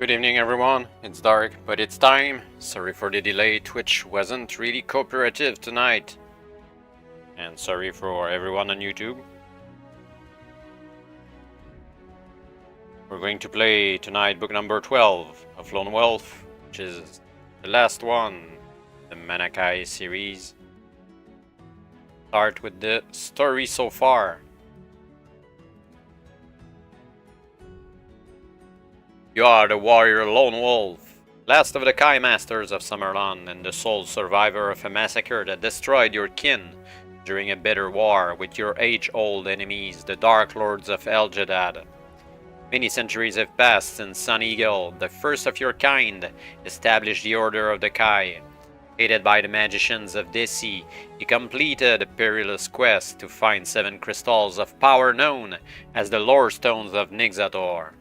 Good evening everyone, it's dark, but it's time. Sorry for the delay, Twitch wasn't really cooperative tonight. And sorry for everyone on YouTube. We're going to play tonight book number 12 of Lone Wolf, which is the last one, the Magnakai series. Start with the story so far. You are the warrior Lone Wolf, last of the Kai Masters of Summerland and the sole survivor of a massacre that destroyed your kin during a bitter war with your age-old enemies, the Dark Lords of El-Jadad. Many centuries have passed since Sun Eagle, the first of your kind, established the Order of the Kai. Aided by the magicians of Desi, he completed a perilous quest to find 7 crystals of power known as the Lore Stones of Nixator.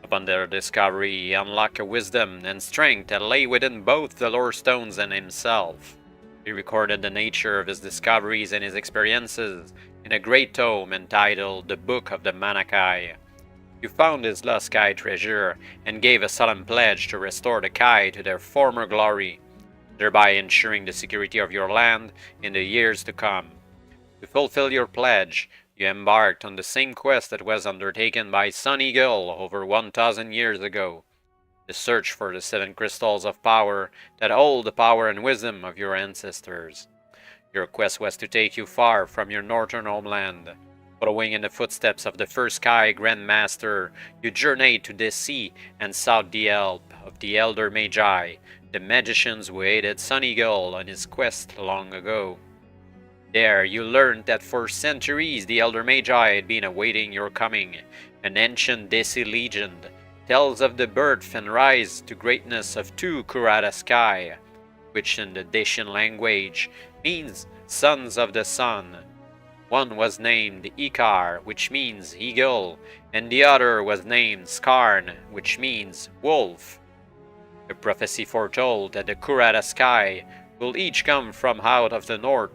Upon their discovery, he unlocked a wisdom and strength that lay within both the Lore Stones and himself. He recorded the nature of his discoveries and his experiences in a great tome entitled The Book of the Magnakai. You found his lost Kai treasure and gave a solemn pledge to restore the Kai to their former glory, thereby ensuring the security of your land in the years to come. To fulfill your pledge, you embarked on the same quest that was undertaken by Sun Eagle over 1,000 years ago, the search for the 7 crystals of power that hold the power and wisdom of your ancestors. Your quest was to take you far from your northern homeland. Following in the footsteps of the first Kai Grand Master, you journeyed to the sea and sought the help of the Elder Magi, the magicians who aided Sun Eagle on his quest long ago. There, you learned that for centuries the Elder Magi had been awaiting your coming. An ancient Desi legend tells of the birth and rise to greatness of 2 Kurata Sky, which in the Dacian language means sons of the sun. One was named Ikar, which means eagle, and the other was named Skarn, which means wolf. The prophecy foretold that the Kurata Sky will each come from out of the north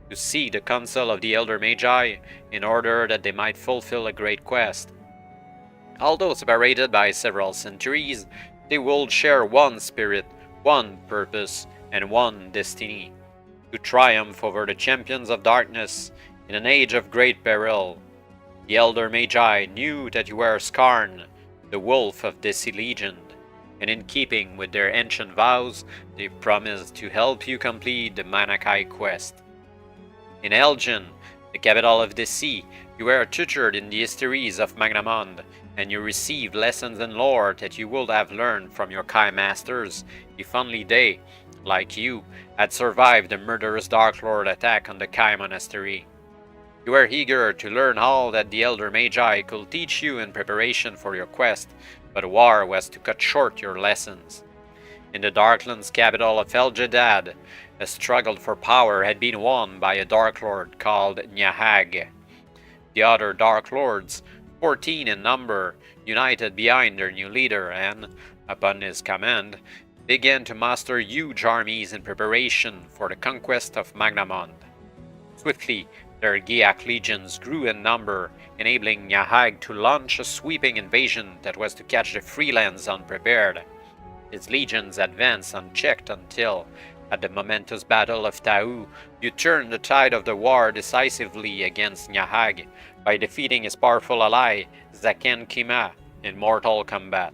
to see the council of the Elder Magi in order that they might fulfill a great quest. Although separated by several centuries, they will share one spirit, one purpose, and one destiny: to triumph over the champions of darkness in an age of great peril. The Elder Magi knew that you were Skarn, the wolf of Desi legend, and in keeping with their ancient vows, they promised to help you complete the Magnakai quest. In Elgin, the capital of the sea, you were tutored in the histories of Magnamond, and you received lessons in lore that you would have learned from your Kai Masters if only they, like you, had survived the murderous Dark Lord attack on the Kai Monastery. You were eager to learn all that the Elder Magi could teach you in preparation for your quest, but war was to cut short your lessons. In the Darklands capital of El-Jadad, a struggle for power had been won by a Dark Lord called Nyahag. The other Dark Lords, 14 in number, united behind their new leader and, upon his command, began to muster huge armies in preparation for the conquest of Magnamond. Swiftly, their Giak legions grew in number, enabling Nyahag to launch a sweeping invasion that was to catch the Freelands unprepared. His legions advanced unchecked until, at the momentous Battle of Tau, you turned the tide of the war decisively against Nyahag by defeating his powerful ally, Zaken Kima, in mortal combat.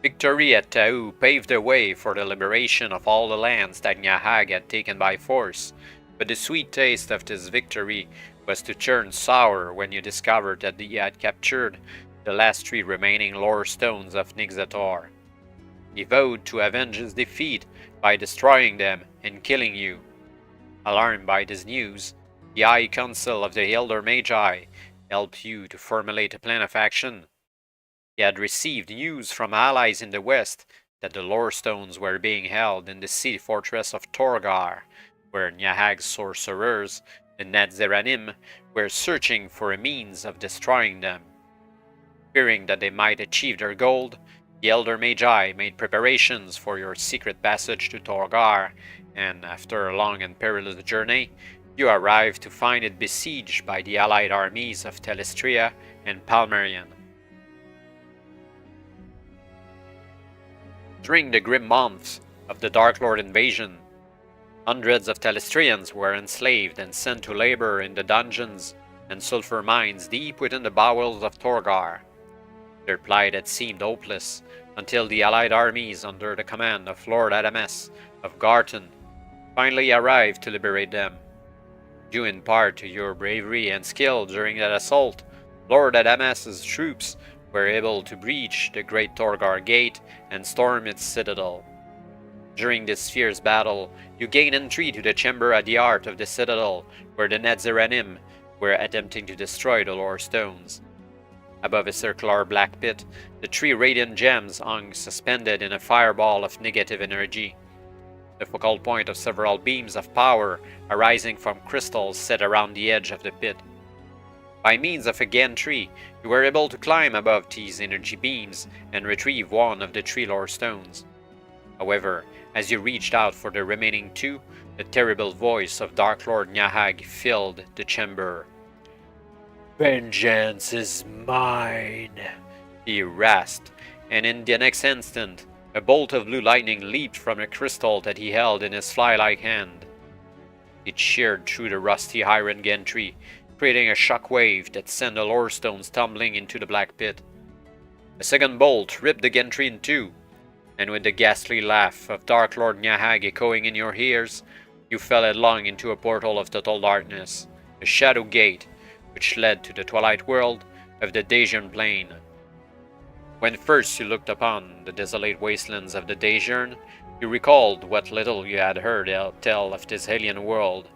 Victory at Tau paved the way for the liberation of all the lands that Nyahag had taken by force, but the sweet taste of this victory was to turn sour when you discovered that he had captured the last 3 remaining Lore Stones of Nixator. He vowed to avenge his defeat by destroying them and killing you. Alarmed by this news, the High Council of the Elder Magi helped you to formulate a plan of action. He had received news from allies in the west that the Lore Stones were being held in the city fortress of Torgar, where Nyahag's sorcerers, the Nadzeranim, were searching for a means of destroying them. Fearing that they might achieve their goal, the Elder Magi made preparations for your secret passage to Torgar, and after a long and perilous journey, you arrived to find it besieged by the allied armies of Telestria and Palmerian. During the grim months of the Dark Lord invasion, hundreds of Telestrians were enslaved and sent to labor in the dungeons and sulfur mines deep within the bowels of Torgar. Their plight had seemed hopeless until the allied armies under the command of Lord Adamas of Garton finally arrived to liberate them. Due in part to your bravery and skill during that assault, Lord Adamas's troops were able to breach the Great Torgar Gate and storm its citadel. During this fierce battle, you gained entry to the chamber at the heart of the citadel, where the Nezeranim were attempting to destroy the lore stones. Above a circular black pit, the 3 radiant gems hung suspended in a fireball of negative energy, the focal point of several beams of power arising from crystals set around the edge of the pit. By means of a gantry, you were able to climb above these energy beams and retrieve one of the 3 lore stones. However, as you reached out for the remaining 2, the terrible voice of Dark Lord Nyahag filled the chamber. "Vengeance is mine," he rasped, and in the next instant, a bolt of blue lightning leaped from the crystal that he held in his fly-like hand. It sheared through the rusty iron gantry, creating a shock wave that sent the lore stones tumbling into the black pit. A second bolt ripped the gantry in two, and with the ghastly laugh of Dark Lord Nyahag echoing in your ears, you fell headlong into a portal of total darkness, a shadow gate, which led to the twilight world of the Dacian Plain. When first you looked upon the desolate wastelands of the Dacian, you recalled what little you had heard tell of this alien world.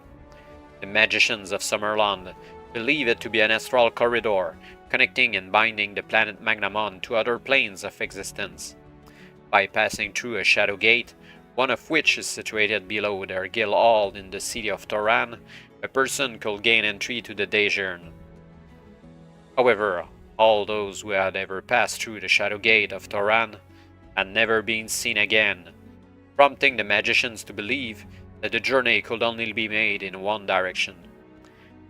The magicians of Summerland believe it to be an astral corridor, connecting and binding the planet Magnamon to other planes of existence. By passing through a shadow gate, one of which is situated below their guild hall in the city of Toran, a person could gain entry to the Dacian. However, all those who had ever passed through the shadow gate of Toran had never been seen again, prompting the magicians to believe that the journey could only be made in one direction.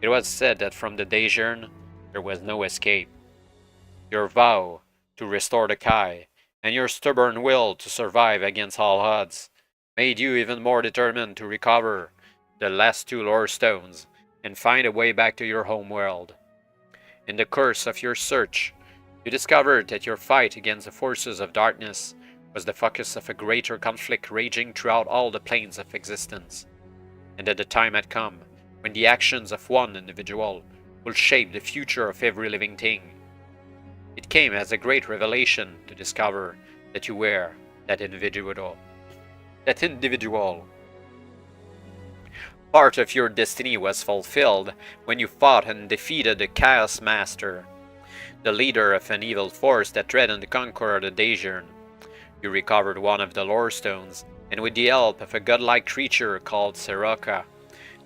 It was said that from the Dacian there was no escape. Your vow to restore the Kai, and your stubborn will to survive against all odds, made you even more determined to recover the last 2 lore stones and find a way back to your home world. In the course of your search, you discovered that your fight against the forces of darkness was the focus of a greater conflict raging throughout all the planes of existence, and that the time had come when the actions of one individual will shape the future of every living thing. It came as a great revelation to discover that you were that individual. Part of your destiny was fulfilled when you fought and defeated the Chaos Master, the leader of an evil force that threatened to conquer the Dacian. You recovered one of the lore stones, and with the help of a godlike creature called Seroka,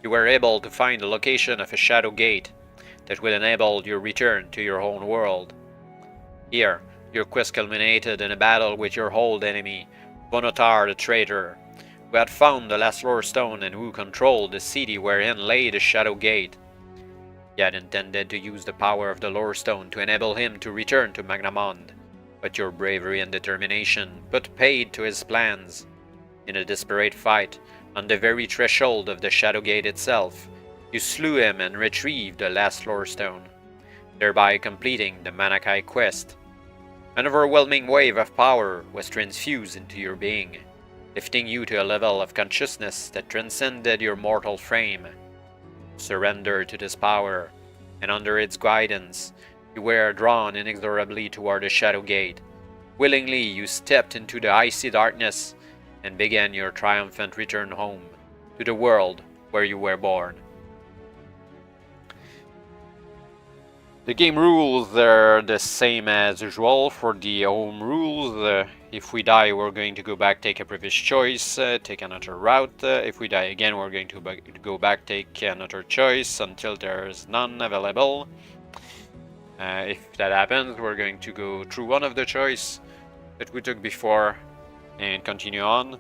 you were able to find the location of a shadow gate that would enable your return to your own world. Here, your quest culminated in a battle with your old enemy, Bonotar the traitor, who had found the last lore stone and who controlled the city wherein lay the shadow gate. He had intended to use the power of the lore stone to enable him to return to Magnamond, but your bravery and determination put paid to his plans. In a desperate fight, on the very threshold of the shadow gate itself, you slew him and retrieved the last lore stone, thereby completing the Magnakai quest. An overwhelming wave of power was transfused into your being, lifting you to a level of consciousness that transcended your mortal frame. Surrender to this power, and under its guidance, you were drawn inexorably toward the shadow gate. Willingly you stepped into the icy darkness and began your triumphant return home to the world where you were born. The game rules are the same as usual for the home rules. If we die, we're going to go back, take a previous choice, take another route. If we die again, we're going to go back, take another choice until there's none available. If that happens, we're going to go through one of the choice that we took before and continue on.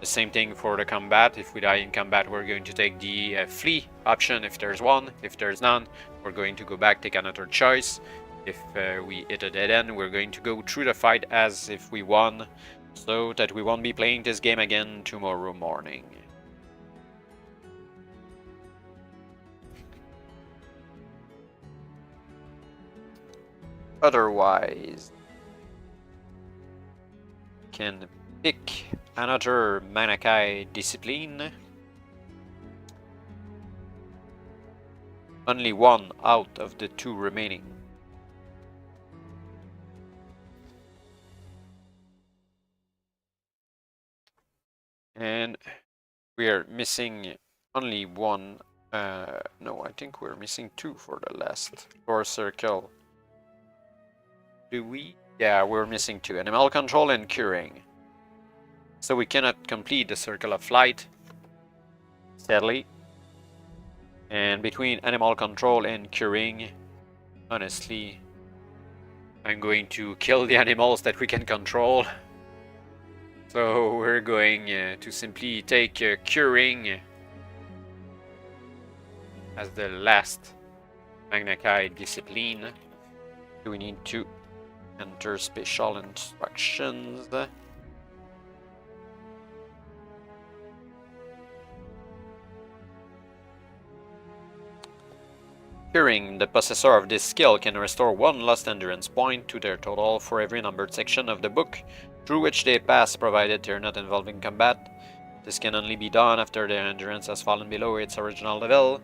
The same thing for the combat. If we die in combat, we're going to take the flee option if there's one. If there's none, we're going to go back, take another choice. If we hit a dead end, we're going to go through the fight as if we won so that we won't be playing this game again tomorrow morning. Otherwise, can pick another Magnakai discipline. Only one out of the two remaining. And we are missing only one. No, I think we're missing two for the last core circle. Do we? Yeah, we're missing two. Animal control and curing. So we cannot complete the circle of flight, sadly. And between animal control and curing, honestly, I'm going to kill the animals that we can control. So we're going to simply take curing as the last Magnakai discipline. Do we need to enter special instructions? Curing, the possessor of this skill can restore one lost endurance point to their total for every numbered section of the book through which they pass, provided they are not involved in combat. This can only be done after their endurance has fallen below its original level.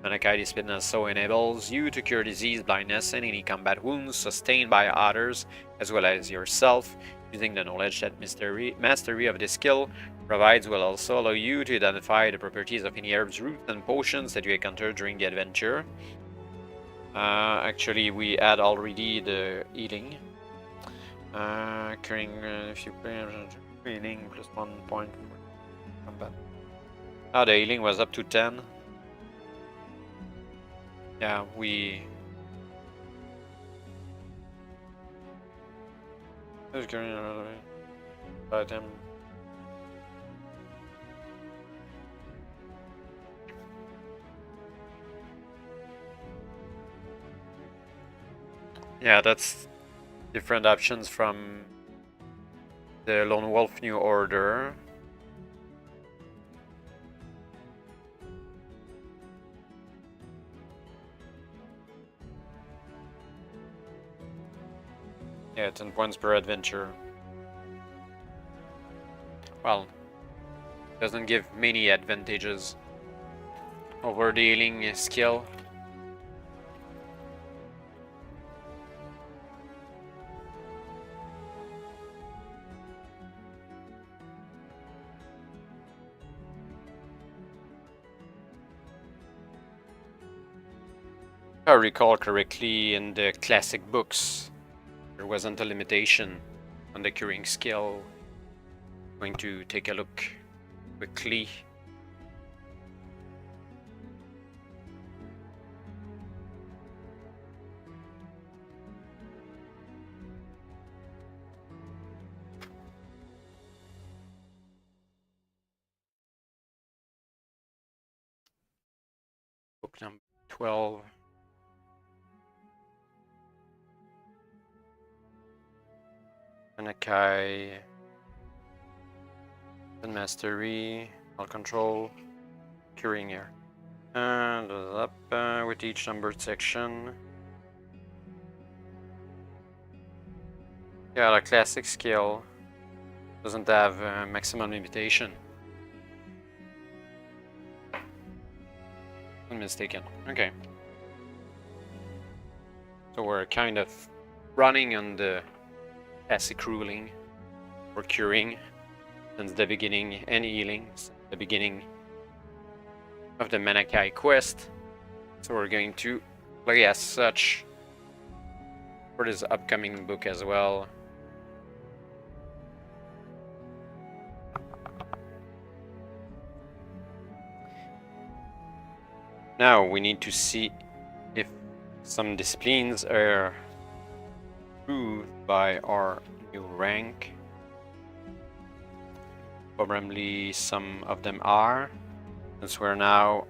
Magnakai Discipline also enables you to cure disease, blindness, and any combat wounds sustained by others, as well as yourself. Using the knowledge that mastery of this skill provides will also allow you to identify the properties of any herbs, roots, and potions that you encounter during the adventure. Actually, we had already the healing. Curing if you play healing plus 1 point for combat. The healing was up to 10. Yeah, we. Item. Yeah, that's different options from the Lone Wolf New Order. Yeah, 10 points per adventure. Well, doesn't give many advantages over the healing skill. If I recall correctly, in the classic books, there wasn't a limitation on the curing skill. I'm going to take a look quickly. Book number 12. Magnakai mastery, all control, curing here. And up with each numbered section. Yeah, the classic skill doesn't have maximum limitation. I'm mistaken. Okay. So we're kind of running on the classic ruling for curing since the beginning, and healing since the beginning of the Magnakai quest. So we're going to play as such for this upcoming book as well. Now we need to see if some disciplines are improved by our new rank. Probably some of them are, since we're now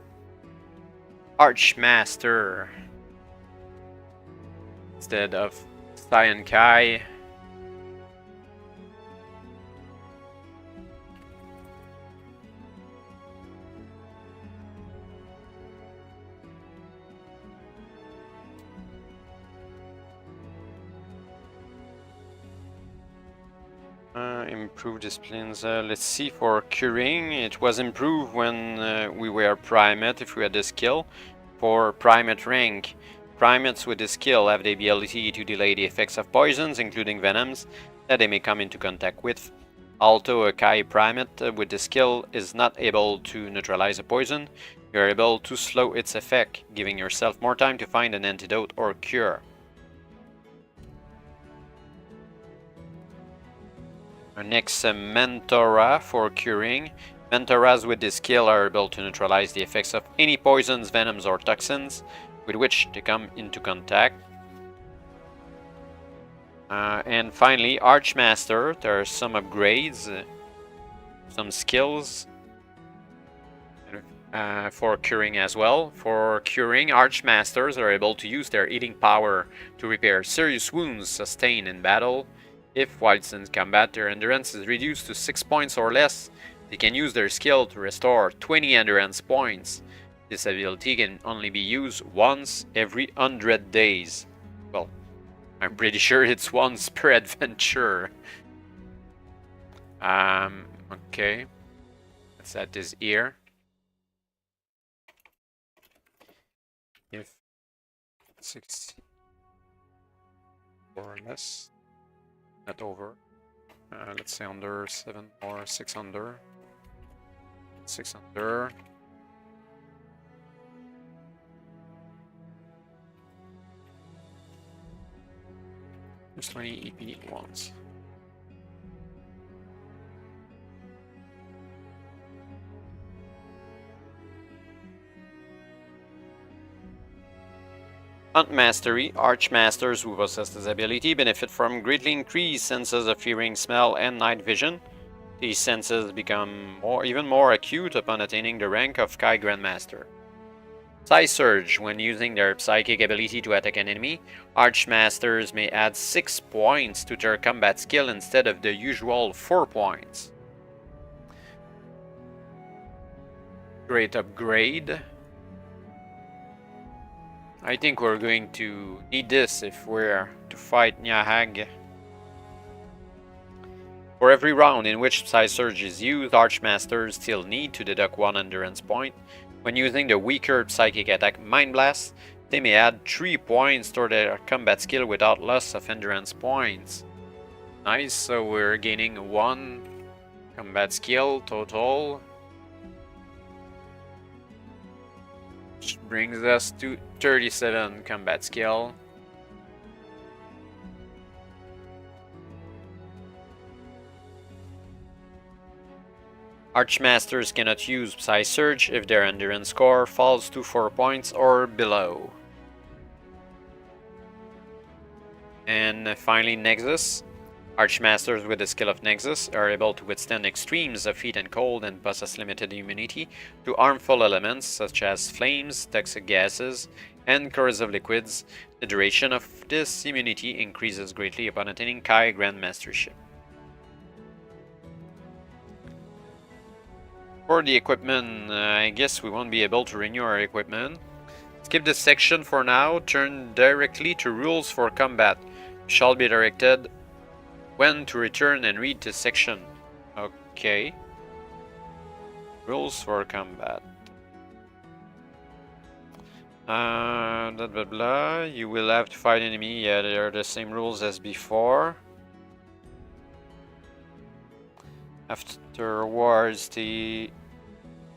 Archmaster instead of Saiyan Kai. Improve disciplines. Let's see, for curing, it was improved when we were primate, if we had the skill. For primate rank, primates with the skill have the ability to delay the effects of poisons, including venoms, that they may come into contact with. Although a Kai primate with the skill is not able to neutralize a poison, you are able to slow its effect, giving yourself more time to find an antidote or cure. Our next Mentora for curing. Mentoras with this skill are able to neutralize the effects of any poisons, venoms, or toxins with which they come into contact. And finally, Archmaster. There are some upgrades, some skills for curing as well. For curing, Archmasters are able to use their eating power to repair serious wounds sustained in battle. If, whilst in combat, their endurance is reduced to 6 points or less, they can use their skill to restore 20 endurance points. This ability can only be used once every 100 days. Well, I'm pretty sure it's once per adventure. Okay. Let's add this here. If 60 or less. Not over. Let's say under 7 or 6 under. 6 under. There's 20 EP once. Hunt Mastery. Archmasters who possess this ability benefit from greatly increased senses of hearing, smell, and night vision. These senses become even more acute upon attaining the rank of Kai Grandmaster. Psy Surge. When using their psychic ability to attack an enemy, Archmasters may add 6 points to their combat skill instead of the usual 4 points. Great upgrade. I think we're going to need this if we're to fight Nyahag. For every round in which Psy Surge is used, Archmasters still need to deduct 1 endurance point. When using the weaker psychic attack Mind Blast, they may add 3 points to their combat skill without loss of endurance points. Nice, so we're gaining 1 combat skill total. Which brings us to 37 combat skill. Archmasters cannot use Psy Surge if their endurance score falls to 4 points or below. And finally, Nexus. Archmasters with the skill of Nexus are able to withstand extremes of heat and cold and possess limited immunity to harmful elements such as flames, toxic gases, and corrosive liquids. The duration of this immunity increases greatly upon attaining Kai Grandmastership. For the equipment, I guess we won't be able to renew our equipment. Skip this section for now. Turn directly to Rules for Combat. You shall be directed when to return and read this section. Okay. Rules for Combat. Blah blah blah. You will have to fight enemy. Yeah, they are the same rules as before. Afterwards, they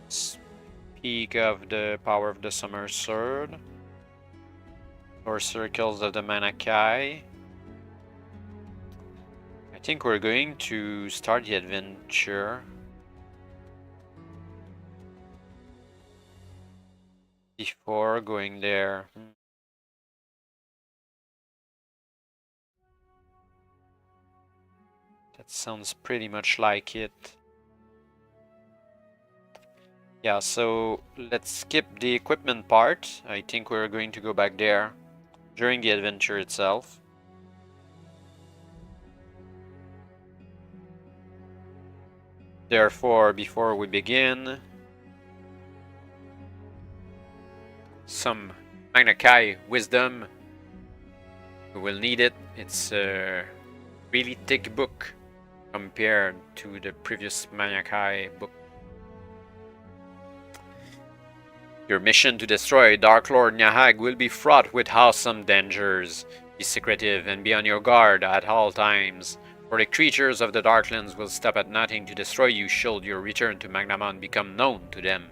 speak of the power of the Summer Sword, or circles of the Magnakai. I think we're going to start the adventure. Before going there. That sounds pretty much like it. Yeah, so let's skip the equipment part. I think we're going to go back there during the adventure itself. Therefore, before we begin, some Magnakai Wisdom. We will need it. It's a really thick book. compared to the previous Magnakai book. Your mission to destroy Dark Lord Nahag will be fraught with awesome dangers. Be secretive and be on your guard at all times, for the creatures of the Darklands will stop at nothing to destroy you should your return to Magnamon become known to them.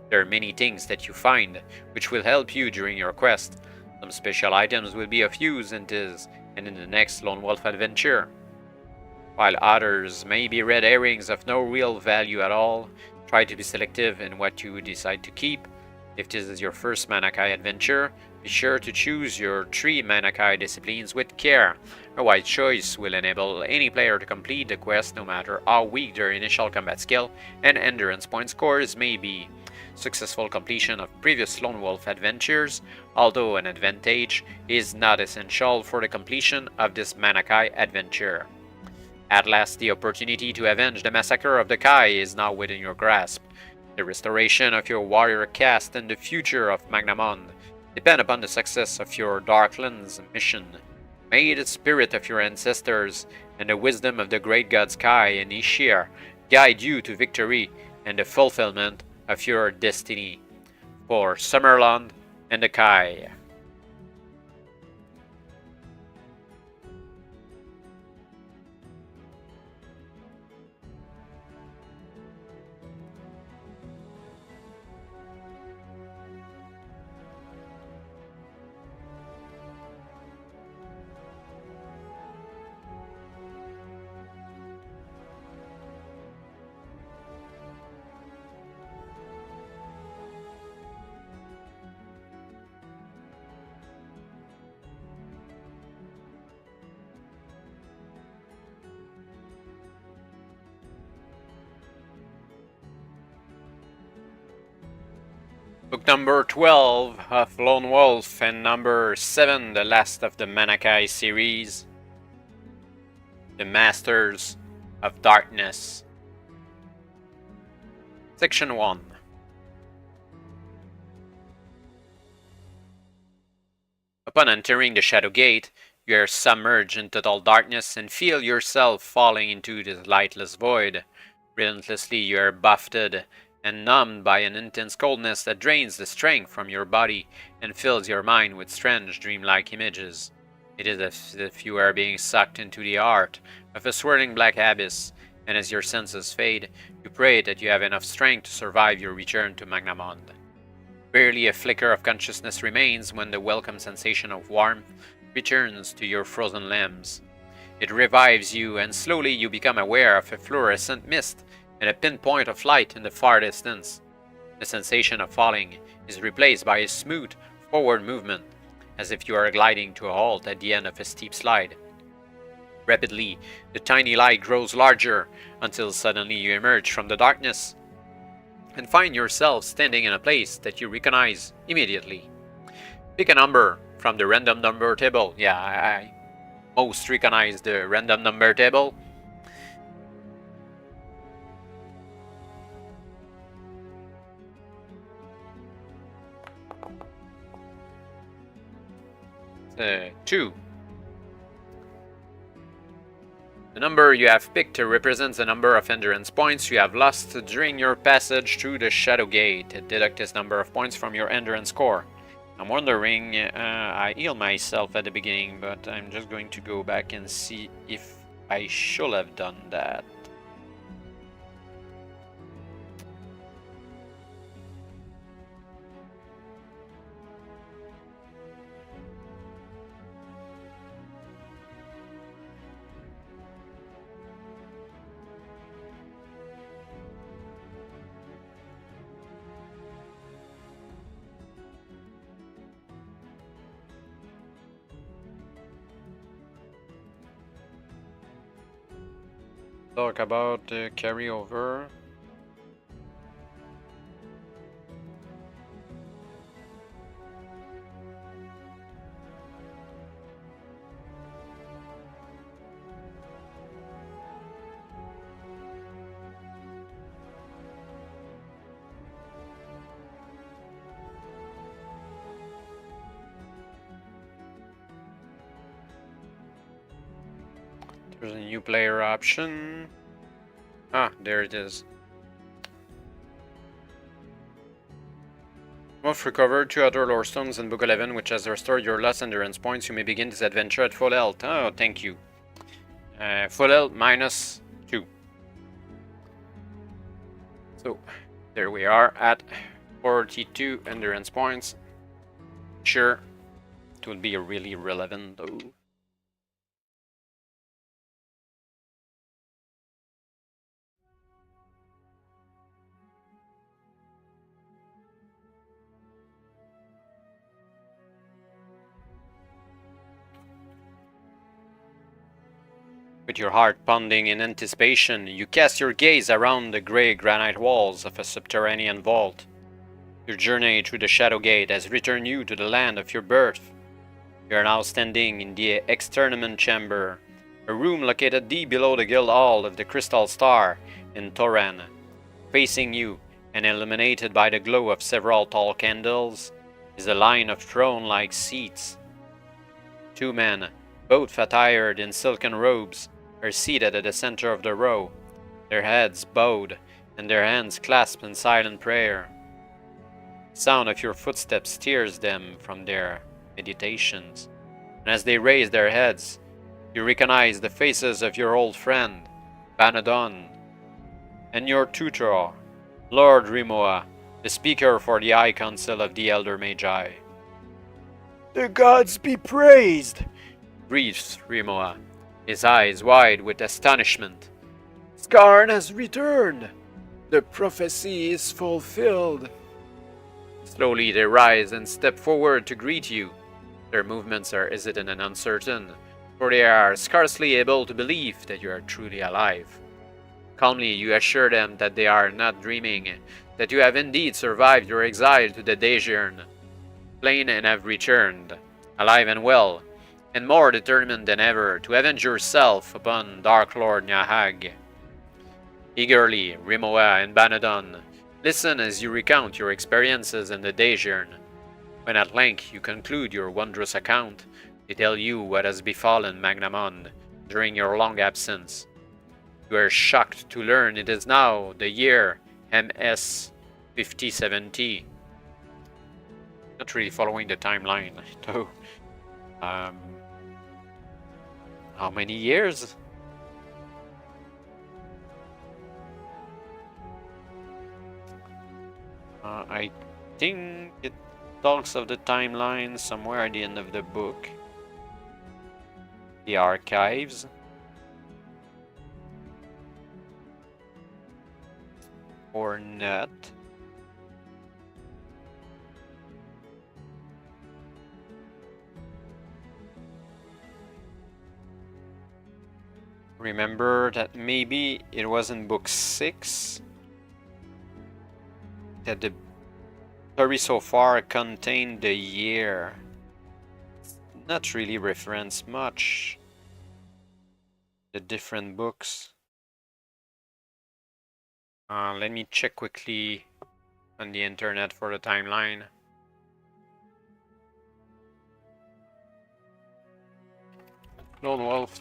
There are many things that you find which will help you during your quest. Some special items will be of use in this and in the next Lone Wolf adventure, while others may be red herrings of no real value at all. Try to be selective in what you decide to keep. If this is your first Magnakai adventure, be sure to choose your 3 Magnakai disciplines with care. A wise choice will enable any player to complete the quest no matter how weak their initial combat skill and endurance point scores may be. Successful completion of previous Lone Wolf adventures, although an advantage, is not essential for the completion of this Magnakai adventure. At last, the opportunity to avenge the massacre of the Kai is now within your grasp. The restoration of your warrior caste and the future of Magnamon depend upon the success of your Darklands mission. May the spirit of your ancestors and the wisdom of the great gods Kai and Ishir guide you to victory and the fulfillment of your destiny. For Summerland and the Kai. Book number 12 of Lone Wolf and number 7, the last of the Magnakai series, The Masters of Darkness. Section 1. Upon entering the Shadow Gate, you are submerged in total darkness and feel yourself falling into this lightless void. Relentlessly you are buffeted and numbed by an intense coldness that drains the strength from your body and fills your mind with strange dreamlike images. It is as if you are being sucked into the heart of a swirling black abyss, and as your senses fade, you pray that you have enough strength to survive your return to Magnamon. Barely a flicker of consciousness remains when the welcome sensation of warmth returns to your frozen limbs. It revives you, and slowly you become aware of a fluorescent mist and a pinpoint of light in the far distance. The sensation of falling is replaced by a smooth forward movement, as if you are gliding to a halt at the end of a steep slide. Rapidly, the tiny light grows larger, until suddenly you emerge from the darkness and find yourself standing in a place that you recognize immediately. Pick a number from the random number table. Yeah, I most recognize the random number table. Two. The number you have picked represents the number of endurance points you have lost during your passage through the Shadow Gate. Deduct this number of points from your endurance score. I'm wondering, I healed myself at the beginning, but I'm just going to go back and see if I should have done that. Talk about the carryover. There's a new player option. Ah, there it is. Must recover 2 other lore stones in Book 11, which has restored your lost endurance points. You may begin this adventure at full health. Oh, thank you. Full health minus 2. So, there we are at 42 endurance points. Sure, it would be really relevant though. With your heart pounding in anticipation, you cast your gaze around the grey granite walls of a subterranean vault. Your journey through the Shadow Gate has returned you to the land of your birth. You are now standing in the externment chamber, a room located deep below the guild hall of the Crystal Star in Toran. Facing you, and illuminated by the glow of several tall candles, is a line of throne-like seats. 2 men, both attired in silken robes, are seated at the center of the row, their heads bowed and their hands clasped in silent prayer. The sound of your footsteps steers them from their meditations, and as they raise their heads, you recognize the faces of your old friend, Banadon, and your tutor, Lord Rimoa, the speaker for the High Council of the Elder Magi. The gods be praised! Breathes Rimoa, his eyes wide with astonishment. Skarn has returned! The prophecy is fulfilled! Slowly they rise and step forward to greet you. Their movements are hesitant and uncertain, for they are scarcely able to believe that you are truly alive. Calmly you assure them that they are not dreaming, that you have indeed survived your exile to the Daejeon, plain and have returned, alive and well, and more determined than ever to avenge yourself upon Dark Lord Nyahag. Eagerly, Rimoa and Banadon listen as you recount your experiences in the Daejeon. When at length you conclude your wondrous account, they tell you what has befallen Magnamon during your long absence. You are shocked to learn it is now the year MS 5070. Not really following the timeline, though. How many years? I think it talks of the timeline somewhere at the end of the book. The archives. Or not. Remember that maybe it was in book 6 that the story so far contained the year. Not really reference much the different books. Let me check quickly on the internet for the timeline. Lone Wolf.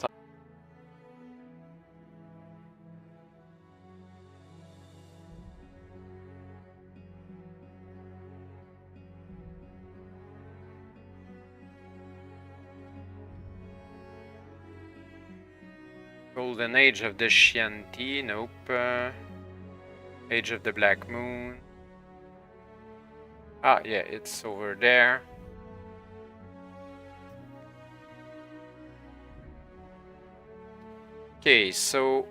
Golden Age of the Shanti, nope. Age of the Black Moon. Ah, yeah, it's over there. Okay, so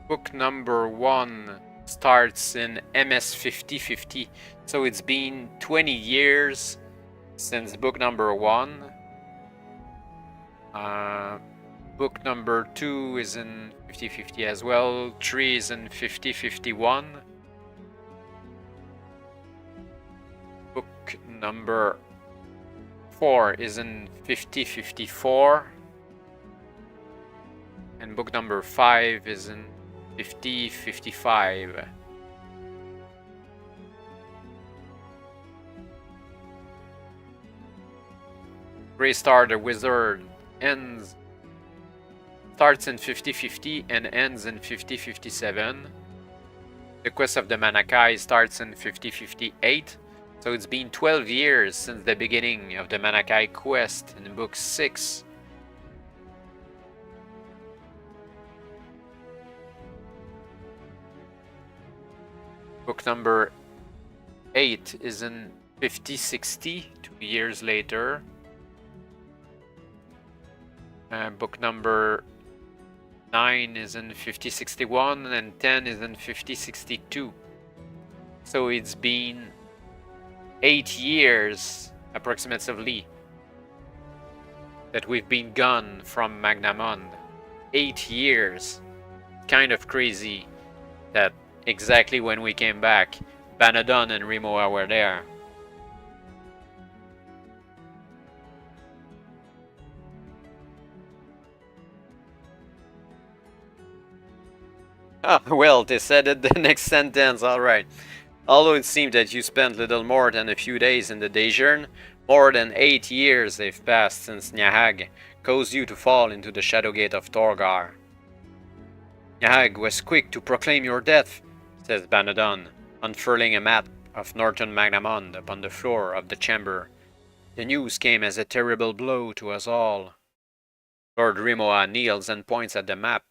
book number 1 starts in MS 5050, so it's been 20 years since book number 1. Book number 2 is in 5050 as well. 3 is in 5051. Book number 4 is in 5054. And book number 5 is in 5055. Greystar the Wizard starts in 5050 and ends in 5057. The Quest of the Magnakai starts in 5058. So it's been 12 years since the beginning of the Magnakai Quest in Book 6. Book number 8 is in 5060, 2 years later. Book number 9 is in 5061 and 10 is in 5062. So it's been 8 years approximately that we've been gone from Magnamond. 8 years. Kind of crazy that exactly when we came back, Banadon and Rimoa were there. Ah, well, they said it the next sentence, alright. Although it seemed that you spent little more than a few days in the Dejern, more than 8 years they've passed since Nyahag caused you to fall into the Shadowgate of Torgar. Nyahag was quick to proclaim your death, says Banadon, unfurling a map of northern Magnamond upon the floor of the chamber. The news came as a terrible blow to us all. Lord Rimoa kneels and points at the map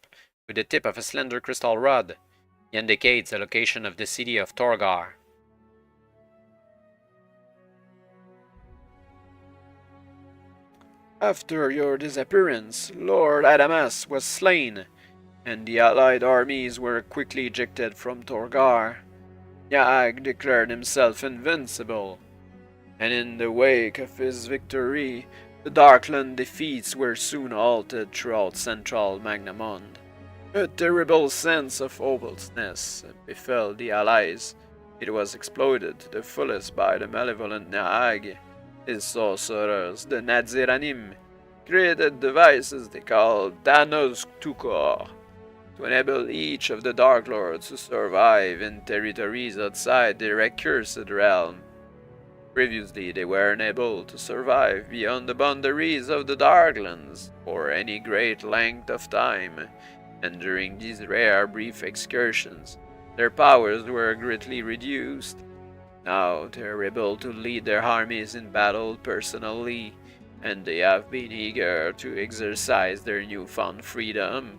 with the tip of a slender crystal rod. He indicates the location of the city of Torgar. After your disappearance, Lord Adamas was slain, and the allied armies were quickly ejected from Torgar. Nyahag declared himself invincible, and in the wake of his victory, the Darkland defeats were soon halted throughout central Magnamond. A terrible sense of hopelessness befell the allies. It was exploited to the fullest by the malevolent Nyahag. His sorcerers, the Nadziranim, created devices they called Danos Tukor to enable each of the Dark Lords to survive in territories outside their accursed realm. Previously, they were unable to survive beyond the boundaries of the Darklands for any great length of time, and during these rare brief excursions, their powers were greatly reduced. Now they are able to lead their armies in battle personally, and they have been eager to exercise their newfound freedom.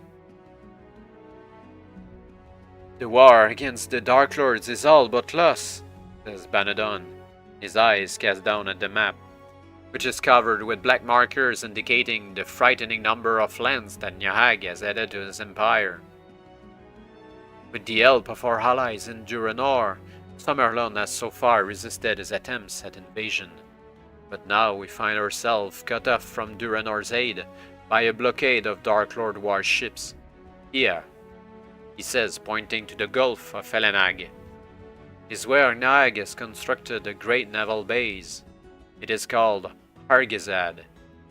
The war against the Dark Lords is all but lost, says Banadon, his eyes cast down at the map, which is covered with black markers indicating the frightening number of lands that Nyahag has added to his empire. With the help of our allies in Duranor, Summerlund has so far resisted his attempts at invasion, but now we find ourselves cut off from Duranor's aid by a blockade of Dark Lord warships. Here, he says, pointing to the Gulf of Elenag, is where Nyahag has constructed a great naval base. It is called Argazad,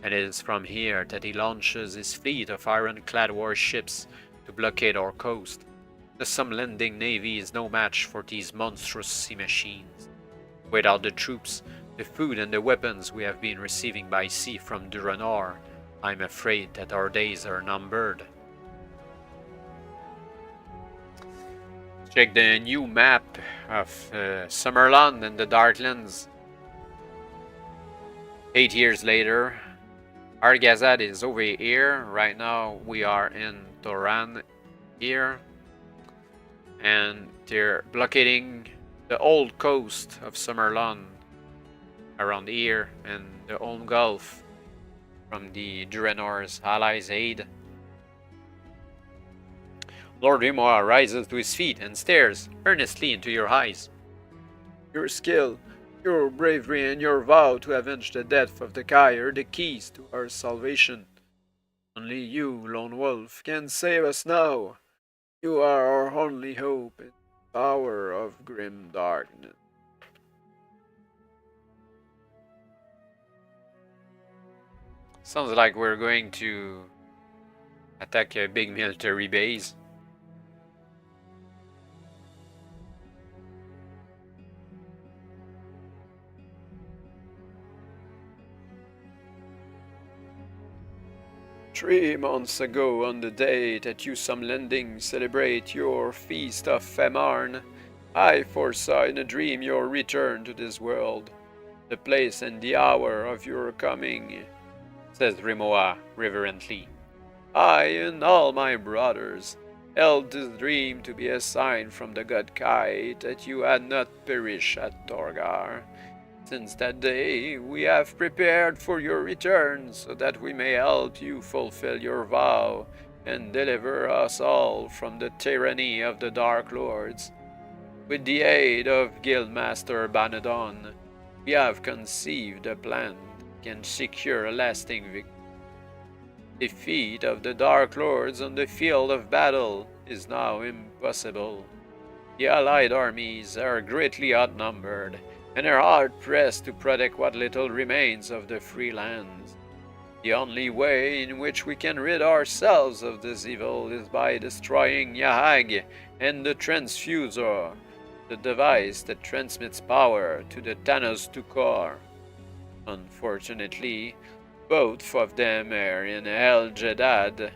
and it is from here that he launches his fleet of ironclad warships to blockade our coast. The Sumlending navy is no match for these monstrous sea machines. Without the troops, the food and the weapons we have been receiving by sea from Duranor, I'm afraid that our days are numbered. Check the new map of Summerland and the Darklands. 8 years later, Argazad is over here. Right now we are in Toran here. And they're blockading the old coast of Summerland around here and the Olm Gulf from the Duranor's allies' aid. Lord Rimoa rises to his feet and stares earnestly into your eyes. Your skill, your bravery, and your vow to avenge the death of the Kai are the keys to our salvation. Only you, Lone Wolf, can save us now. You are our only hope in the hour of grim darkness. Sounds like we're going to attack a big military base. 3 months ago, on the day that you some lending celebrate your feast of Femarn, I foresaw in a dream your return to this world, the place and the hour of your coming, says Rimoa reverently. I and all my brothers held this dream to be a sign from the god Kai that you had not perished at Torgar. Since that day, we have prepared for your return so that we may help you fulfill your vow and deliver us all from the tyranny of the Dark Lords. With the aid of Guildmaster Banadon, we have conceived a plan that can secure a lasting victory. Defeat of the Dark Lords on the field of battle is now impossible. The allied armies are greatly outnumbered and are hard-pressed to protect what little remains of the free lands. The only way in which we can rid ourselves of this evil is by destroying Yahag and the transfuser, the device that transmits power to the Thanos Tukor. Unfortunately, both of them are in El Jedad. To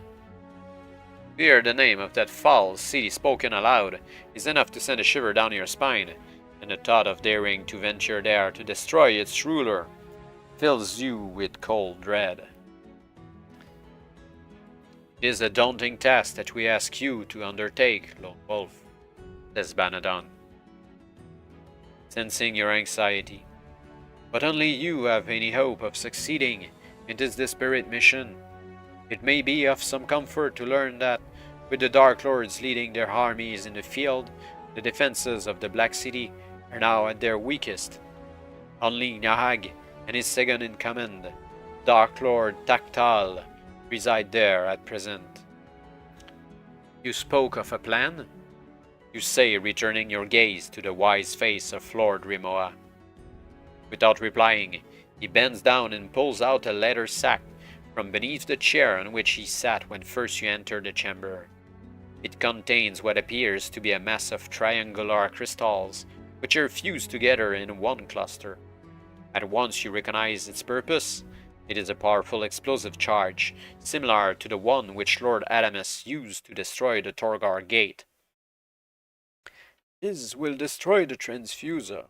hear the name of that foul city spoken aloud is enough to send a shiver down your spine, and the thought of daring to venture there to destroy its ruler fills you with cold dread. It is a daunting task that we ask you to undertake, Lone Wolf, says Banadon, sensing your anxiety. But only you have any hope of succeeding in this desperate mission. It may be of some comfort to learn that, with the Dark Lords leading their armies in the field, the defenses of the Black City are now at their weakest. Only Nahag and his second-in-command, Dark Lord Taktal, reside there at present. You spoke of a plan? You say, returning your gaze to the wise face of Lord Rimoa. Without replying, he bends down and pulls out a leather sack from beneath the chair on which he sat when first you entered the chamber. It contains what appears to be a mass of triangular crystals, which are fused together in one cluster. At once you recognize its purpose. It is a powerful explosive charge, similar to the one which Lord Adamus used to destroy the Torgar Gate. This will destroy the transfuser,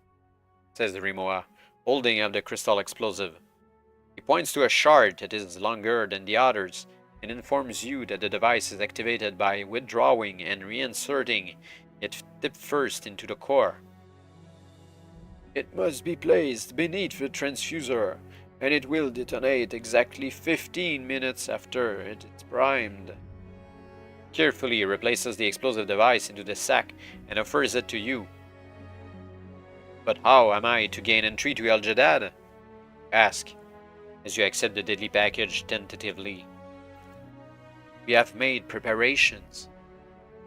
says Rimoa, holding up the crystal explosive. He points to a shard that is longer than the others and informs you that the device is activated by withdrawing and reinserting it tip first into the core. It must be placed beneath the transfuser, and it will detonate exactly 15 minutes after it is primed. Carefully he replaces the explosive device into the sack and offers it to you. But how am I to gain entry to El Jedad? Ask, as you accept the deadly package tentatively. We have made preparations,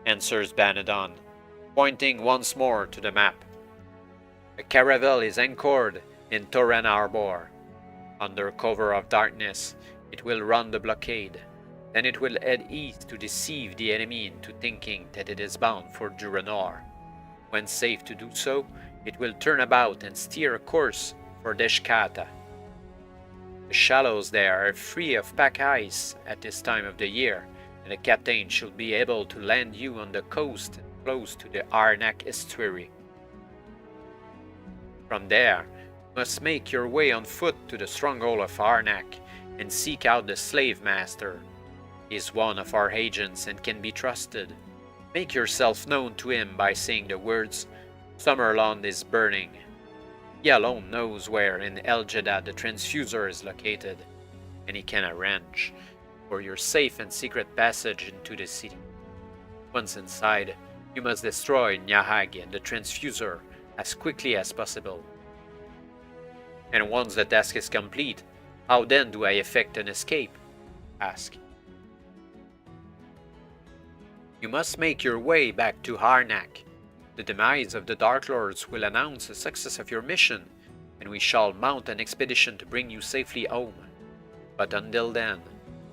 answers Banadon, pointing once more to the map. A caravel is anchored in Torren Arbor. Under cover of darkness, it will run the blockade. Then it will head east to deceive the enemy into thinking that it is bound for Duranor. When safe to do so, it will turn about and steer a course for Deshkata. The shallows there are free of pack ice at this time of the year, and the captain should be able to land you on the coast close to the Arnak estuary. From there, you must make your way on foot to the stronghold of Arnak and seek out the slave master. He is one of our agents and can be trusted. Make yourself known to him by saying the words, "Summerland is burning." He alone knows where in El Jeddah the transfuser is located, and he can arrange for your safe and secret passage into the city. Once inside, you must destroy Nyahag and the transfuser as quickly as possible. And once the task is complete, how then do I effect an escape? Ask. You must make your way back to Harnak. The demise of the Dark Lords will announce the success of your mission, and we shall mount an expedition to bring you safely home. But until then,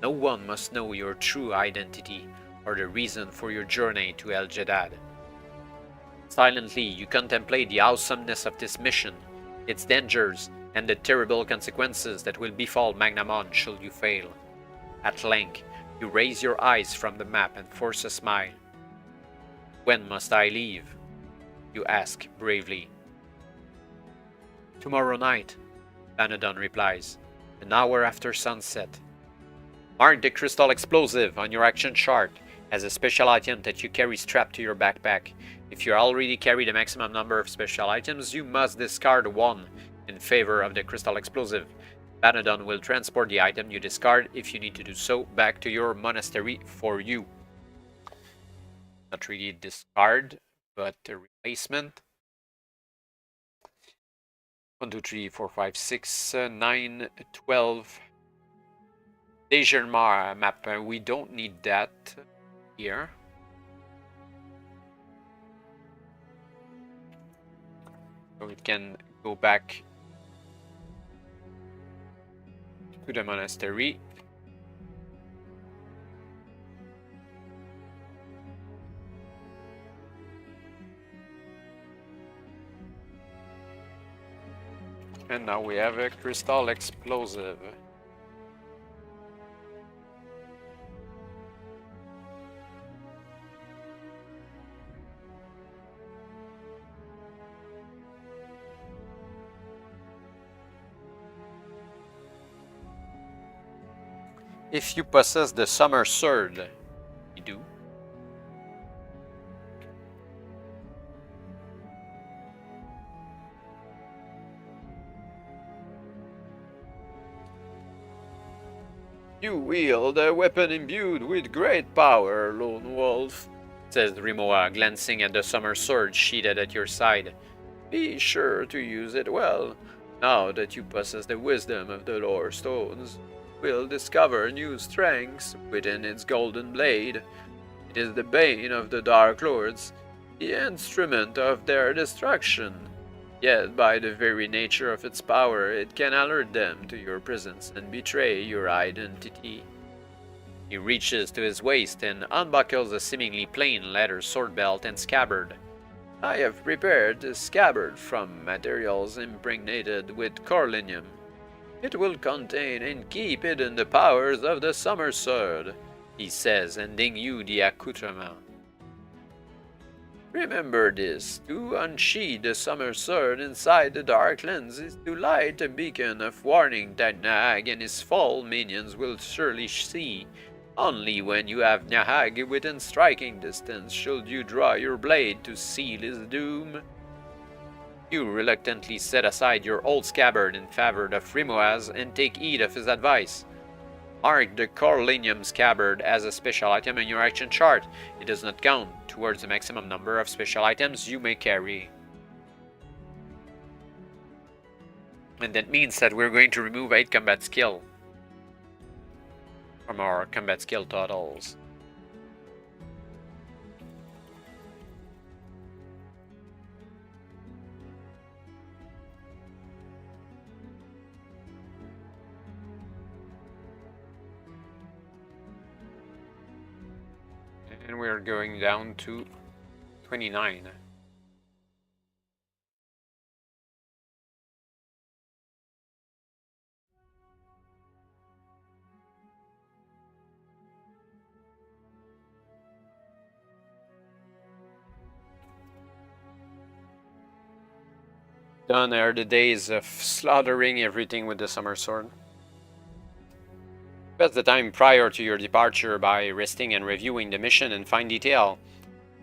no one must know your true identity or the reason for your journey to El Jeddah. Silently, you contemplate the awesomeness of this mission, its dangers, and the terrible consequences that will befall Magnamon should you fail. At length, you raise your eyes from the map and force a smile. When must I leave? You ask bravely. Tomorrow night, Banadon replies, an hour after sunset. Mark the crystal explosive on your action chart as a special item that you carry strapped to your backpack. If you already carry the maximum number of special items, you must discard one in favor of the crystal explosive. Banadon will transport the item you discard, if you need to do so, back to your monastery for you. Not really discard, but a replacement. 1, 2, 3, 4, 5, 6, 9, 12. Dejermar map. We don't need that here. So it can go back to the monastery. And now we have a crystal explosive. If you possess the summer sword, you do. You wield a weapon imbued with great power, Lone Wolf, says Rimoa, glancing at the summer sword sheathed at your side. Be sure to use it well. Now that you possess the wisdom of the lore stones, you will discover new strengths within its golden blade. It is the bane of the Dark Lords, the instrument of their destruction. Yet by the very nature of its power, it can alert them to your presence and betray your identity. He reaches to his waist and unbuckles a seemingly plain leather sword belt and scabbard. I have prepared this scabbard from materials impregnated with corlinium. It will contain and keep hidden the powers of the summer sword, he says, handing you the accoutrement. Remember this, to unsheathe the summer sword inside the dark lens is to light a beacon of warning that Nahag and his foul minions will surely see. Only when you have Nahag within striking distance should you draw your blade to seal his doom. You reluctantly set aside your old scabbard in favor of Rimoa's and take heed of his advice. Mark the corlinium scabbard as a special item in your action chart. It does not count towards the maximum number of special items you may carry. And that means that we're going to remove 8 combat skill from our combat skill totals. And we're going down to 29. Done are the days of slaughtering everything with the summer sword. Spend the time prior to your departure by resting and reviewing the mission in fine detail.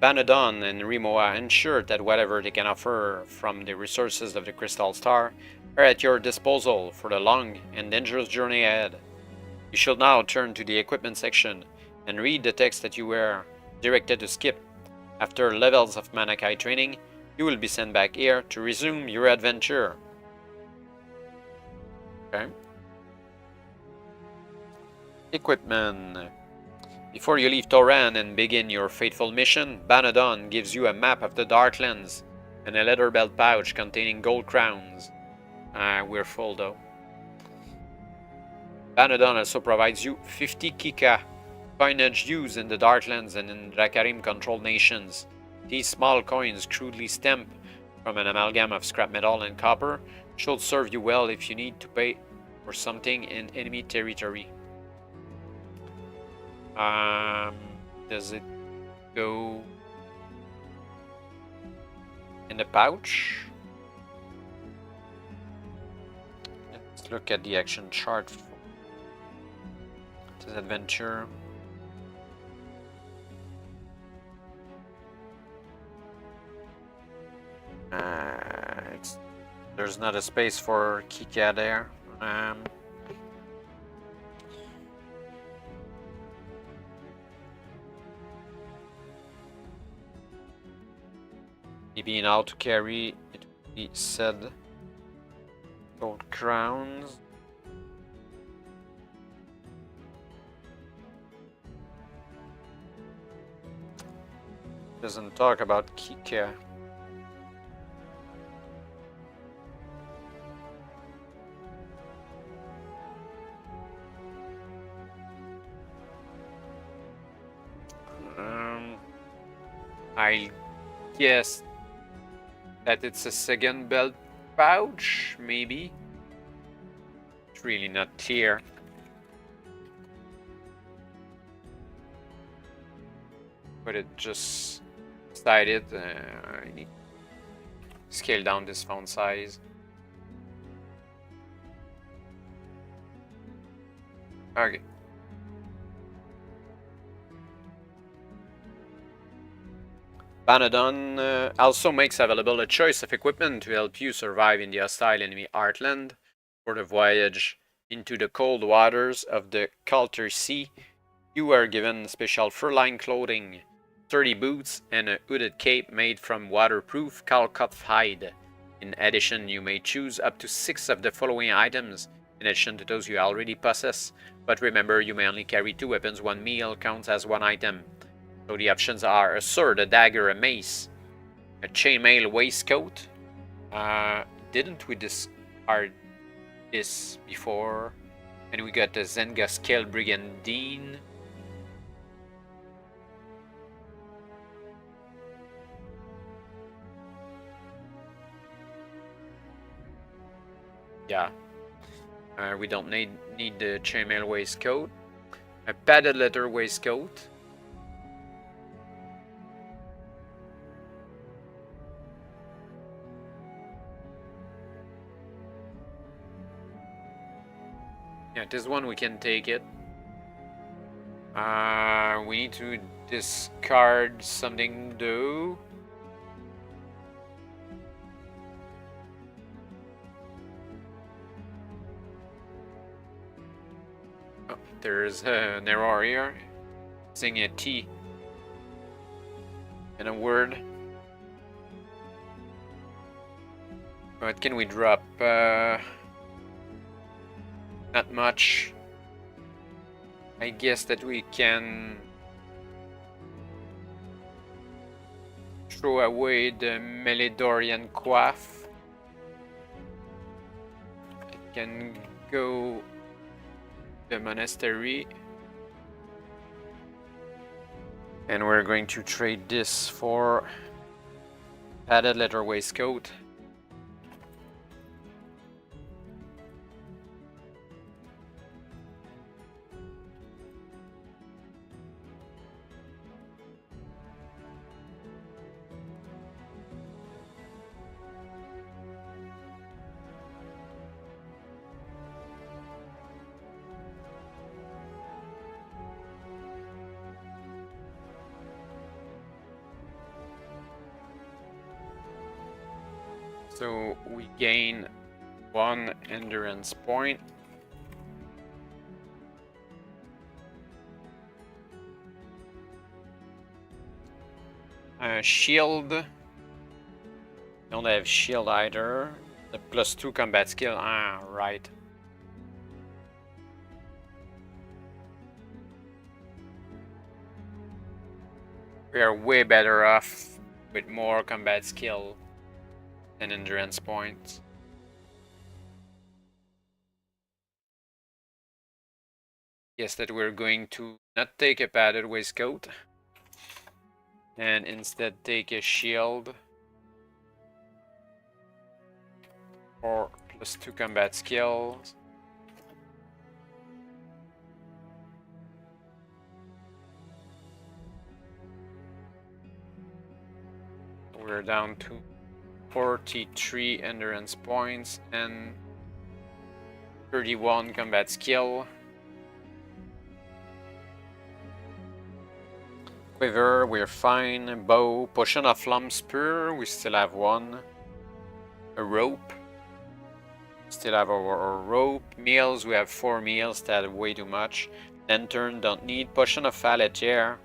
Banadon and Rimoa ensure that whatever they can offer from the resources of the Crystal Star are at your disposal for the long and dangerous journey ahead. You shall now turn to the equipment section and read the text that you were directed to skip. After levels of Magnakai training, you will be sent back here to resume your adventure. Okay. Equipment. Before you leave Toran and begin your fateful mission, Banadon gives you a map of the Darklands and a leather belt pouch containing gold crowns. We're full though. Banadon also provides you 50 kika, coinage used in the Darklands and in Drakarim-controlled nations. These small coins, crudely stamped from an amalgam of scrap metal and copper, should serve you well if you need to pay for something in enemy territory. Does it go in the pouch? Let's look at the action chart. This adventure. There's not a space for Kika there. Maybe now to carry it would be said gold crowns. Doesn't talk about Kika. I guess that it's a second belt pouch, maybe. It's really not clear. But it just decided I need to scale down this font size. Okay. Banadon also makes available a choice of equipment to help you survive in the hostile enemy heartland. For the voyage into the cold waters of the Calter Sea, you are given special fur-lined clothing, sturdy boots, and a hooded cape made from waterproof Calcuff hide. In addition, you may choose up to 6 of the following items, in addition to those you already possess. But remember, you may only carry 2 weapons. 1 meal counts as 1 item. So the options are a sword, a dagger, a mace, a chainmail waistcoat. Didn't we discard this before? And we got the Zenga Scale Brigandine. Yeah. We don't need the chainmail waistcoat. A padded leather waistcoat. Yeah, this one we can take it. We need to discard something though. Oh, there's an error here. Using a T and a word. What can we drop? Not much. I guess that we can throw away the Meledorian Coif. It can go the monastery. And we're going to trade this for padded leather waistcoat. So we gain 1 endurance point. Shield. Don't have shield either. The +2 combat skill. Ah, right. We are way better off with more combat skill and endurance points. Guess that we're going to not take a padded waistcoat and instead take a shield for +2 combat skills. we're down to 43 endurance points and 31 combat skill. Quiver, we're fine. Bow, potion of lump spear, we still have one. A rope, still have our rope. Meals, we have 4 meals, that's way too much. Lantern, don't need. Potion of Faletier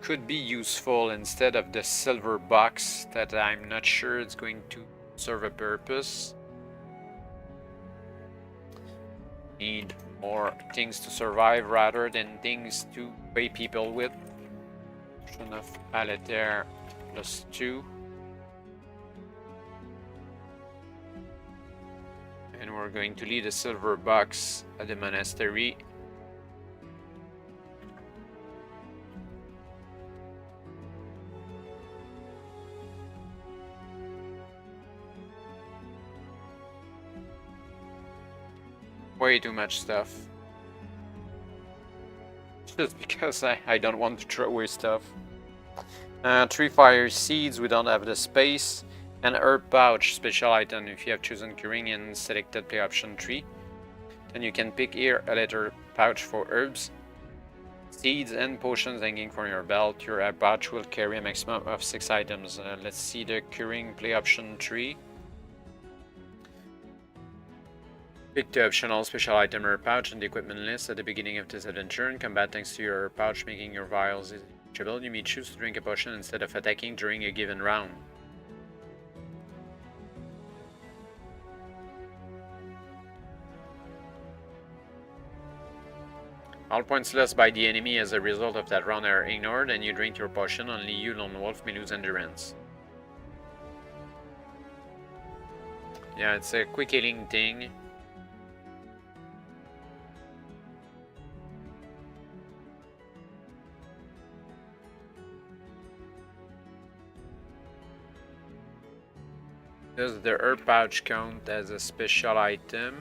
could be useful instead of the silver box that I'm not sure it's going to serve a purpose. Need more things to survive rather than things to pay people with. Potion of Faletier +2. And we're going to leave a silver box at the monastery. Way too much stuff. Just because I don't want to throw away stuff. 3 fire seeds, we don't have the space. An herb pouch, special item if you have chosen curing and selected play option 3. Then you can pick here a letter pouch for herbs. Seeds and potions hanging from your belt. Your herb pouch will carry a maximum of 6 items. Let's see the curing play option 3. Pick the optional special item herb pouch in the equipment list at the beginning of this adventure. In combat, thanks to your herb pouch making your vials reachable, you may choose to drink a potion instead of attacking during a given round. All points lost by the enemy as a result of that round are ignored, and you drink your potion. Only you, Lone Wolf, may lose endurance. Yeah, it's a quick healing thing. Does the herb pouch count as a special item?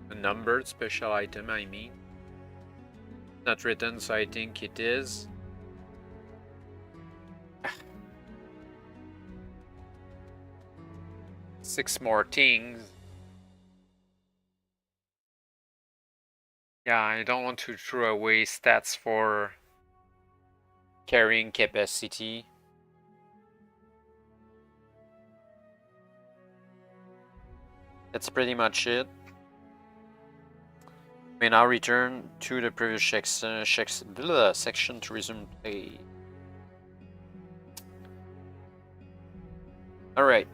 A numbered special item, I mean. Not written, so I think it is. Six more things. Yeah, I don't want to throw away stats for carrying capacity. That's pretty much it. We now return to the previous section to resume play. Alright.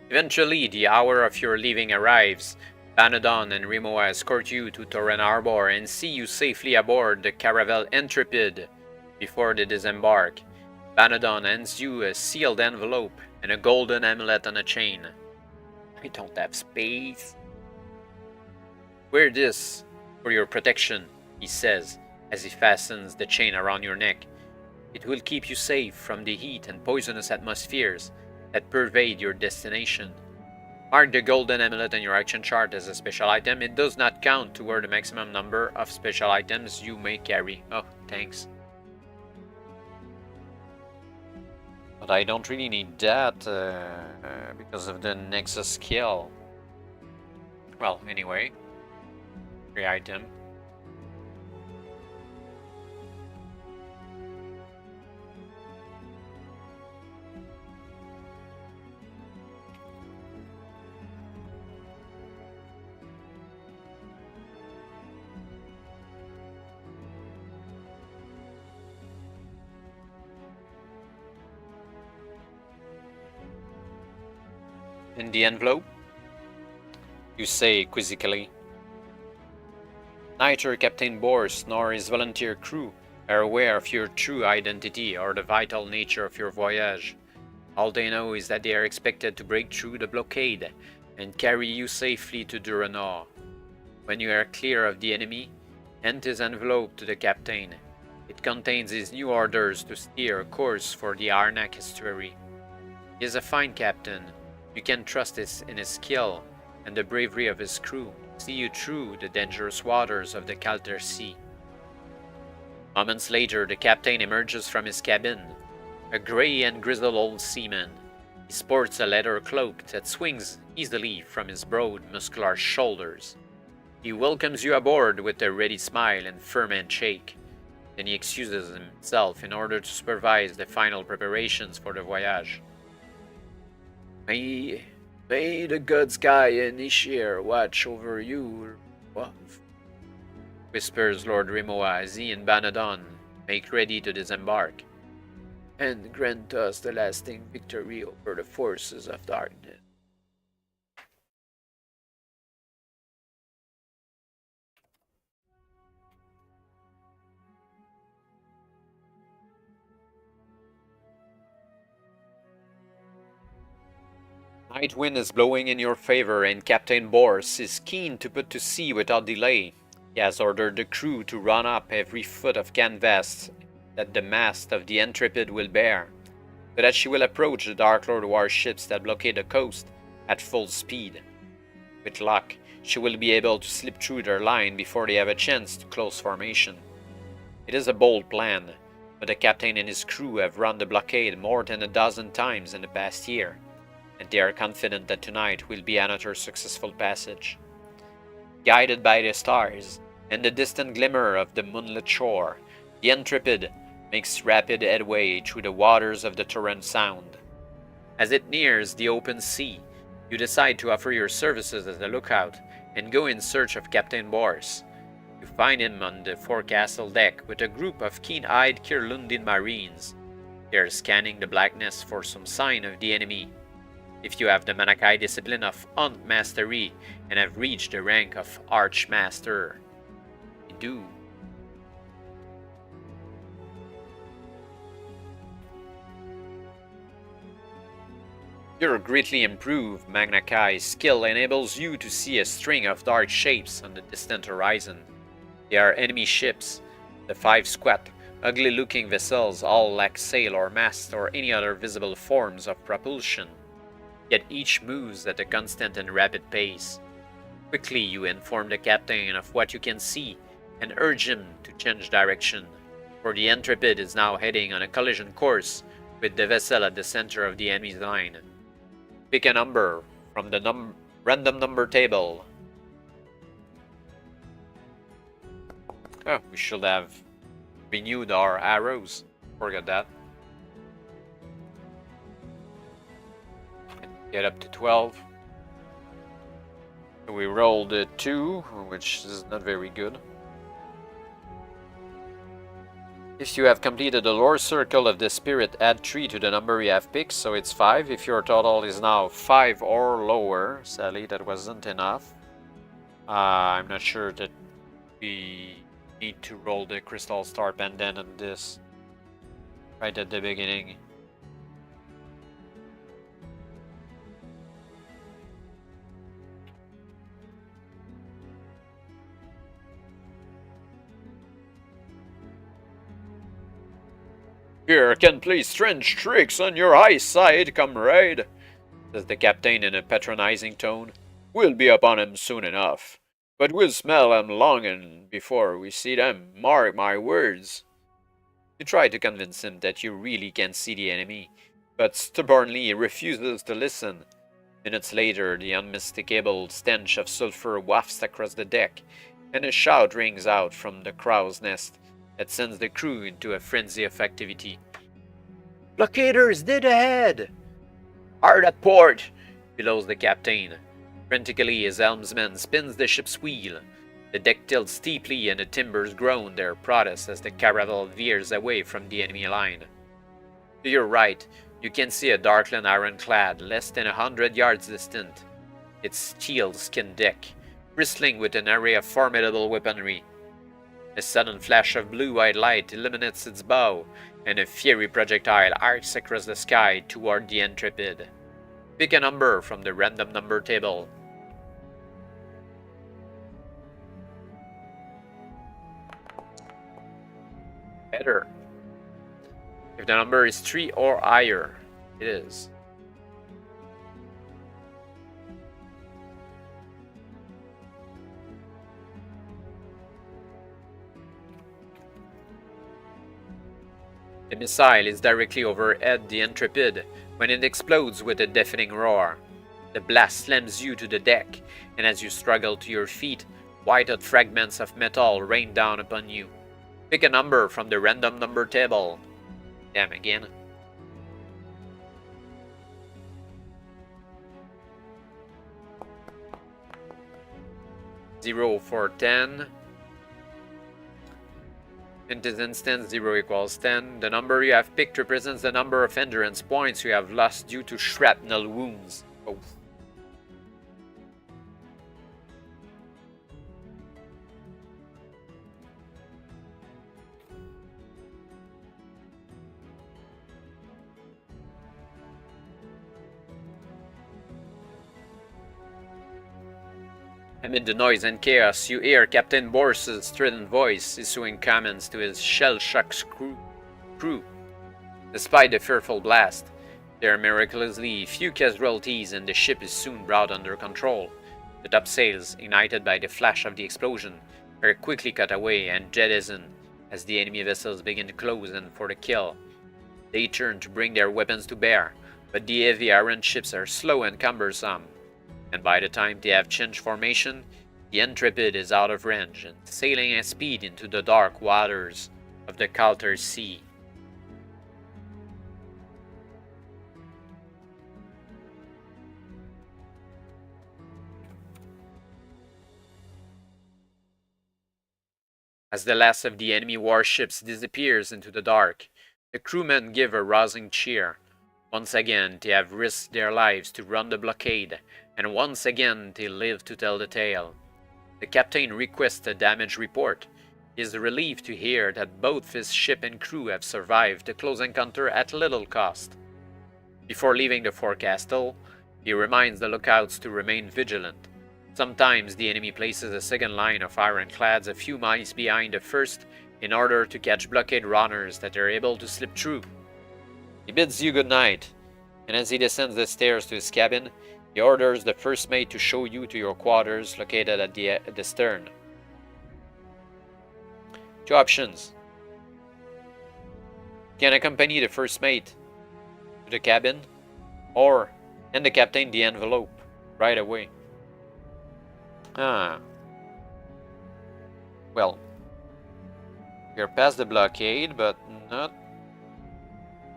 Eventually, the hour of your leaving arrives. Banadon and Rimoa escort you to Torren Harbor and see you safely aboard the caravel Intrepid before they disembark. Banadon hands you a sealed envelope and a golden amulet on a chain. I don't have space. Wear this for your protection, he says, as he fastens the chain around your neck. It will keep you safe from the heat and poisonous atmospheres that pervade your destination. Mark the golden amulet on your action chart as a special item. It does not count toward the maximum number of special items you may carry. Oh, thanks. But I don't really need that because of the Nexus skill. Well, anyway. Free item. In the envelope, you say quizzically, neither Captain Bors nor his volunteer crew are aware of your true identity or the vital nature of your voyage. All they know is that they are expected to break through the blockade and carry you safely to Duranor. When you are clear of the enemy, hand his envelope to the captain. It contains his new orders to steer a course for the Arnak estuary. He is a fine captain. You can trust in his skill and the bravery of his crew. see you through the dangerous waters of the Calder Sea. Moments later, the captain emerges from his cabin, a grey and grizzled old seaman. He sports a leather cloak that swings easily from his broad, muscular shoulders. He welcomes you aboard with a ready smile and firm handshake. Then he excuses himself in order to supervise the final preparations for the voyage. May the good sky and Ishir watch over you, Wolf, whispers Lord Rimoa as he and Banadon make ready to disembark. and grant us the lasting victory over the forces of darkness. Night wind is blowing in your favor, and Captain Bors is keen to put to sea without delay. He has ordered the crew to run up every foot of canvas that the mast of the Intrepid will bear, so that she will approach the Dark Lord warships that blockade the coast at full speed. With luck, she will be able to slip through their line before they have a chance to close formation. It is a bold plan, but the captain and his crew have run the blockade more than a dozen times in the past year, and they are confident that tonight will be another successful passage. Guided by the stars and the distant glimmer of the moonlit shore, the Intrepid makes rapid headway through the waters of the Torrent Sound. As it nears the open sea, you decide to offer your services as a lookout and go in search of Captain Bors. You find him on the forecastle deck with a group of keen-eyed Kirlundin marines. They are scanning the blackness for some sign of the enemy. If you have the Magnakai discipline of Hunt Mastery and have reached the rank of Archmaster, you do. Your greatly improved Magnakai skill enables you to see a string of dark shapes on the distant horizon. They are enemy ships. The 5 squat, ugly-looking vessels all lack sail or mast or any other visible forms of propulsion. Yet each moves at a constant and rapid pace. Quickly you inform the captain of what you can see and urge him to change direction, for the Intrepid is now heading on a collision course with the vessel at the center of the enemy's line. Pick a number from the random number table. Oh, we should have renewed our arrows. Forgot that. Get up to 12. We rolled a 2, which is not very good. If you have completed the lore circle of the spirit, add 3 to the number you have picked, so it's 5. If your total is now 5 or lower, sadly that wasn't enough. I'm not sure that we need to roll the Crystal Star Pendant on this right at the beginning. "Here can play strange tricks on your eyesight, comrade," says the captain in a patronizing tone. "We'll be upon 'em soon enough, but we'll smell 'em longin' before we see them, mark my words." You try to convince him that you really can see the enemy, but stubbornly he refuses to listen. Minutes later, the unmistakable stench of sulfur wafts across the deck, and a shout rings out from the crow's nest that sends the crew into a frenzy of activity. "Blockaders dead ahead!" "Hard at port!" bellows the captain. Frantically, his helmsman spins the ship's wheel. The deck tilts steeply and the timbers groan their protest as the caravel veers away from the enemy line. To your right, you can see a Darkland ironclad less than 100 yards distant, its steel-skinned deck bristling with an array of formidable weaponry. A sudden flash of blue-white light illuminates its bow, and a fiery projectile arcs across the sky toward the Intrepid. Pick a number from the random number table. Better. If the number is 3 or higher, it is. The missile is directly overhead the Intrepid when it explodes with a deafening roar. The blast slams you to the deck, and as you struggle to your feet, white-hot fragments of metal rain down upon you. Pick a number from the random number table. Damn again. 0 for 10. In this instance, 0 equals 10. The number you have picked represents the number of endurance points you have lost due to shrapnel wounds. Oh. Amid the noise and chaos, you hear Captain Bors's strident voice issuing commands to his shell-shocked crew. Despite the fearful blast, there are miraculously few casualties and the ship is soon brought under control. The topsails, ignited by the flash of the explosion, are quickly cut away and jettisoned as the enemy vessels begin to close in for the kill. They turn to bring their weapons to bear, but the heavy iron ships are slow and cumbersome. And by the time they have changed formation, the Intrepid is out of range and sailing at speed into the dark waters of the Calter Sea. As the last of the enemy warships disappears into the dark, the crewmen give a rousing cheer. Once again, they have risked their lives to run the blockade, and once again they live to tell the tale. The captain requests a damage report. He is relieved to hear that both his ship and crew have survived the close encounter at little cost. Before leaving the forecastle, he reminds the lookouts to remain vigilant. Sometimes the enemy places a second line of ironclads a few miles behind the first in order to catch blockade runners that are able to slip through. He bids you good night, and as he descends the stairs to his cabin, he orders the first mate to show you to your quarters located at the stern. 2 options. You can accompany the first mate to the cabin, or hand the captain the envelope right away. Well, we're past the blockade, but not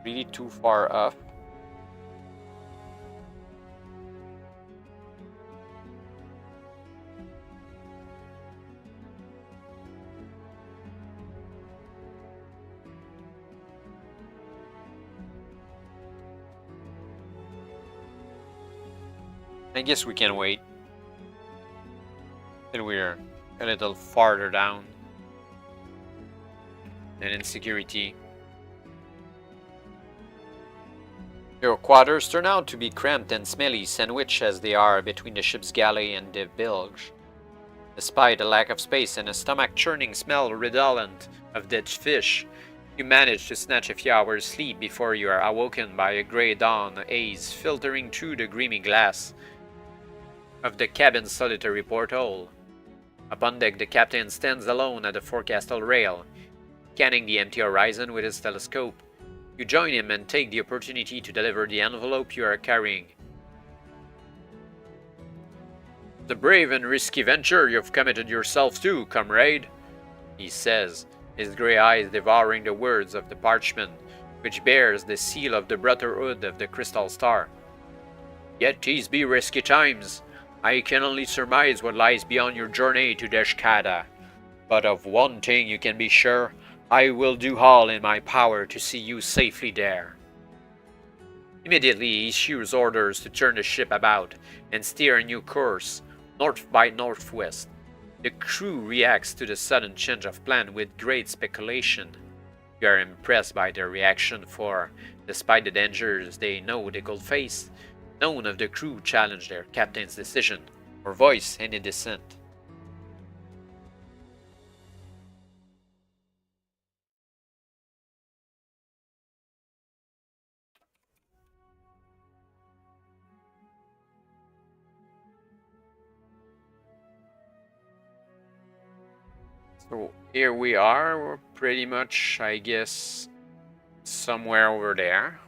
really too far off. I guess we can wait. Then we're a little farther down and in security. Your quarters turn out to be cramped and smelly, sandwiched as they are between the ship's galley and the bilge. Despite a lack of space and a stomach-churning smell redolent of dead fish, you manage to snatch a few hours' sleep before you are awoken by a grey dawn haze filtering through the grimy glass of the cabin's solitary porthole. Upon deck, the captain stands alone at the forecastle rail, scanning the empty horizon with his telescope. You join him and take the opportunity to deliver the envelope you are carrying. "The brave and risky venture you've committed yourself to, comrade," he says, his grey eyes devouring the words of the parchment, which bears the seal of the Brotherhood of the Crystal Star. "Yet these be risky times. I can only surmise what lies beyond your journey to Deshkada. But of one thing you can be sure, I will do all in my power to see you safely there." Immediately he issues orders to turn the ship about and steer a new course, north by northwest. The crew reacts to the sudden change of plan with great speculation. You are impressed by their reaction, for, despite the dangers they know they could face, none of the crew challenge their captain's decision or voice any dissent. So here we are, we're pretty much, I guess, somewhere over there.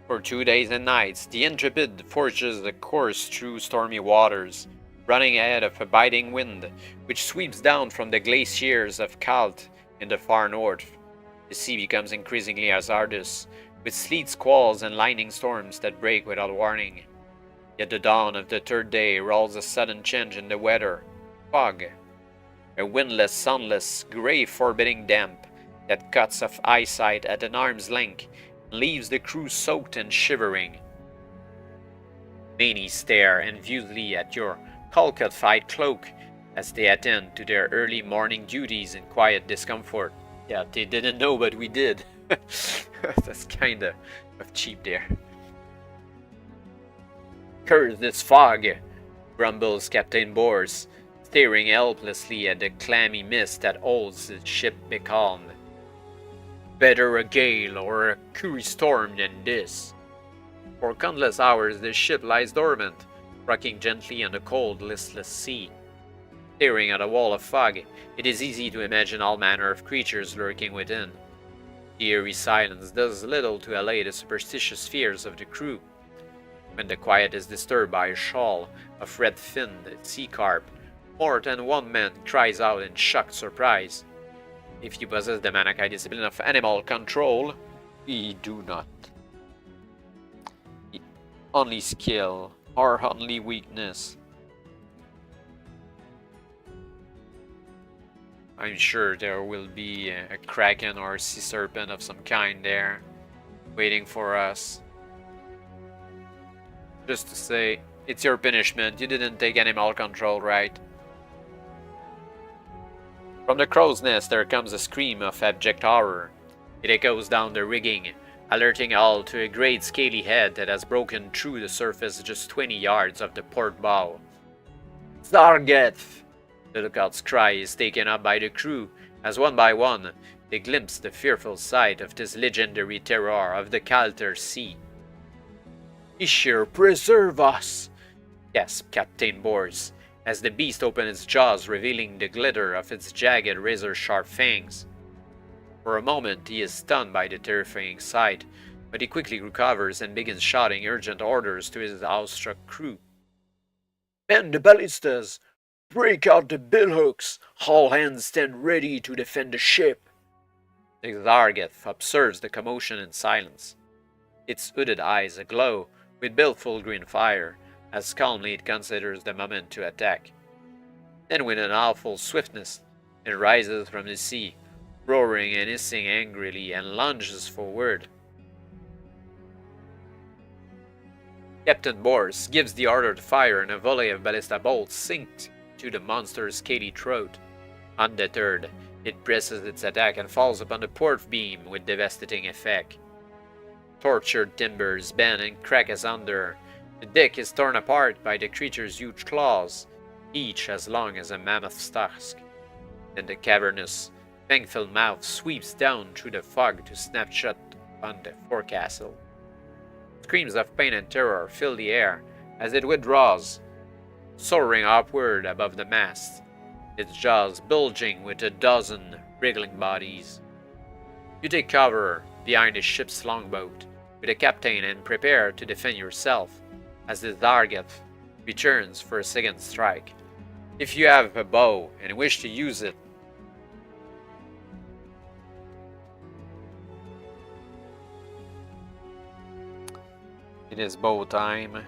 For 2 days and nights, the Intrepid forges a course through stormy waters, running ahead of a biting wind, which sweeps down from the glaciers of Kalt in the far north. The sea becomes increasingly hazardous, with sleet squalls and lightning storms that break without warning. Yet the dawn of the third day rolls a sudden change in the weather. Fog. A windless, sunless, grey forbidding damp that cuts off eyesight at an arm's length and leaves the crew soaked and shivering. Many stare enviously at your Calcutta-fied cloak as they attend to their early morning duties in quiet discomfort. Yeah, they didn't know, but we did. That's kinda of cheap there. Curse this fog, grumbles Captain Bors, staring helplessly at the clammy mist that holds the ship becalmed. Better a gale or a curry storm than this. For countless hours the ship lies dormant, rocking gently on the cold, listless sea. Staring at a wall of fog, it is easy to imagine all manner of creatures lurking within. The eerie silence does little to allay the superstitious fears of the crew. When the quiet is disturbed by a shoal of red-finned sea carp, more than one man cries out in shocked surprise. If you possess the Magnakai discipline of animal control, we do not. Only skill, or only weakness. I'm sure there will be a kraken or a sea serpent of some kind there, waiting for us. Just to say, it's your punishment, you didn't take animal control, right? From the crow's nest there comes a scream of abject horror. It echoes down the rigging, alerting all to a great scaly head that has broken through the surface just 20 yards of the port bow. Zargeth! The lookout's cry is taken up by the crew, as one by one they glimpse the fearful sight of this legendary terror of the Kalter Sea. Ishir, preserve us! Gasped Captain Bors, as the beast opened its jaws, revealing the glitter of its jagged, razor-sharp fangs. For a moment he is stunned by the terrifying sight, but he quickly recovers and begins shouting urgent orders to his awestruck crew. "Man the ballistas! Break out the billhooks! All hands stand ready to defend the ship!" The Zargeth observes the commotion in silence, its hooded eyes aglow with baleful green fire, as calmly it considers the moment to attack. Then with an awful swiftness, it rises from the sea, roaring and hissing angrily, and lunges forward. Captain Bors gives the order to fire, and a volley of ballista bolts sinks to the monster's scaly throat. Undeterred, it presses its attack and falls upon the port beam with devastating effect. Tortured timbers bend and crack asunder. The deck is torn apart by the creature's huge claws, each as long as a mammoth's tusk. Then the cavernous, fang-filled mouth sweeps down through the fog to snap shut on the forecastle. Screams of pain and terror fill the air as it withdraws, soaring upward above the mast, its jaws bulging with a dozen wriggling bodies. You take cover behind the ship's longboat with the captain and prepare to defend yourself as the Zargeth returns for a second strike. If you have a bow and wish to use it, it is bow time.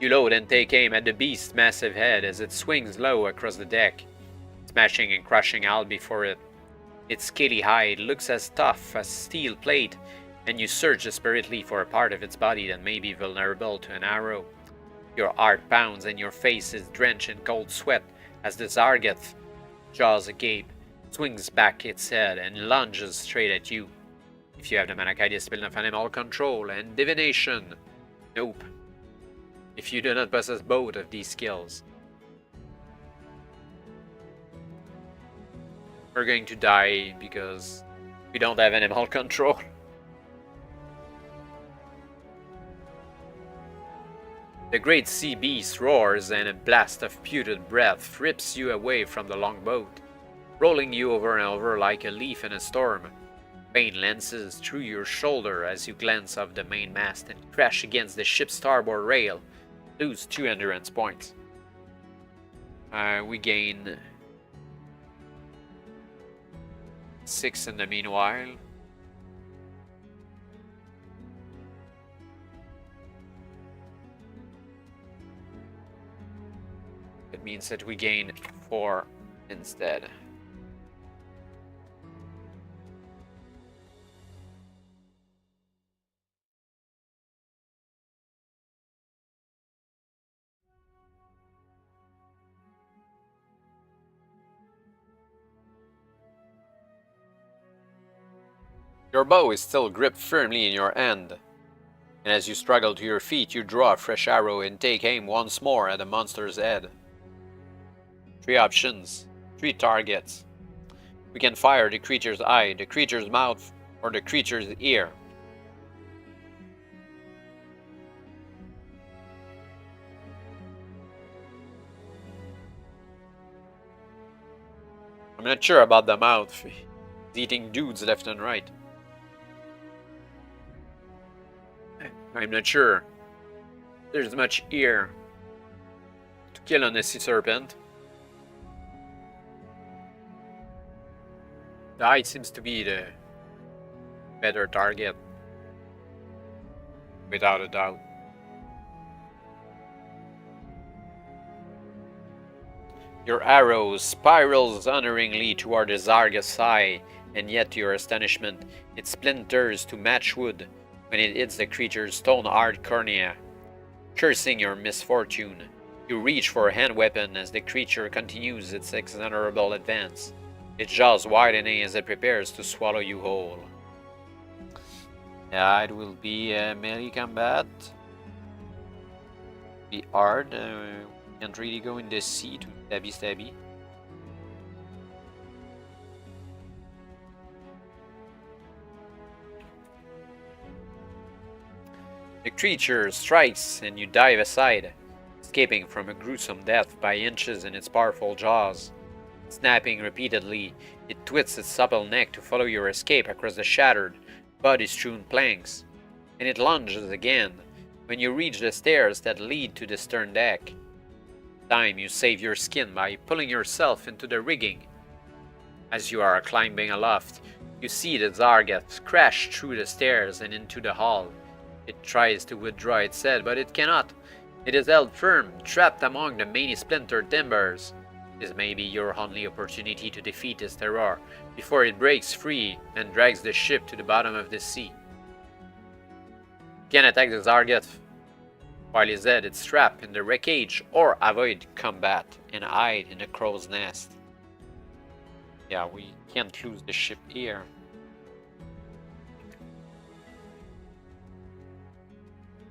You load and take aim at the beast's massive head as it swings low across the deck, smashing and crushing out before it. Its scaly hide looks as tough as steel plate, and you search desperately for a part of its body that may be vulnerable to an arrow. Your heart pounds and your face is drenched in cold sweat as the Zargeth, jaws agape, swings back its head and lunges straight at you. If you have the Magnakai discipline of animal control and divination, nope. If you do not possess both of these skills, we're going to die because We don't have animal control. The great sea beast roars and a blast of putrid breath rips you away from the longboat, rolling you over and over like a leaf in a storm. Pain lances through your shoulder as you glance off the mainmast and crash against the ship's starboard rail. Lose 2 endurance points. We gain 6 in the meanwhile. It means that we gain 4 instead. Your bow is still gripped firmly in your hand, and as you struggle to your feet, you draw a fresh arrow and take aim once more at the monster's head. 3 options, 3 targets. We can fire the creature's eye, the creature's mouth, or the creature's ear. I'm not sure about the mouth. He's eating dudes left and right. I'm not sure there's much ear to kill on a sea serpent. The eye seems to be the better target, without a doubt. Your arrow spirals honoringly toward the Zarga's eye, and yet to your astonishment, it splinters to matchwood when it hits the creature's stone-hard cornea. Cursing your misfortune, you reach for a hand weapon as the creature continues its inexorable advance, its jaws widening as it prepares to swallow you whole. Yeah, it will be a melee combat. Be hard. Can't really go in the sea to stabby. The creature strikes and you dive aside, escaping from a gruesome death by inches in its powerful jaws. Snapping repeatedly, it twists its supple neck to follow your escape across the shattered, body-strewn planks, and it lunges again when you reach the stairs that lead to the stern deck. This time you save your skin by pulling yourself into the rigging. As you are climbing aloft, you see the Zargath crash through the stairs and into the hall. It tries to withdraw its head, but it cannot. It is held firm, trapped among the many splintered timbers. This may be your only opportunity to defeat its terror before it breaks free and drags the ship to the bottom of the sea. You can attack the Zargath while his head is trapped in the wreckage, or avoid combat and hide in the crow's nest. Yeah, we can't lose the ship here.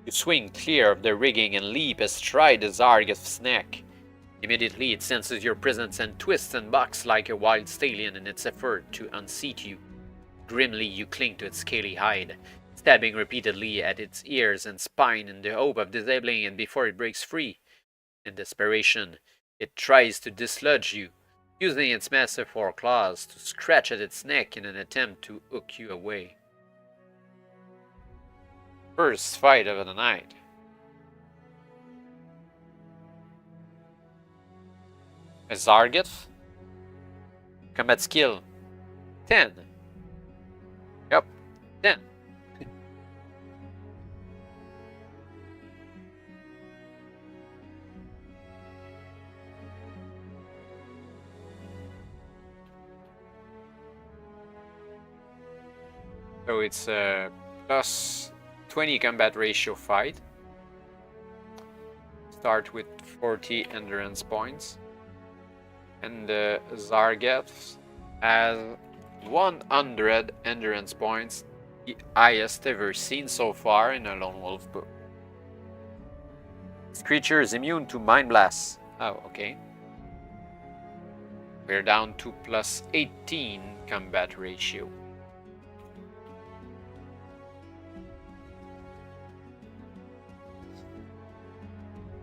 You swing clear of the rigging and leap astride the Zargath's neck. Immediately it senses your presence and twists and bucks like a wild stallion in its effort to unseat you. Grimly you cling to its scaly hide, stabbing repeatedly at its ears and spine in the hope of disabling it before it breaks free. In desperation, it tries to dislodge you, using its massive foreclaws to scratch at its neck in an attempt to hook you away. First fight of the night. A Zargath. Combat skill 10. Yep, 10. So it's a plus 20 combat ratio fight. Start with 40 endurance points. And the Zargath has 100 endurance points, the highest ever seen so far in a Lone Wolf book. This creature is immune to Mind Blasts. Oh, okay. We're down to plus 18 combat ratio.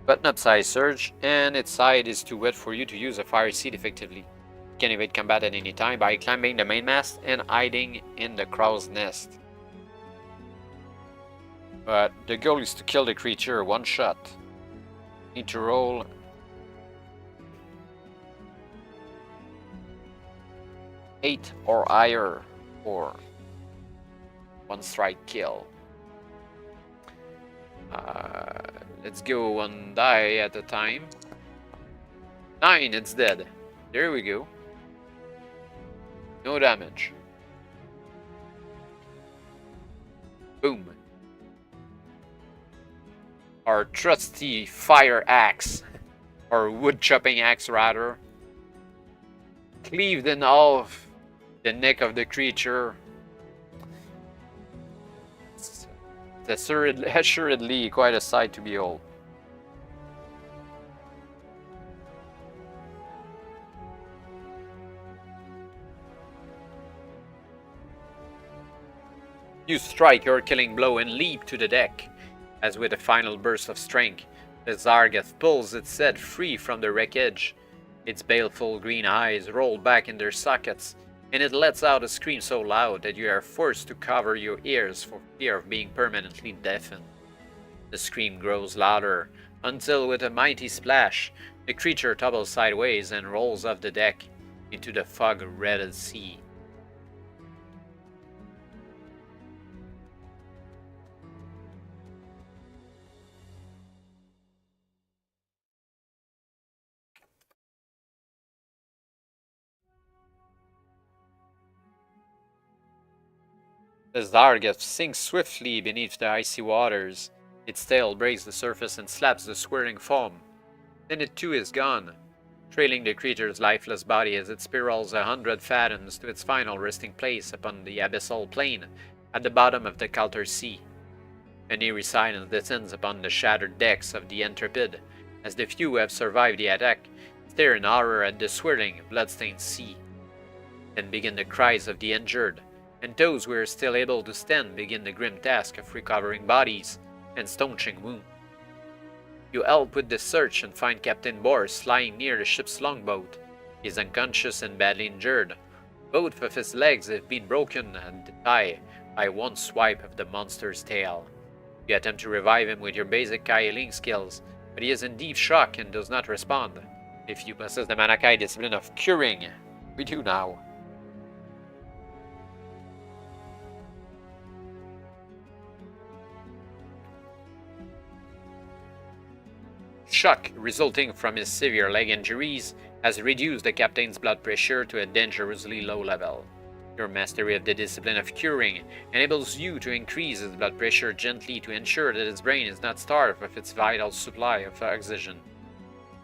Button up size surge, and its side is too wet for you to use a fire seed effectively. You can evade combat at any time by climbing the mainmast and hiding in the crow's nest. But the goal is to kill the creature one shot. Need to roll 8 or higher for one strike kill. Let's go one die at a time. 9, it's dead. There we go. No damage. Boom. Our trusty fire axe, or wood chopping axe rather, cleaved in half the neck of the creature. It's assuredly quite a sight to behold. You strike your killing blow and leap to the deck. As with a final burst of strength, the Zargath pulls its head free from the wreckage. Its baleful green eyes roll back in their sockets, and it lets out a scream so loud that you are forced to cover your ears for fear of being permanently deafened. The scream grows louder, until with a mighty splash, the creature topples sideways and rolls off the deck into the fog-wreathed sea. The Zargath sinks swiftly beneath the icy waters. Its tail breaks the surface and slaps the swirling foam. Then it too is gone, trailing the creature's lifeless body as it spirals 100 fathoms to its final resting place upon the abyssal plain at the bottom of the Calter Sea. An eerie silence descends upon the shattered decks of the Intrepid, as the few who have survived the attack stare in horror at the swirling, blood-stained sea. Then begin the cries of the injured, and those who are still able to stand begin the grim task of recovering bodies and staunching wounds. You help with the search and find Captain Boris lying near the ship's longboat. He is unconscious and badly injured. Both of his legs have been broken at the thigh by one swipe of the monster's tail. You attempt to revive him with your basic healing skills, but he is in deep shock and does not respond. If you possess the Magnakai discipline of curing, we do now. Shock resulting from his severe leg injuries has reduced the captain's blood pressure to a dangerously low level. Your mastery of the discipline of curing enables you to increase his blood pressure gently to ensure that his brain is not starved of its vital supply of oxygen.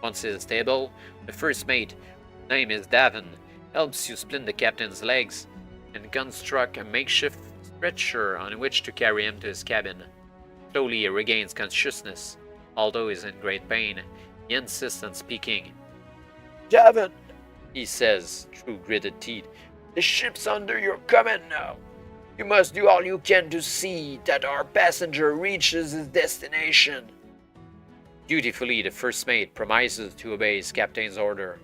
Once he is stable, the first mate, whose name is Davin, helps you splint the captain's legs and construct a makeshift stretcher on which to carry him to his cabin. Slowly he regains consciousness. Although he's in great pain, he insists on speaking. Davin, He says, through gritted teeth, the ship's under your command now. You must do all you can to see that our passenger reaches his destination. Dutifully, the first mate promises to obey his captain's order.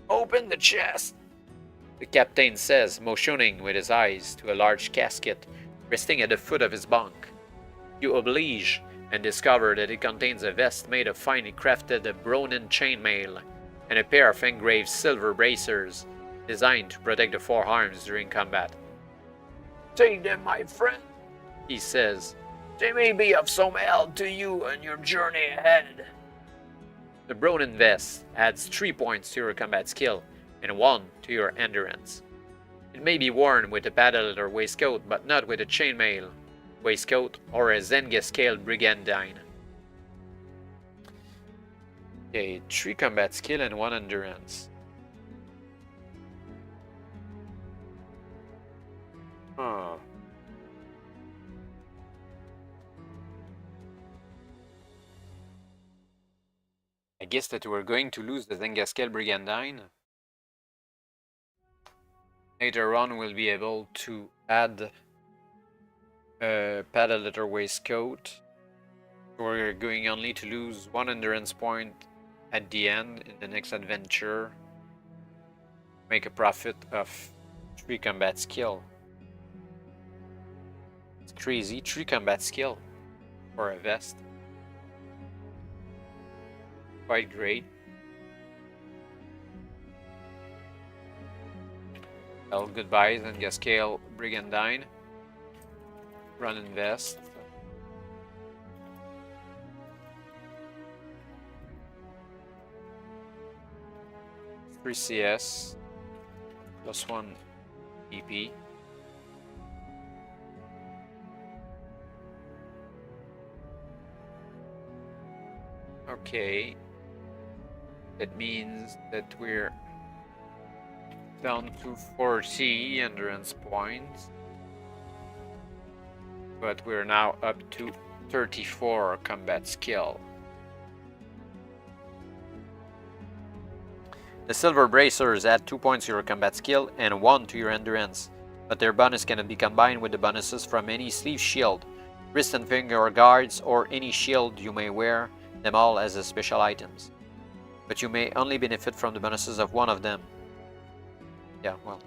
Open the chest. The captain says, motioning with his eyes to a large casket resting at the foot of his bunk. You oblige and discover that it contains a vest made of finely crafted Bronin chainmail and a pair of engraved silver bracers designed to protect the forearms during combat. Take them, my friend, he says. They may be of some help to you on your journey ahead. The Bronin vest adds 3 points to your combat skill and 1 to your endurance. It may be worn with a padded or waistcoat, but not with a chainmail waistcoat or a Zenga scale brigandine. Okay, 3 combat skill and 1 endurance. Huh. I guess that we're going to lose the Zenga scale brigandine. Later on we'll be able to add padded leather waistcoat We're going only to lose 1 endurance point at the end in the next adventure. Make a profit of 3 combat skill. It's crazy, 3 combat skill for a vest. Quite great. Well, goodbyes and Gascale Brigandine. Run and vest. Three CS plus 1 EP. Okay. That means that we're down to 40 endurance points. But we're now up to 34 combat skill. The silver bracers add 2 points to your combat skill and 1 to your endurance, but their bonus cannot be combined with the bonuses from any sleeve shield, wrist and finger guards, or any shield you may wear them all as special items. But you may only benefit from the bonuses of one of them. Yeah, well.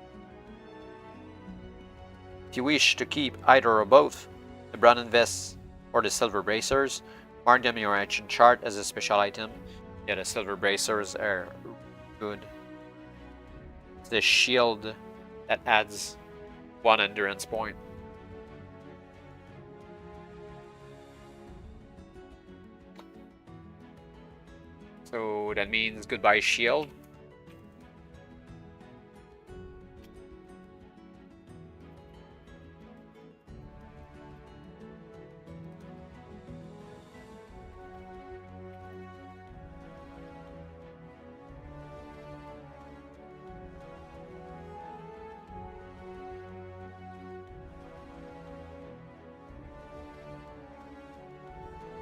If you wish to keep either or both, the bronze vests or the silver bracers, mark them in your action chart as a special item. Yeah, the silver bracers are good. It's the shield that adds 1 endurance point. So that means goodbye shield.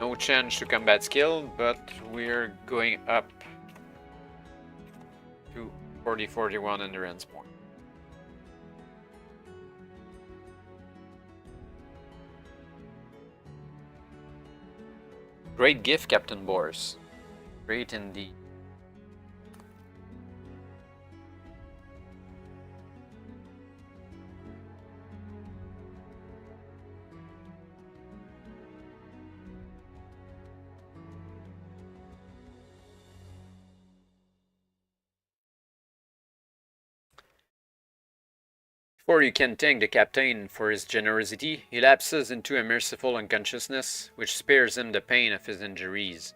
No change to combat skill, but we're going up to 41 endurance point. Great gift, Captain Boris. Great indeed. Before you can thank the captain for his generosity, he lapses into a merciful unconsciousness, which spares him the pain of his injuries.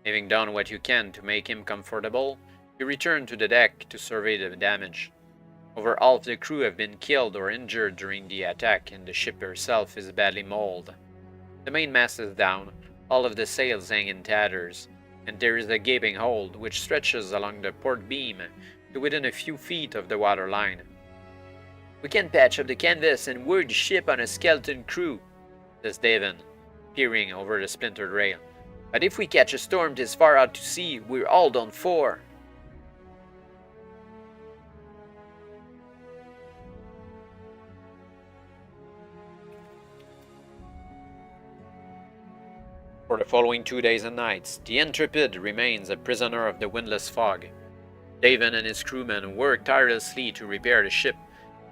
Having done what you can to make him comfortable, you return to the deck to survey the damage. Over half the crew have been killed or injured during the attack, and the ship herself is badly mauled. The mainmast is down, all of the sails hang in tatters, and there is a gaping hole which stretches along the port beam to within a few feet of the waterline. "We can patch up the canvas and moor the ship on a skeleton crew," says Davin, peering over the splintered rail. "But if we catch a storm this far out to sea, we're all done for." For the following 2 days and nights, the Intrepid remains a prisoner of the windless fog. Davin and his crewmen work tirelessly to repair the ship,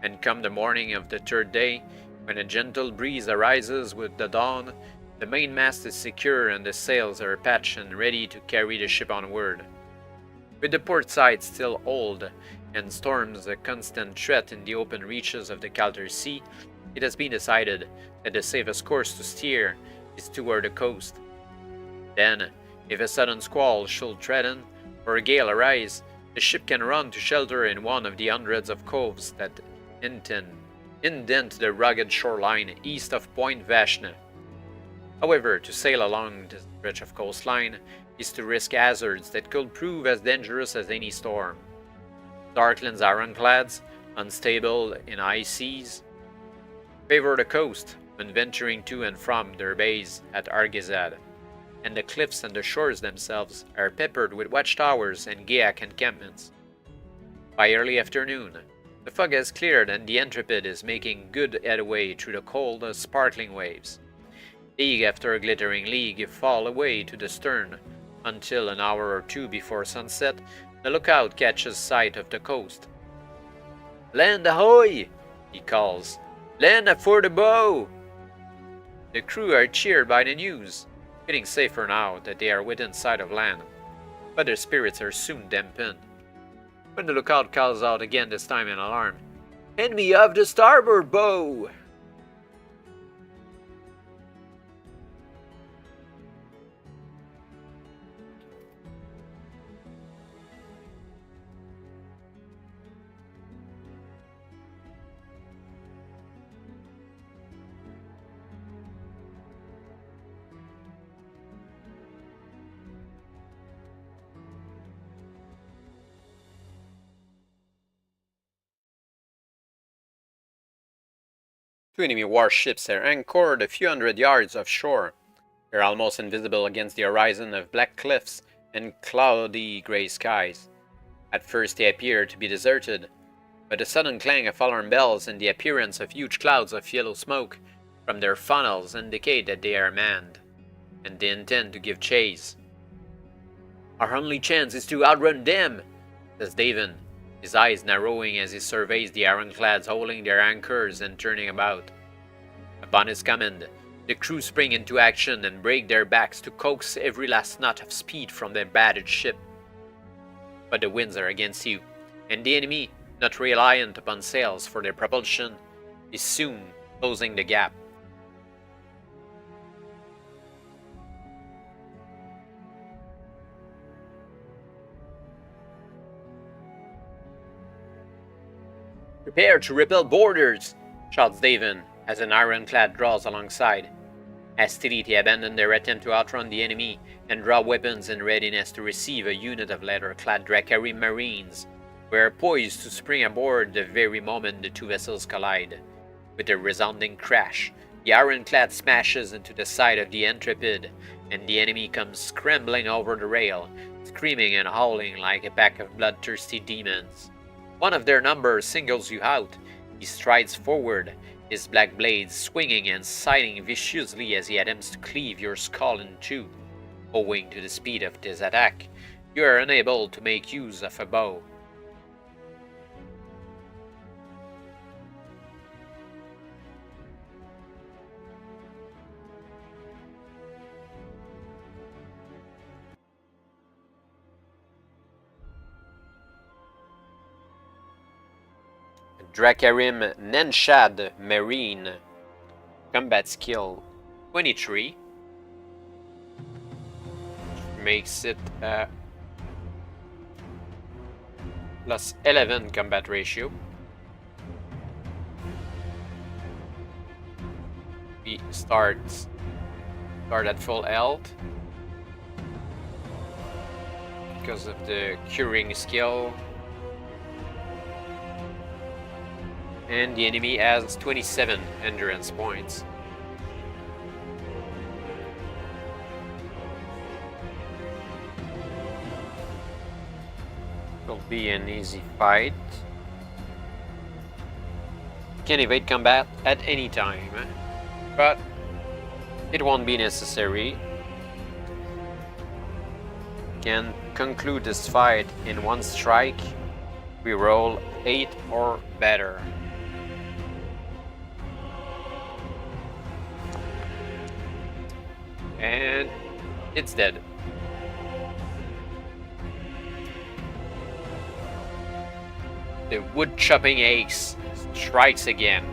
and come the morning of the 3rd day, when a gentle breeze arises with the dawn, the mainmast is secure and the sails are patched and ready to carry the ship onward. With the port side still old, and storms a constant threat in the open reaches of the Calder Sea, it has been decided that the safest course to steer is toward the coast. Then, if a sudden squall should threaten, or a gale arise, the ship can run to shelter in one of the hundreds of coves that indent the rugged shoreline east of Point Vashna. However, to sail along this stretch of coastline is to risk hazards that could prove as dangerous as any storm. Darkland's ironclads, unstable in high seas, favor the coast when venturing to and from their base at Argezad, and the cliffs and the shores themselves are peppered with watchtowers and Geac encampments. By early afternoon, the fog has cleared and the Intrepid is making good headway through the cold, sparkling waves. League after glittering league fall away to the stern, until an hour or two before sunset, the lookout catches sight of the coast. "Land ahoy!" he calls. "Land for the bow!" The crew are cheered by the news, feeling safer now that they are within sight of land, but their spirits are soon dampened. When the lookout calls out again, this time in alarm, "Hand me off the starboard bow!" Two enemy warships are anchored a few hundred yards offshore. They're almost invisible against the horizon of black cliffs and cloudy grey skies. At first they appear to be deserted, but the sudden clang of alarm bells and the appearance of huge clouds of yellow smoke from their funnels indicate that they are manned, and they intend to give chase. "Our only chance is to outrun them," says Davin, his eyes narrowing as he surveys the ironclads holding their anchors and turning about. Upon his command, the crew spring into action and break their backs to coax every last knot of speed from their battered ship. But the winds are against you, and the enemy, not reliant upon sails for their propulsion, is soon closing the gap. "Prepare to repel boarders!" shouts Davin as an ironclad draws alongside. Hastily they abandon their attempt to outrun the enemy and draw weapons in readiness to receive a unit of leather-clad Dracari Marines, who are poised to spring aboard the very moment the two vessels collide. With a resounding crash, the ironclad smashes into the side of the Intrepid, and the enemy comes scrambling over the rail, screaming and howling like a pack of bloodthirsty demons. One of their number singles you out. He strides forward, his black blades swinging and sighting viciously as he attempts to cleave your skull in two. Owing to the speed of this attack, you are unable to make use of a bow. Dracarim Nenshad Marine. Combat skill 23. Makes it plus 11 combat ratio. We start at full health because of the curing skill. And the enemy has 27 endurance points. It'll be an easy fight. You can evade combat at any time, but it won't be necessary. You can conclude this fight in one strike. We roll 8 or better. And it's dead. The wood chopping axe strikes again.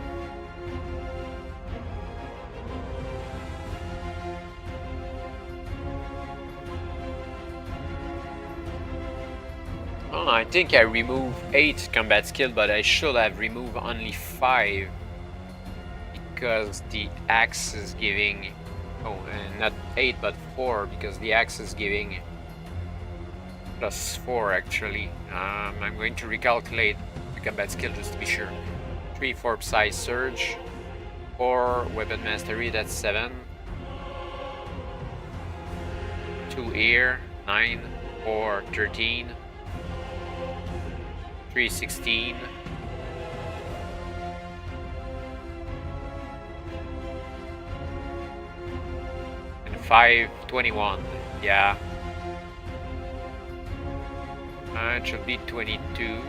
Oh, I think I removed 8 combat skill, but I should have removed only 5 because the axe is giving. Oh, not 8 but 4 because the axe is giving plus 4 actually. I'm going to recalculate the combat skill just to be sure. 3 for Psy Surge, 4 Weapon Mastery, that's 7. 2 Ear, 9, 4, 13. 3, 16. 5, 21. Yeah. It should be 22.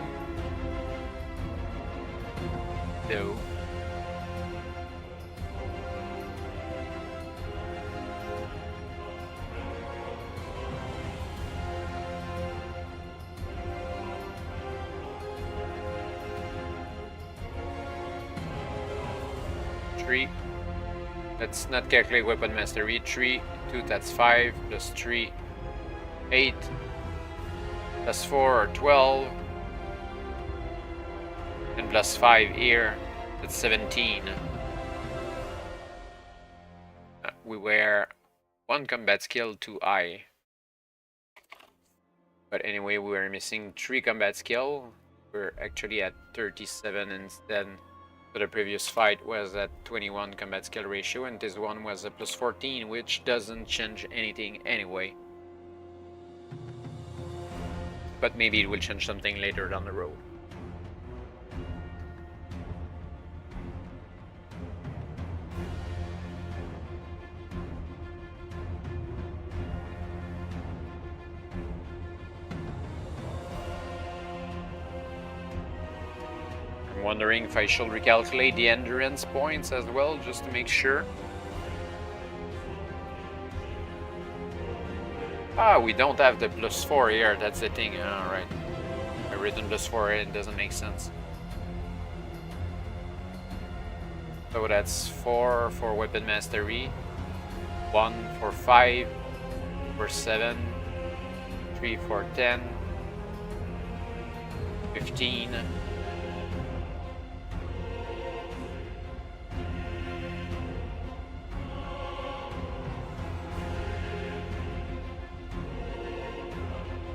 No. Let's not calculate weapon mastery. 3, 2, that's 5, plus 3, 8, plus 4, 12, and plus 5 here, that's 17. We were 1 combat skill too high. But anyway, we were missing 3 combat skill. We're actually at 37 instead. So the previous fight was at 21 combat skill ratio, and this one was a plus 14, which doesn't change anything anyway. But maybe it will change something later down the road. Wondering if I should recalculate the endurance points as well, just to make sure. We don't have the plus 4 here, that's the thing. Alright. I written plus 4 here, it doesn't make sense. So that's 4 for weapon mastery, 1 for 5, for 7, 3 for 10, 15.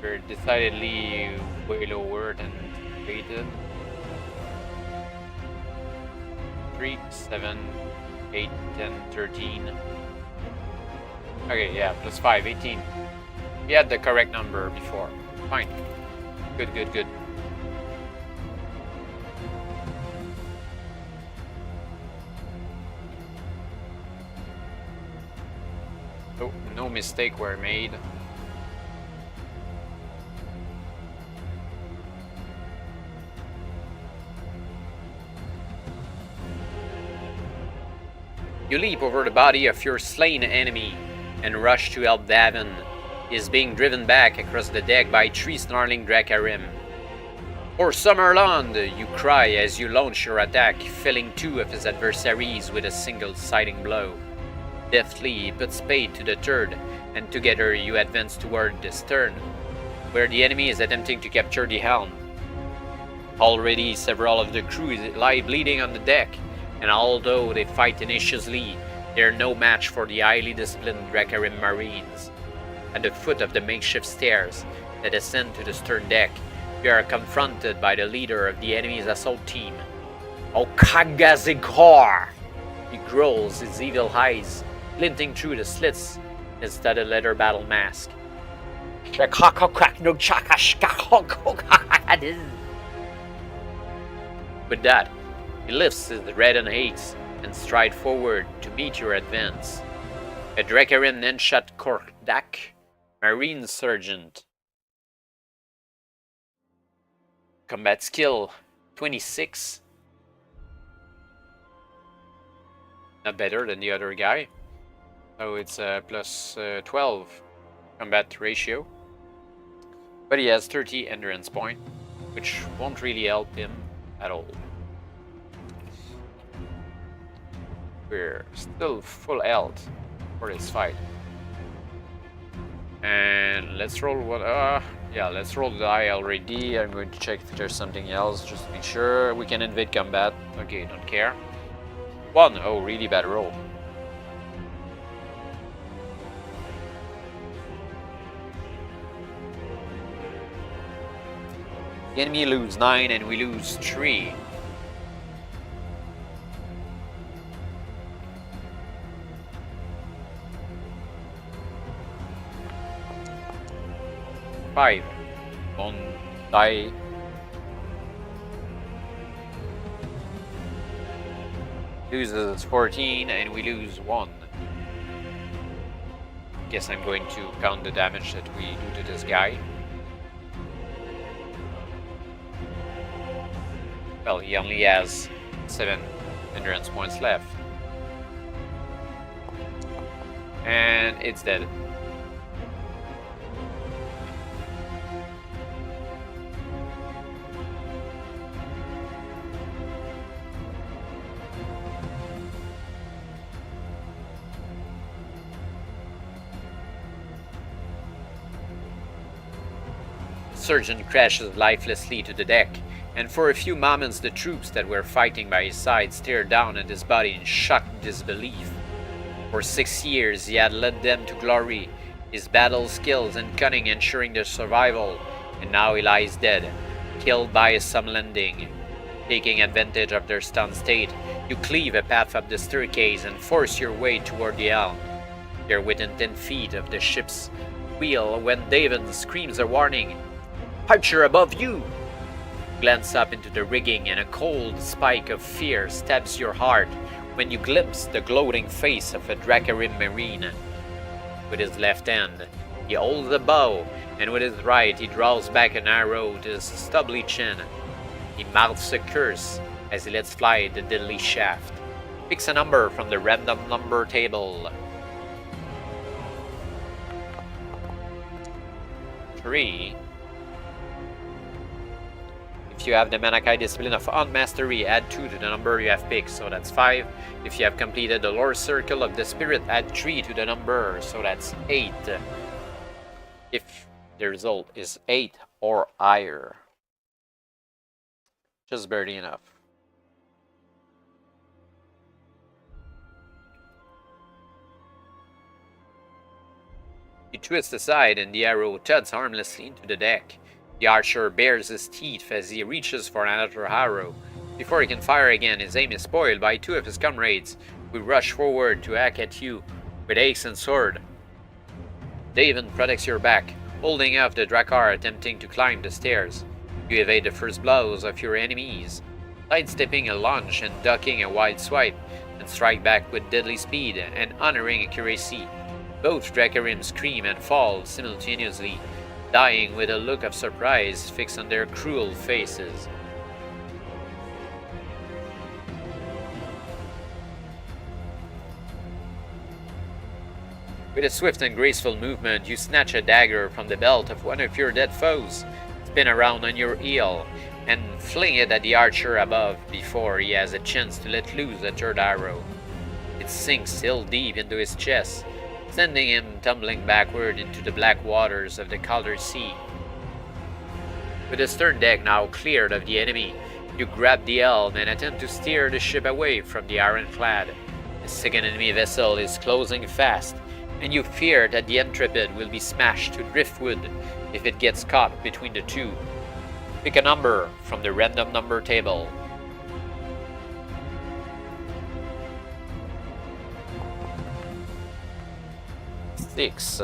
We're decidedly way lower than rated. 3, 7, 8, 10, 13. Okay, yeah, plus 5, 18. We had the correct number before. Fine. Good, good, good. So, no mistake were made. You leap over the body of your slain enemy and rush to help Davin. He is being driven back across the deck by 3 snarling Dracarim. For Summerland, you cry as you launch your attack, felling 2 of his adversaries with a single sighting blow. Deftly, he puts spade to the 3rd, and together you advance toward the stern, where the enemy is attempting to capture the helm. Already, several of the crew lie bleeding on the deck, and although they fight tenaciously, they are no match for the highly disciplined Dracarim Marines. At the foot of the makeshift stairs that ascend to the stern deck, you are confronted by the leader of the enemy's assault team. Okagazikor! He growls, his evil eyes glinting through the slits in his studded leather battle mask. With that, he lifts his reddened hates and strides forward to meet your advance. A Dracarim Nenshat Kordak, Marine Sergeant. Combat skill 26. Not better than the other guy. So it's a plus 12 combat ratio. But he has 30 endurance point, which won't really help him at all. We're still full health for this fight. And let's roll what yeah, let's roll the die already. I'm going to check if there's something else just to make sure. We can invade combat. Okay, don't care. 1. Oh, really bad roll. The enemy lose 9 and we lose 3. Five. Don't die. Loses 14 and we lose 1. Guess I'm going to count the damage that we do to this guy. Well, he only has 7 endurance points left. And it's dead. Surgeon crashes lifelessly to the deck, and for a few moments the troops that were fighting by his side stared down at his body in shocked disbelief. For 6 years he had led them to glory, his battle skills and cunning ensuring their survival, and now he lies dead, killed by a some-landing. Taking advantage of their stunned state, you cleave a path up the staircase and force your way toward the helm. You're within 10 feet of the ship's wheel when David screams a warning. "Archer above you!" Glance up into the rigging and a cold spike of fear stabs your heart when you glimpse the gloating face of a Dracarim Marine. With his left hand, he holds a bow, and with his right he draws back an arrow to his stubbly chin. He mouths a curse as he lets fly the deadly shaft. Picks a number from the random number table. 3. If you have the Magnakai Discipline of Unmastery, add 2 to the number you have picked, so that's 5. If you have completed the Lore Circle of the Spirit, add 3 to the number, so that's 8. If the result is 8 or higher. Just barely enough. You twist aside and the arrow thuds harmlessly into the deck. The archer bares his teeth as he reaches for another arrow. Before he can fire again, his aim is spoiled by 2 of his comrades, who rush forward to hack at you with axe and sword. David protects your back, holding off the Drakkar attempting to climb the stairs. You evade the first blows of your enemies, sidestepping a lunge and ducking a wide swipe, and strike back with deadly speed and unerring accuracy. Both Dracarim scream and fall simultaneously, dying with a look of surprise fixed on their cruel faces. With a swift and graceful movement, you snatch a dagger from the belt of one of your dead foes, spin around on your heel, and fling it at the archer above before he has a chance to let loose a third arrow. It sinks still deep into his chest, sending him tumbling backward into the black waters of the Calder Sea. With the stern deck now cleared of the enemy, you grab the helm and attempt to steer the ship away from the ironclad. The second enemy vessel is closing fast, and you fear that the Intrepid will be smashed to driftwood if it gets caught between the two. Pick a number from the random number table. 6.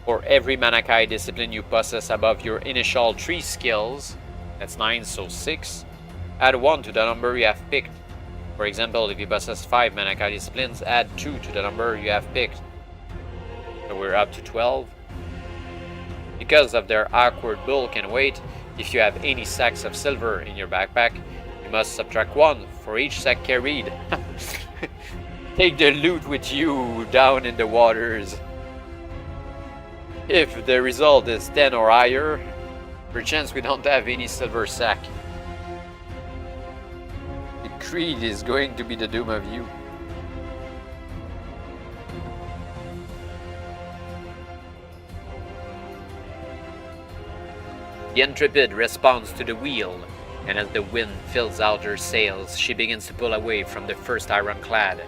For every Magnakai discipline you possess above your initial 3 skills, that's 9, so 6, add 1 to the number you have picked. For example, if you possess 5 Magnakai disciplines, add 2 to the number you have picked. So we're up to 12. Because of their awkward bulk and weight, if you have any sacks of silver in your backpack, you must subtract 1 for each sack carried. Take the loot with you down in the waters. If the result is 10 or higher, perchance we don't have any silver sack. The creed is going to be the doom of you. The Intrepid responds to the wheel, and as the wind fills out her sails, she begins to pull away from the first ironclad.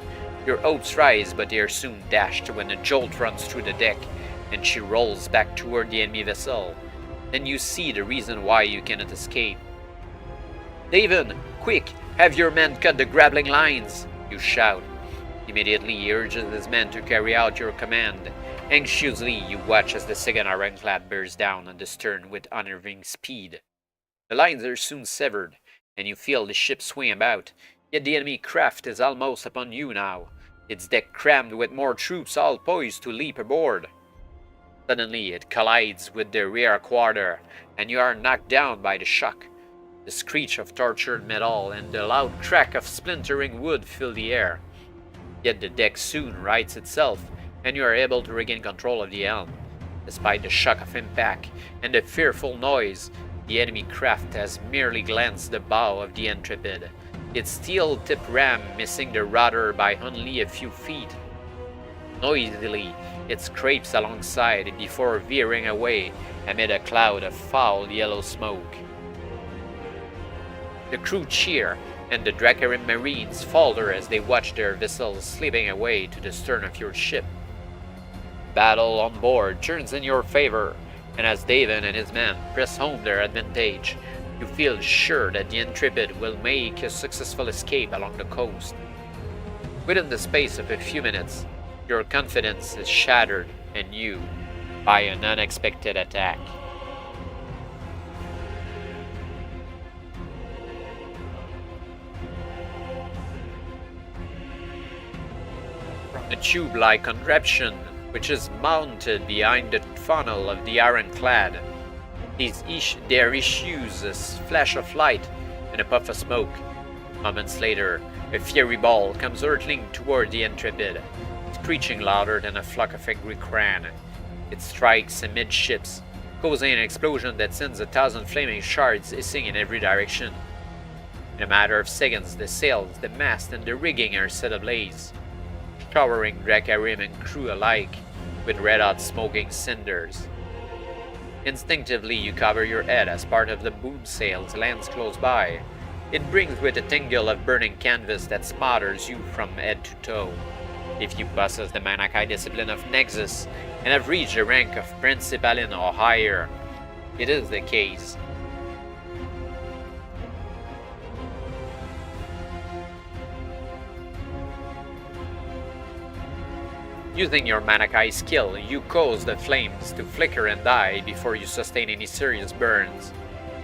Your hopes rise, but they are soon dashed when a jolt runs through the deck, and she rolls back toward the enemy vessel. Then you see the reason why you cannot escape. "David, quick! Have your men cut the grappling lines!" you shout. Immediately he urges his men to carry out your command. Anxiously you watch as the second ironclad bears down on the stern with unnerving speed. The lines are soon severed, and you feel the ship swing about, yet the enemy craft is almost upon you now. its deck crammed with more troops all poised to leap aboard. Suddenly, it collides with the rear quarter, and you are knocked down by the shock. The screech of tortured metal and the loud crack of splintering wood fill the air. Yet the deck soon rights itself, and you are able to regain control of the helm. Despite the shock of impact and the fearful noise, the enemy craft has merely glanced the bow of the Intrepid, its steel-tipped ram missing the rudder by only a few feet. Noisily, it scrapes alongside before veering away amid a cloud of foul yellow smoke. The crew cheer, and the Dracarim Marines falter as they watch their vessels slipping away to the stern of your ship. Battle on board turns in your favor, and as Davin and his men press home their advantage, you feel sure that the Intrepid will make a successful escape along the coast. Within the space of a few minutes, your confidence is shattered anew by an unexpected attack. From the tube-like contraption, which is mounted behind the funnel of the ironclad, there issues a flash of light and a puff of smoke. Moments later, a fiery ball comes hurtling toward the Intrepid, screeching louder than a flock of angry cranes. It strikes amidships, causing an explosion that sends 1,000 flaming shards hissing in every direction. In a matter of seconds, the sails, the mast, and the rigging are set ablaze, showering Dracarim and crew alike with red-hot smoking cinders. Instinctively, you cover your head as part of the boom sails lands close by. It brings with a tingle of burning canvas that smothers you from head to toe. If you possess the Magnakai discipline of Nexus and have reached the rank of Principalin or higher, it is the case. Using your Magnakai skill, you cause the flames to flicker and die before you sustain any serious burns.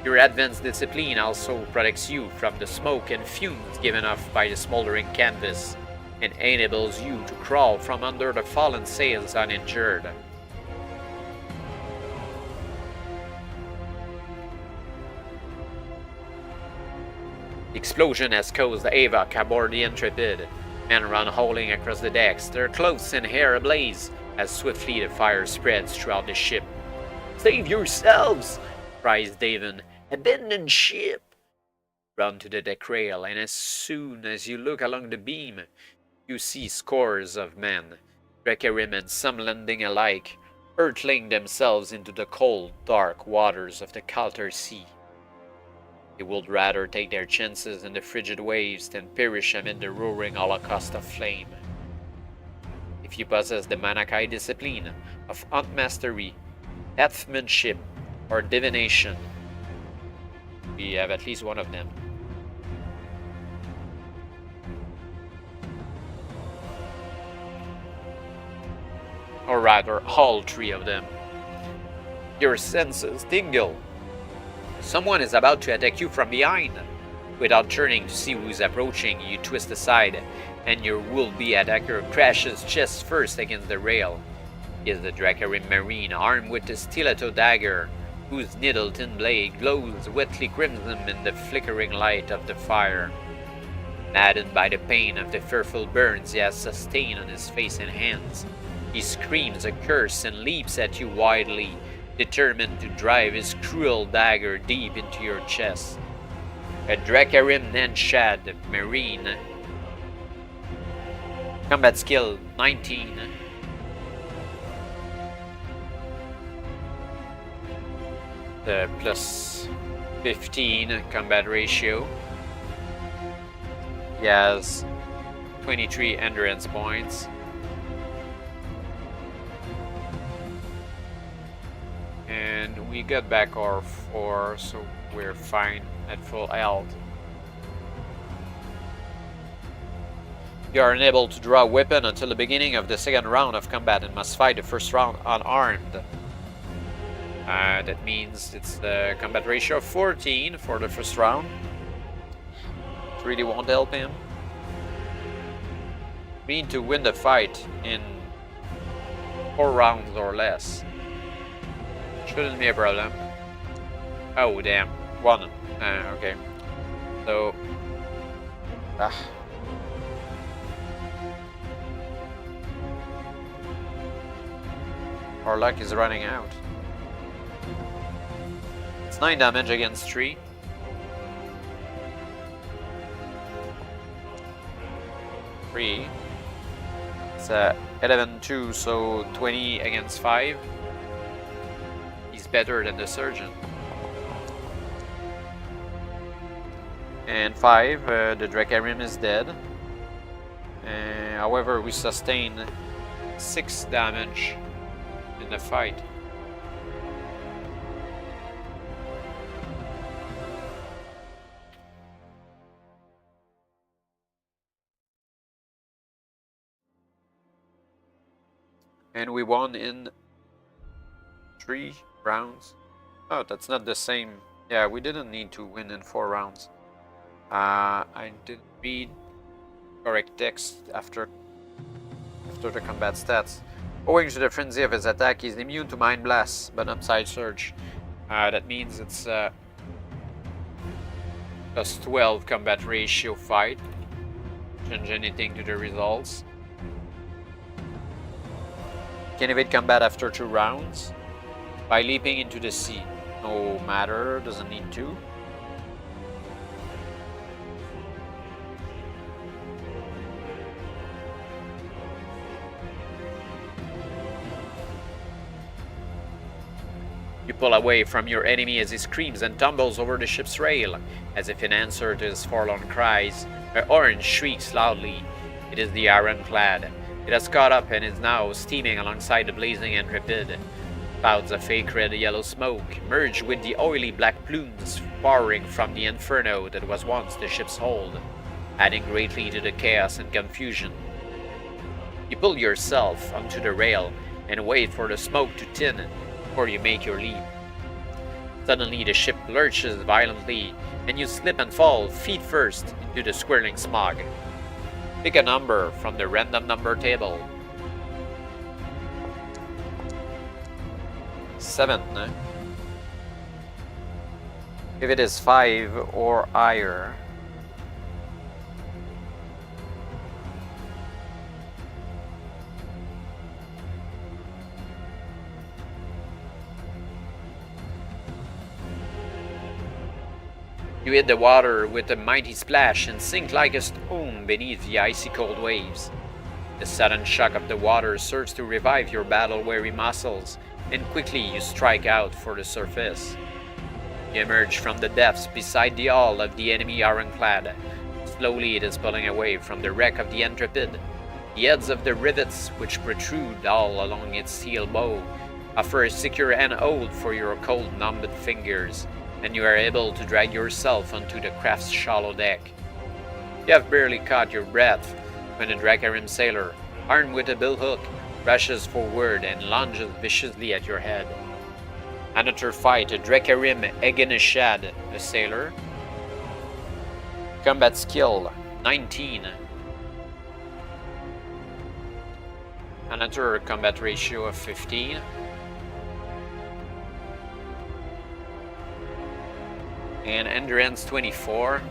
Your advanced discipline also protects you from the smoke and fumes given off by the smoldering canvas, and enables you to crawl from under the fallen sails uninjured. The explosion has caused havoc aboard the Intrepid. Men run howling across the decks, their clothes and hair ablaze, as swiftly the fire spreads throughout the ship. "Save yourselves!" cries Davin. "Abandon ship!" Run to the deck rail, and as soon as you look along the beam, you see scores of men, Dracarim and some landing alike, hurtling themselves into the cold, dark waters of the Calter Sea. They would rather take their chances in the frigid waves than perish amid the roaring holocaust of flame. If you possess the Magnakai discipline of Hunt Mastery, Deathmanship, or Divination, we have at least one of them. Or rather, all three of them. Your senses tingle. Someone is about to attack you from behind. Without turning to see who is approaching, you twist aside, and your would-be attacker crashes chest first against the rail. He is the Dracarim Marine, armed with a stiletto dagger, whose needle-thin blade glows wetly crimson in the flickering light of the fire. Maddened by the pain of the fearful burns he has sustained on his face and hands, he screams a curse and leaps at you wildly, determined to drive his cruel dagger deep into your chest. A Dracarim Nenshad Marine. Combat skill 19. The plus 15 combat ratio. He has 23 endurance points. And we got back our 4, so we're fine at full health. You are unable to draw a weapon until the beginning of the second round of combat and must fight the first round unarmed. That means it's the combat ratio of 14 for the first round. It really won't help him. We need to win the fight in 4 rounds or less. Shouldn't be a problem. Oh damn, 1. Okay. So... Our luck is running out. It's 9 damage against 3. It's 11-2, so 20 against 5. He's better than the surgeon. And 5, the Dracarim is dead. However, we sustain 6 damage in the fight. And we won in 3 rounds. Oh, that's not the same. Yeah, we didn't need to win in 4 rounds. I didn't read correct text after the combat stats. Owing to the frenzy of his attack, he's immune to Mind Blast, but not Side Surge. That means it's plus 12 combat ratio fight. Change anything to the results. Can evade combat after 2 rounds by leaping into the sea. No matter, doesn't need to. You pull away from your enemy as he screams and tumbles over the ship's rail, as if in answer to his forlorn cries. An orange shrieks loudly. It is the Ironclad. It has caught up and is now steaming alongside the blazing Intrepid. Clouds of fake red yellow smoke merge with the oily black plumes pouring from the inferno that was once the ship's hold, adding greatly to the chaos and confusion. You pull yourself onto the rail and wait for the smoke to thin before you make your leap. Suddenly the ship lurches violently and you slip and fall feet first into the swirling smog. Pick a number from the random number table. 7. If it is 5 or higher, you hit the water with a mighty splash and sink like a stone beneath the icy cold waves. The sudden shock of the water serves to revive your battle-weary muscles, and quickly you strike out for the surface. You emerge from the depths beside the hull of the enemy Ironclad. Slowly it is pulling away from the wreck of the Intrepid. The heads of the rivets, which protrude all along its steel bow, offer a secure handhold for your cold-numbed fingers, and you are able to drag yourself onto the craft's shallow deck. You have barely caught your breath when a Dracarim sailor, armed with a billhook, rushes forward and lunges viciously at your head. Another fight, a Dracarim Egeneshad, a sailor. Combat skill, 19. Another combat ratio of 15. And endurance 24.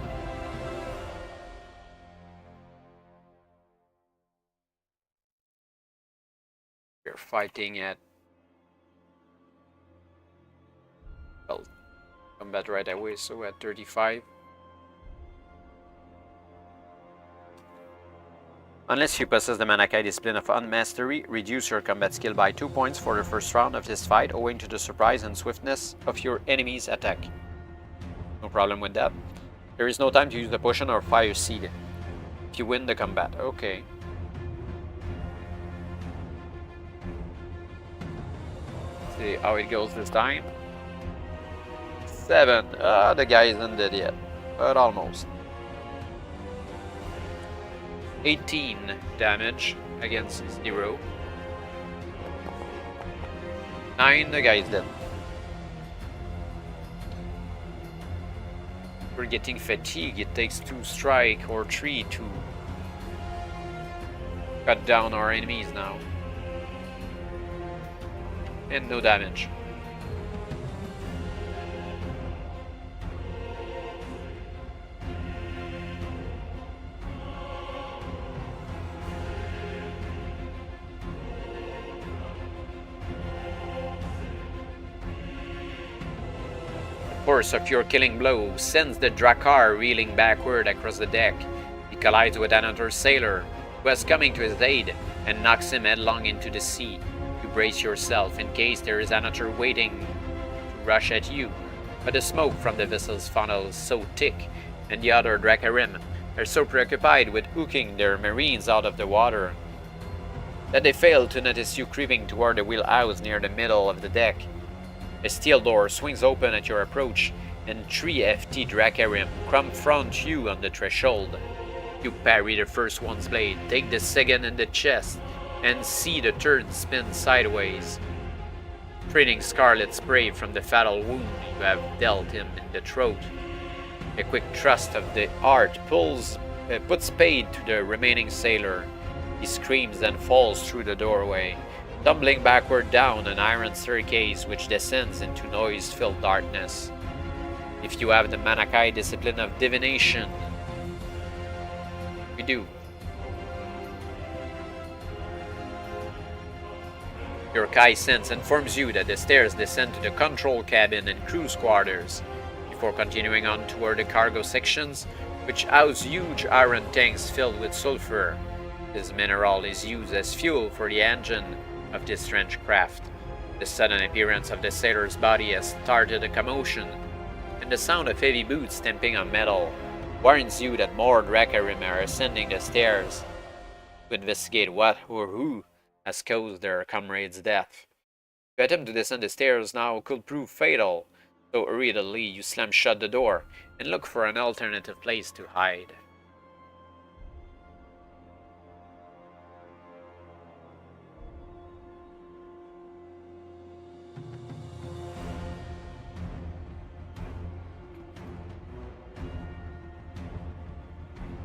We're fighting at, well, combat right away, so at 35. Unless you possess the Magnakai discipline of Unmastery, reduce your combat skill by 2 points for the first round of this fight, owing to the surprise and swiftness of your enemy's attack. No problem with that. There is no time to use the potion or fire seed. If you win the combat, okay. See how it goes this time. 7. The guy isn't dead yet, but almost. 18 damage against 0. 9, the guy is dead. We're getting fatigue. It takes 2 strike or 3 to Cut down our enemies now. And no damage. The force of your killing blow sends the Drakkar reeling backward across the deck. He collides with another sailor, who is coming to his aid, and knocks him headlong into the sea. You brace yourself in case there is another waiting to rush at you, but the smoke from the vessel's funnel is so thick, and the other Drakkarim are so preoccupied with hooking their marines out of the water, that they fail to notice you creeping toward the wheelhouse near the middle of the deck. A steel door swings open at your approach, and 3 FT Drakkarim confront you on the threshold. You parry the first one's blade, take the second in the chest, and see the third spin sideways, treating scarlet spray from the fatal wound you have dealt him in the throat. A quick thrust of the heart puts paid to the remaining sailor. He screams and falls through the doorway, tumbling backward down an iron staircase which descends into noise-filled darkness. If you have the Magnakai discipline of divination, we do. Your Kai sense informs you that the stairs descend to the control cabin and crew's quarters, before continuing on toward the cargo sections, which house huge iron tanks filled with sulfur. This mineral is used as fuel for the engine of this strange craft. The sudden appearance of the sailor's body has started a commotion, and the sound of heavy boots stamping on metal warns you that more Drakkarim are ascending the stairs to investigate what or who has caused their comrade's death. To attempt to descend the stairs now could prove fatal, so hurriedly you slam shut the door and look for an alternative place to hide.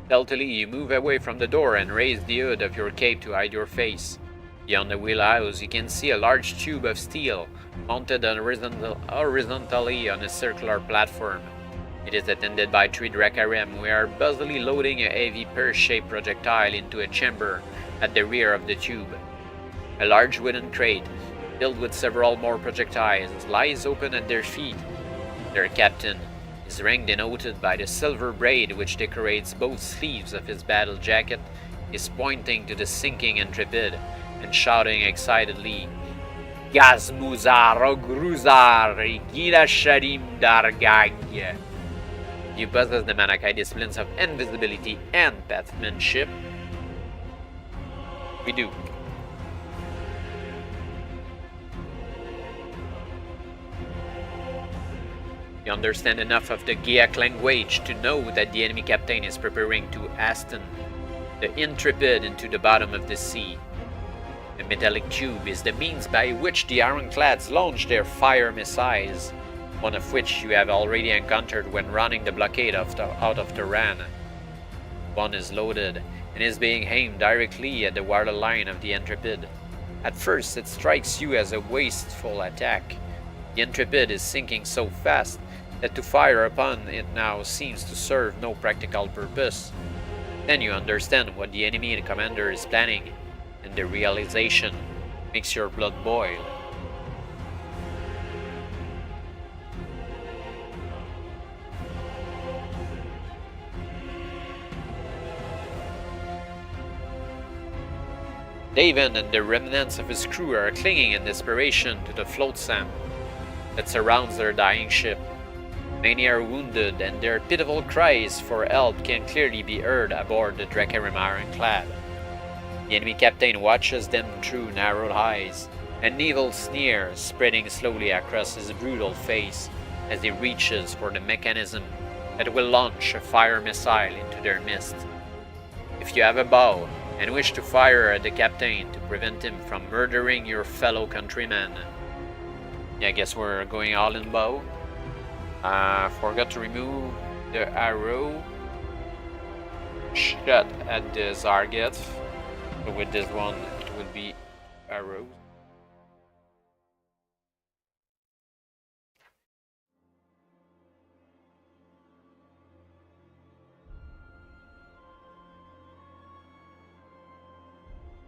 Stealthily, you move away from the door and raise the hood of your cape to hide your face. Beyond the wheelhouse, you can see a large tube of steel mounted horizontally on a circular platform. It is attended by 3 Drakkarim who are buzzily loading a heavy pear-shaped projectile into a chamber at the rear of the tube. A large wooden crate, filled with several more projectiles, lies open at their feet. Their captain, his rank denoted by the silver braid which decorates both sleeves of his battle jacket, is pointing to the sinking Intrepid and shouting excitedly, "Gazmuzar Ogruzar Gira Sharim Dargag." You possess the Magnakai disciplines of invisibility and pathmanship. We do. You understand enough of the Giak language to know that the enemy captain is preparing to hasten the Intrepid into the bottom of the sea. The metallic tube is the means by which the ironclads launch their fire missiles, one of which you have already encountered when running the blockade out of Tehran. One is loaded and is being aimed directly at the waterline of the Intrepid. At first, it strikes you as a wasteful attack. The Intrepid is sinking so fast that to fire upon it now seems to serve no practical purpose. Then you understand what the enemy commander is planning, and the realization makes your blood boil. Daven and the remnants of his crew are clinging in desperation to the flotsam that surrounds their dying ship. Many are wounded, and their pitiful cries for help can clearly be heard aboard the Drakkarim ironclad. The enemy captain watches them through narrowed eyes, an evil sneer spreading slowly across his brutal face as he reaches for the mechanism that will launch a fire missile into their midst. If you have a bow and wish to fire at the captain to prevent him from murdering your fellow countrymen, yeah, I guess we're going all in bow. Forgot to remove the arrow. Shot at the Zarget. So with this one, it would be arrows.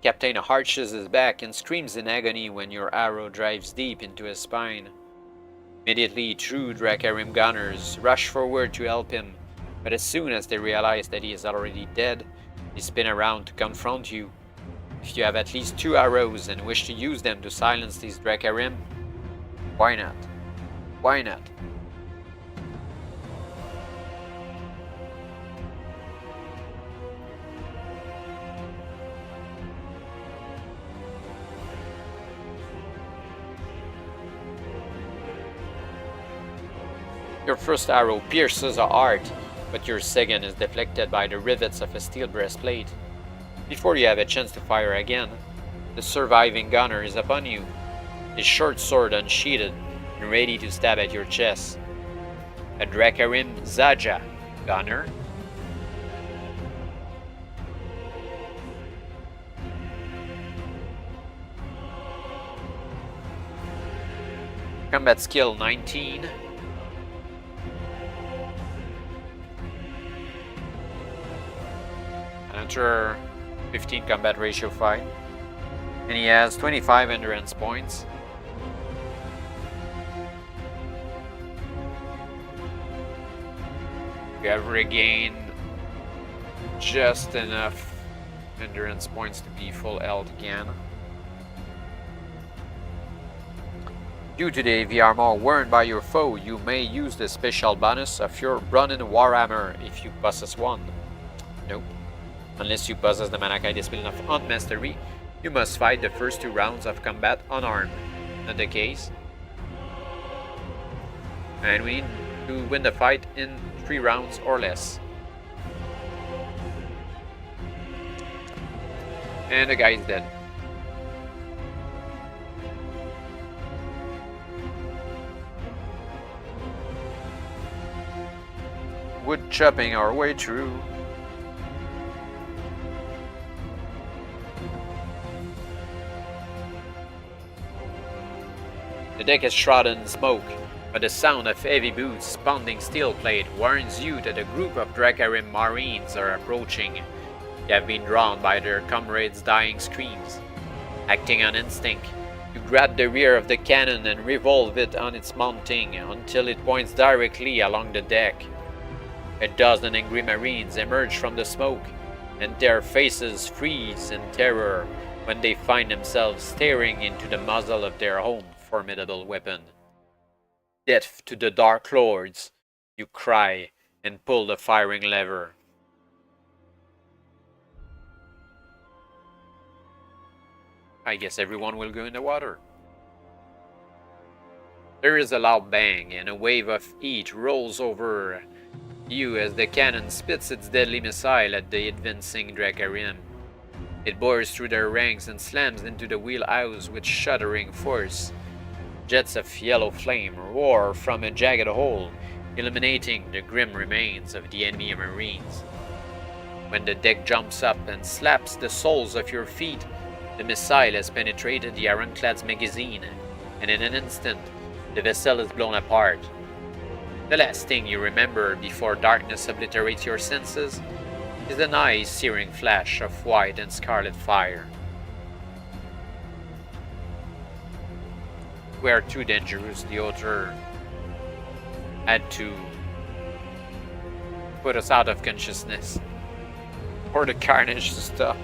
Captain arches his back and screams in agony when your arrow drives deep into his spine. Immediately, true Dracarim gunners rush forward to help him, but as soon as they realize that he is already dead, they spin around to confront you. If you have at least 2 arrows and wish to use them to silence these Dracarim, why not? Why not? Your first arrow pierces a heart, but your second is deflected by the rivets of a steel breastplate. Before you have a chance to fire again, the surviving gunner is upon you, his short sword unsheathed and ready to stab at your chest. A Dracarim Zaja gunner. Combat skill 19. Enter 15 combat ratio fight. And he has 25 endurance points. You have regained just enough endurance points to be full health again. Due to the heavy armor worn by your foe, you may use the special bonus of your Brunnen Warhammer if you possess one. Nope. Unless you possess the Magnakai Discipline of Hunt Mastery, you must fight the first 2 rounds of combat unarmed. Not the case. And we need to win the fight in 3 rounds or less. And the guy is dead. Wood chopping our way through. The deck is shrouded in smoke, but the sound of heavy boots pounding steel plate warns you that a group of Dracarim Marines are approaching. You have been drawn by their comrades' dying screams. Acting on instinct, you grab the rear of the cannon and revolve it on its mounting until it points directly along the deck. A dozen angry Marines emerge from the smoke, and their faces freeze in terror when they find themselves staring into the muzzle of their own formidable weapon. Death to the Dark Lords, you cry and pull the firing lever. I guess everyone will go in the water. There is a loud bang and a wave of heat rolls over you as the cannon spits its deadly missile at the advancing Dracarim. It bores through their ranks and slams into the wheelhouse with shuddering force. Jets of yellow flame roar from a jagged hole, illuminating the grim remains of the enemy Marines. When the deck jumps up and slaps the soles of your feet, the missile has penetrated the ironclad's magazine, and in an instant, the vessel is blown apart. The last thing you remember before darkness obliterates your senses is an eye-searing flash of white and scarlet fire. We are too dangerous. The author had to put us out of consciousness for the carnage to stop.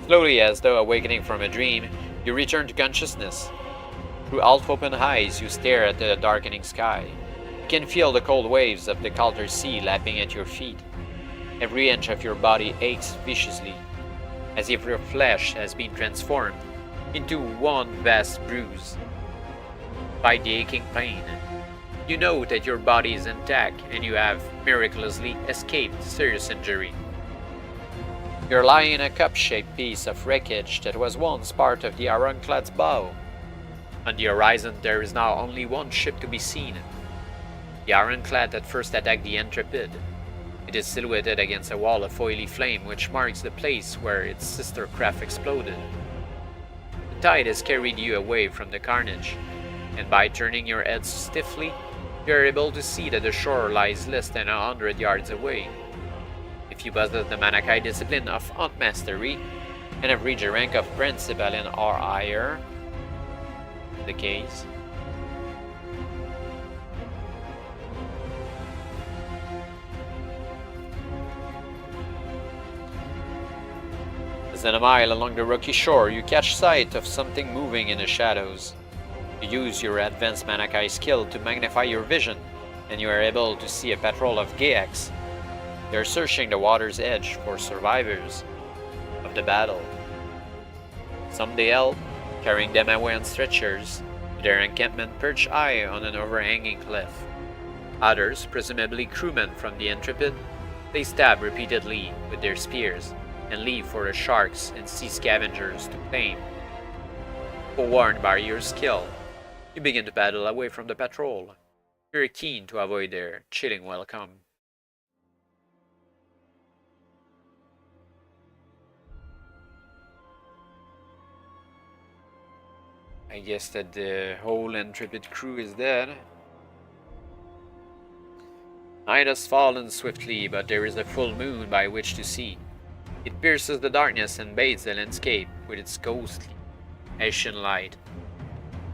Slowly, as though awakening from a dream, you return to consciousness. Through half-open eyes, you stare at the darkening sky. You can feel the cold waves of the Calder Sea lapping at your feet. Every inch of your body aches viciously, as if your flesh has been transformed into one vast bruise. By the aching pain, you know that your body is intact and you have miraculously escaped serious injury. You're lying in a cup-shaped piece of wreckage that was once part of the ironclad's bow. On the horizon there is now only one ship to be seen. The ironclad that first attacked the Intrepid. It is silhouetted against a wall of oily flame which marks the place where its sister craft exploded. The tide has carried you away from the carnage, and by turning your head stiffly, you are able to see that the shore lies less than 100 yards away. If you possess the Magnakai discipline of Hunt Mastery, and have reached a rank of Principalin or higher, the case, than a mile along the rocky shore, you catch sight of something moving in the shadows. You use your advanced Magnakai skill to magnify your vision, and you are able to see a patrol of Geaks. They are searching the water's edge for survivors of the battle. Some they help, carrying them away on stretchers, to their encampment perched high on an overhanging cliff. Others, presumably crewmen from the Intrepid, they stab repeatedly with their spears, and leave for the sharks and sea scavengers to claim. Forewarned by your skill, you begin to paddle away from the patrol. You are keen to avoid their chilling welcome. I guess that the whole Intrepid crew is dead. Night has fallen swiftly, but there is a full moon by which to see. It pierces the darkness and bathes the landscape with its ghostly, ashen light.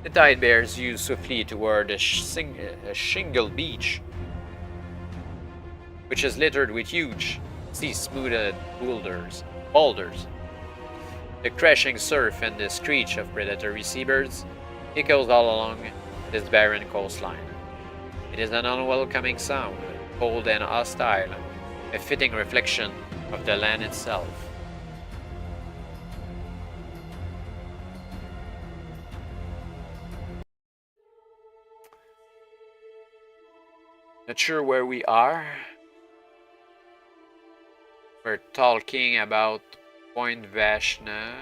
The tide bears you swiftly toward a shingle beach, which is littered with huge, sea-smoothed boulders. The crashing surf and the screech of predatory seabirds echoes all along this barren coastline. It is an unwelcoming sound, cold and hostile, a fitting reflection of the land itself. Not sure where we are. We're talking about Point Vashna.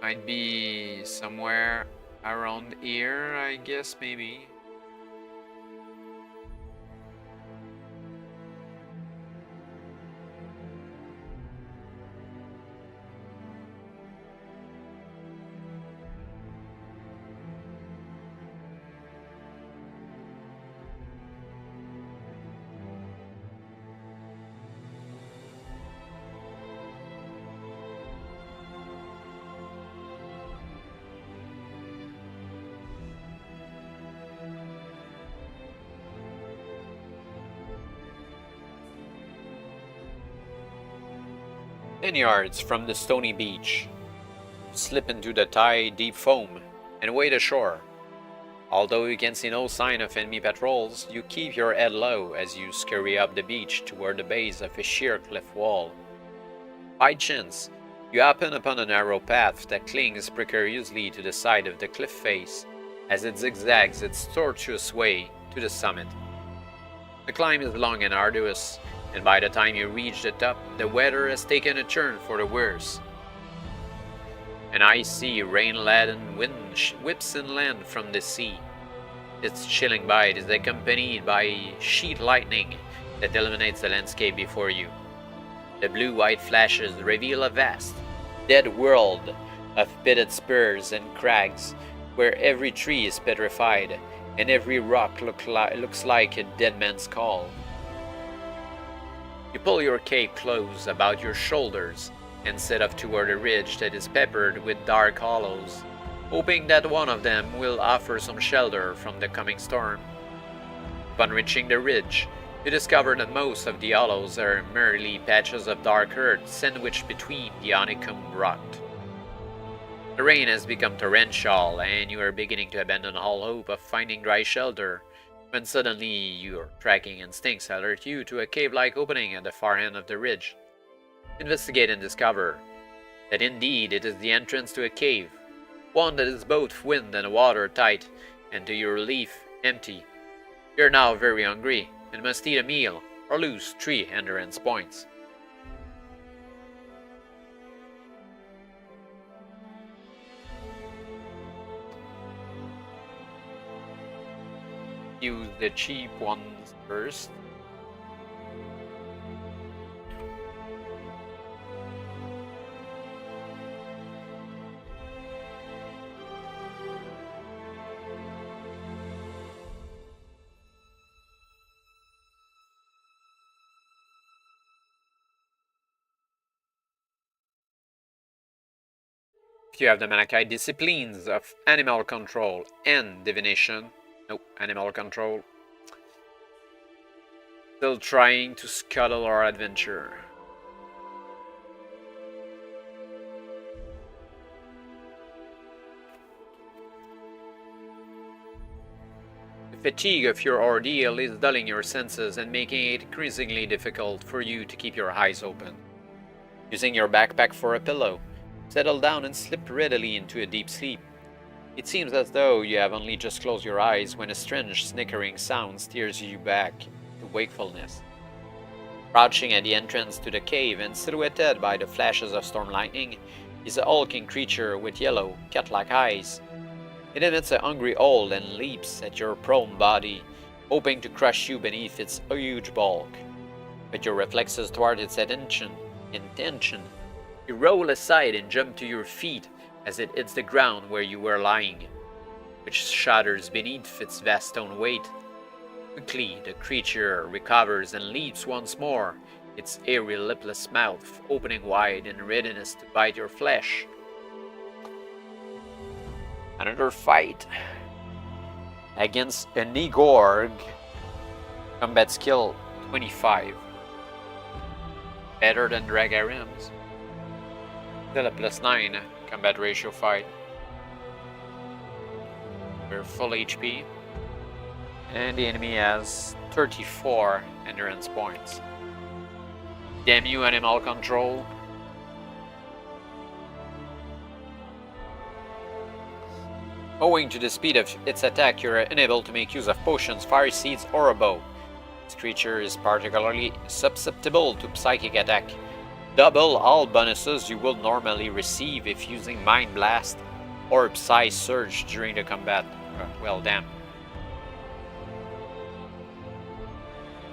Might be somewhere around here, I guess, maybe. Yards from the stony beach, slip into the tide-deep foam, and wade ashore. Although you can see no sign of enemy patrols, you keep your head low as you scurry up the beach toward the base of a sheer cliff wall. By chance, you happen upon a narrow path that clings precariously to the side of the cliff face as it zigzags its tortuous way to the summit. The climb is long and arduous, and by the time you reach the top, the weather has taken a turn for the worse. An icy, rain-laden wind whips inland from the sea. Its chilling bite is accompanied by sheet lightning that illuminates the landscape before you. The blue-white flashes reveal a vast, dead world of pitted spurs and crags, where every tree is petrified and every rock looks like a dead man's skull. You pull your cape close about your shoulders and set off toward a ridge that is peppered with dark hollows, hoping that one of them will offer some shelter from the coming storm. Upon reaching the ridge, you discover that most of the hollows are merely patches of dark earth sandwiched between the honeycombed rock. The rain has become torrential, and you are beginning to abandon all hope of finding dry shelter, when suddenly your tracking instincts alert you to a cave-like opening at the far end of the ridge. Investigate and discover that indeed it is the entrance to a cave, one that is both wind and watertight, and to your relief, empty. You are now very hungry, and must eat a meal, or lose 3 endurance points. Use the cheap ones first. If you have the Magnakai disciplines of animal control and divination, animal control, still trying to scuttle our adventure. The fatigue of your ordeal is dulling your senses and making it increasingly difficult for you to keep your eyes open. Using your backpack for a pillow, settle down and slip readily into a deep sleep. It seems as though you have only just closed your eyes when a strange snickering sound steers you back to wakefulness. Crouching at the entrance to the cave and silhouetted by the flashes of storm lightning is a hulking creature with yellow, cat-like eyes. It emits a hungry howl and leaps at your prone body, hoping to crush you beneath its huge bulk. But your reflexes toward its intention, you roll aside and jump to your feet as it hits the ground where you were lying, which shudders beneath its vast stone weight. Quickly, the creature recovers and leaps once more, its airy lipless mouth opening wide in readiness to bite your flesh. Another fight against a Nigorg. Combat skill 25. Better than Dragarims. Still a +9 combat ratio fight. We're full HP. And the enemy has 34 endurance points. Damn you, animal control. Owing to the speed of its attack, you're unable to make use of potions, fire seeds, or a bow. This creature is particularly susceptible to psychic attack. Double all bonuses you will normally receive if using Mind Blast or Psy Surge during the combat. Well, damn.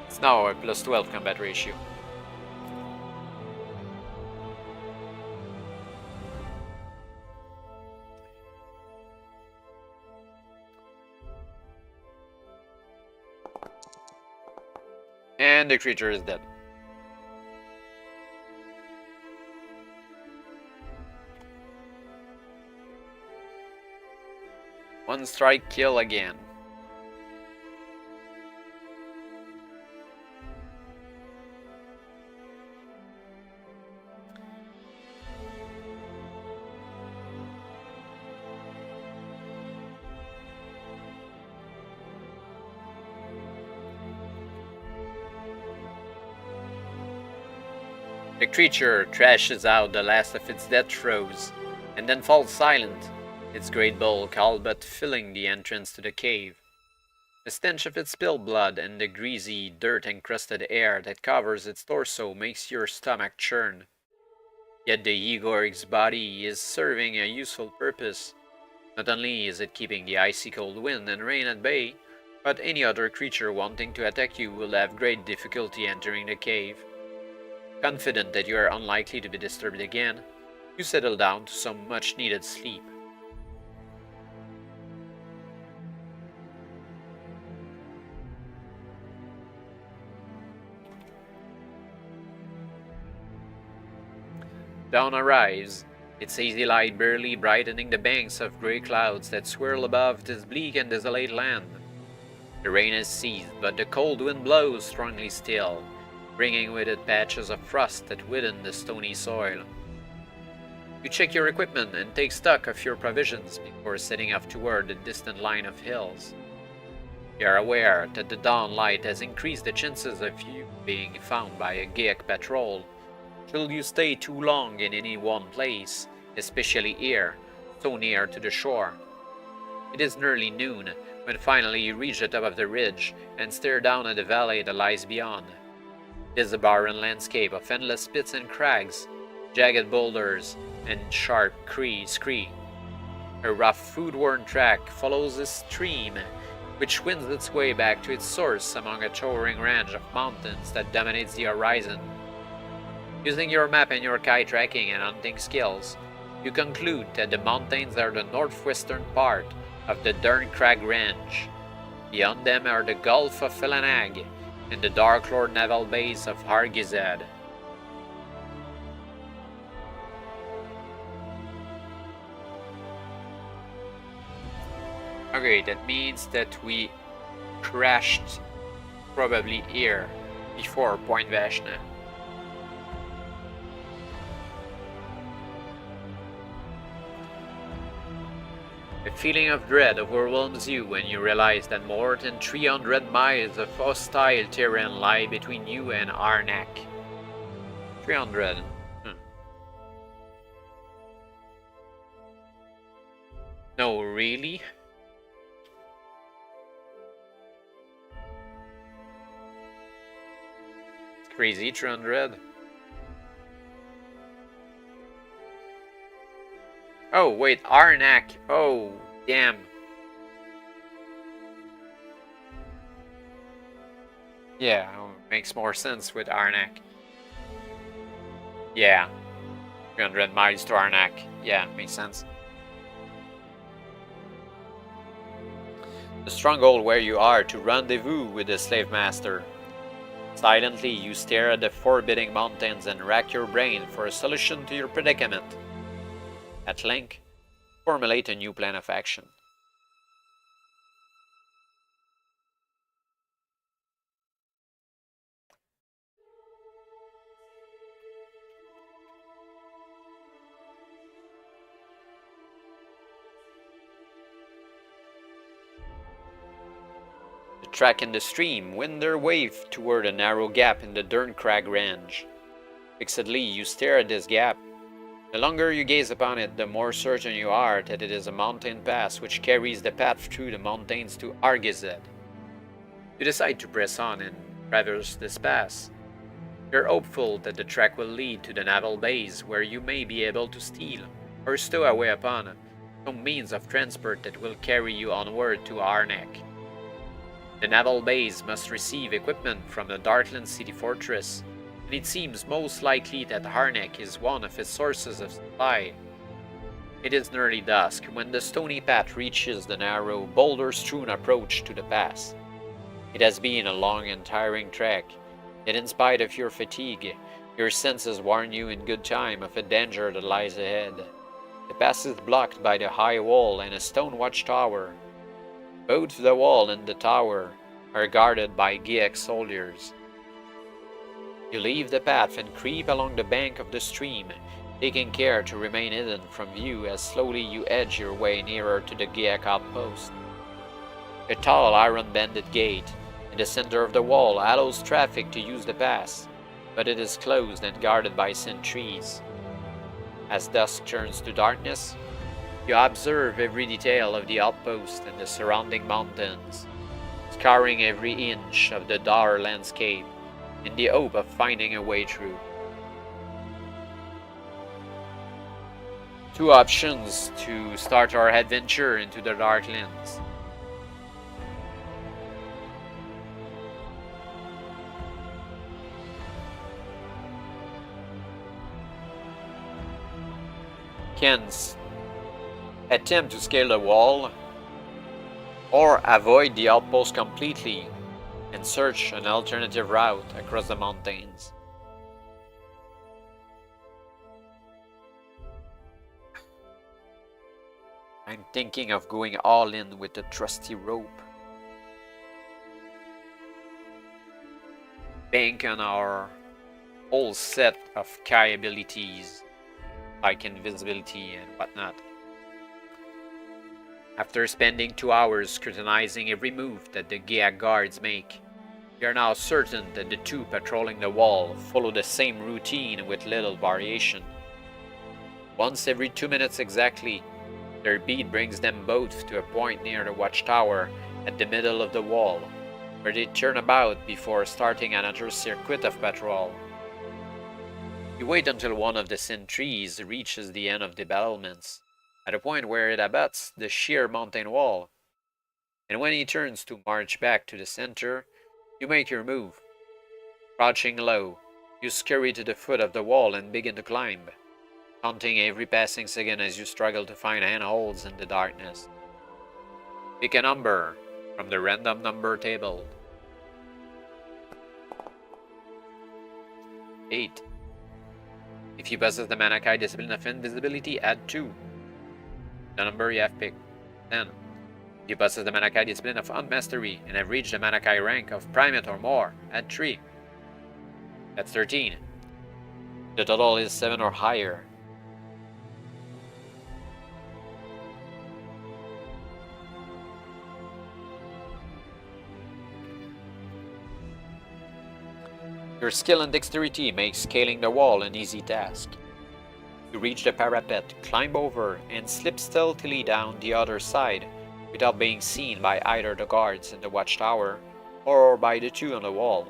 It's now a +12 combat ratio. And the creature is dead. One strike kill again. The creature crashes out the last of its death throes, and then falls silent, its great bulk all but filling the entrance to the cave. The stench of its spilled blood and the greasy, dirt-encrusted air that covers its torso makes your stomach churn. Yet the Igorg's body is serving a useful purpose. Not only is it keeping the icy cold wind and rain at bay, but any other creature wanting to attack you will have great difficulty entering the cave. Confident that you are unlikely to be disturbed again, you settle down to some much-needed sleep. Dawn arrives, its hazy light barely brightening the banks of grey clouds that swirl above this bleak and desolate land. The rain has ceased, but the cold wind blows strongly still, bringing with it patches of frost that withen the stony soil. You check your equipment and take stock of your provisions before setting off toward the distant line of hills. You are aware that the dawn light has increased the chances of you being found by a Geek patrol should you stay too long in any one place, especially here, so near to the shore. It is nearly noon when finally you reach the top of the ridge and stare down at the valley that lies beyond. It is a barren landscape of endless pits and crags, jagged boulders, and sharp scree. A rough, food-worn track follows a stream, which winds its way back to its source among a towering range of mountains that dominates the horizon. Using your map and your kite tracking and hunting skills, you conclude that the mountains are the northwestern part of the Durncrag Range. Beyond them are the Gulf of Felanag and the Dark Lord naval base of Hargizad. Okay, that means that we crashed probably here before Point Vashna. A feeling of dread overwhelms you when you realize that more than 300 miles of hostile terrain lie between you and Arnak. 300. No, really? It's crazy, 300. Oh, wait, Arnak. Oh, damn. Yeah, makes more sense with Arnak. Yeah. 300 miles to Arnak. Yeah, makes sense. The stronghold where you are to rendezvous with the slave master. Silently, you stare at the forbidding mountains and rack your brain for a solution to your predicament. At length, formulate a new plan of action. The track and the stream wend their way toward a narrow gap in the Derncrag range. Fixedly, you stare at this gap. The longer you gaze upon it, the more certain you are that it is a mountain pass which carries the path through the mountains to Argized. You decide to press on and traverse this pass. You're hopeful that the track will lead to the naval base where you may be able to steal or stow away upon some means of transport that will carry you onward to Arnak. The naval base must receive equipment from the Darkland city fortress, and it seems most likely that Arnak is one of its sources of supply. It is nearly dusk when the stony path reaches the narrow, boulder-strewn approach to the pass. It has been a long and tiring trek, yet in spite of your fatigue, your senses warn you in good time of a danger that lies ahead. The pass is blocked by the high wall and a stone watchtower. Both the wall and the tower are guarded by Giek soldiers. You leave the path and creep along the bank of the stream, taking care to remain hidden from view as slowly you edge your way nearer to the Giek outpost. A tall iron-banded gate in the center of the wall allows traffic to use the pass, but it is closed and guarded by sentries. As dusk turns to darkness, you observe every detail of the outpost and the surrounding mountains, scouring every inch of the dire landscape in the hope of finding a way through. Two options to start our adventure into the Darklands. Ken's attempt to scale the wall, or avoid the outpost completely and search an alternative route across the mountains. I'm thinking of going all in with the trusty rope. Bank on our whole set of Kai abilities, like invisibility and whatnot. After spending 2 hours scrutinizing every move that the Giak guards make, you are now certain that the two patrolling the wall follow the same routine with little variation. Once every 2 minutes exactly, their beat brings them both to a point near the watchtower at the middle of the wall, where they turn about before starting another circuit of patrol. You wait until one of the sentries reaches the end of the battlements, at a point where it abuts the sheer mountain wall, and when he turns to march back to the center, you make your move. Crouching low, you scurry to the foot of the wall and begin to climb, counting every passing second as you struggle to find handholds in the darkness. Pick a number from the random number table. 8. If you possess the Magnakai Discipline of Invisibility, add 2. The number you have picked. 10. You possess the Magnakai discipline of Unmastery and have reached the Magnakai rank of Primate or more. Add 3. That's 13. The total is 7 or higher. Your skill and dexterity makes scaling the wall an easy task. You reach the parapet, climb over, and slip stealthily down the other side without being seen by either the guards in the watchtower or by the two on the wall.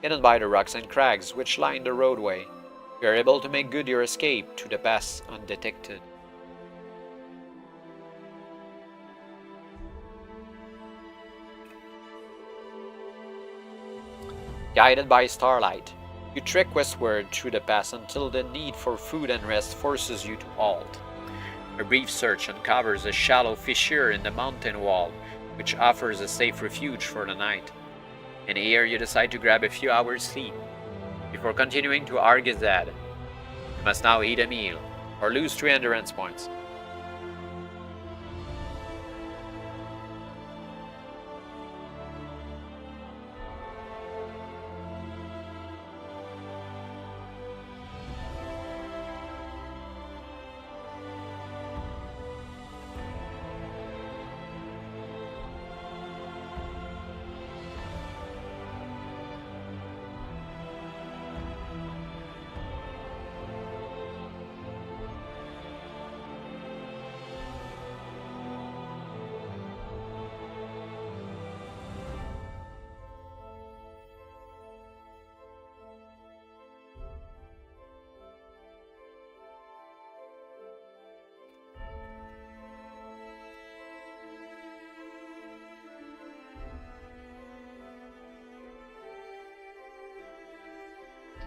Hidden by the rocks and crags which line the roadway, you are able to make good your escape to the pass undetected. Guided by starlight, you trek westward through the pass until the need for food and rest forces you to halt. A brief search uncovers a shallow fissure in the mountain wall, which offers a safe refuge for the night. And here you decide to grab a few hours' sleep. Before continuing to Argazad, you must now eat a meal, or lose 3 endurance points.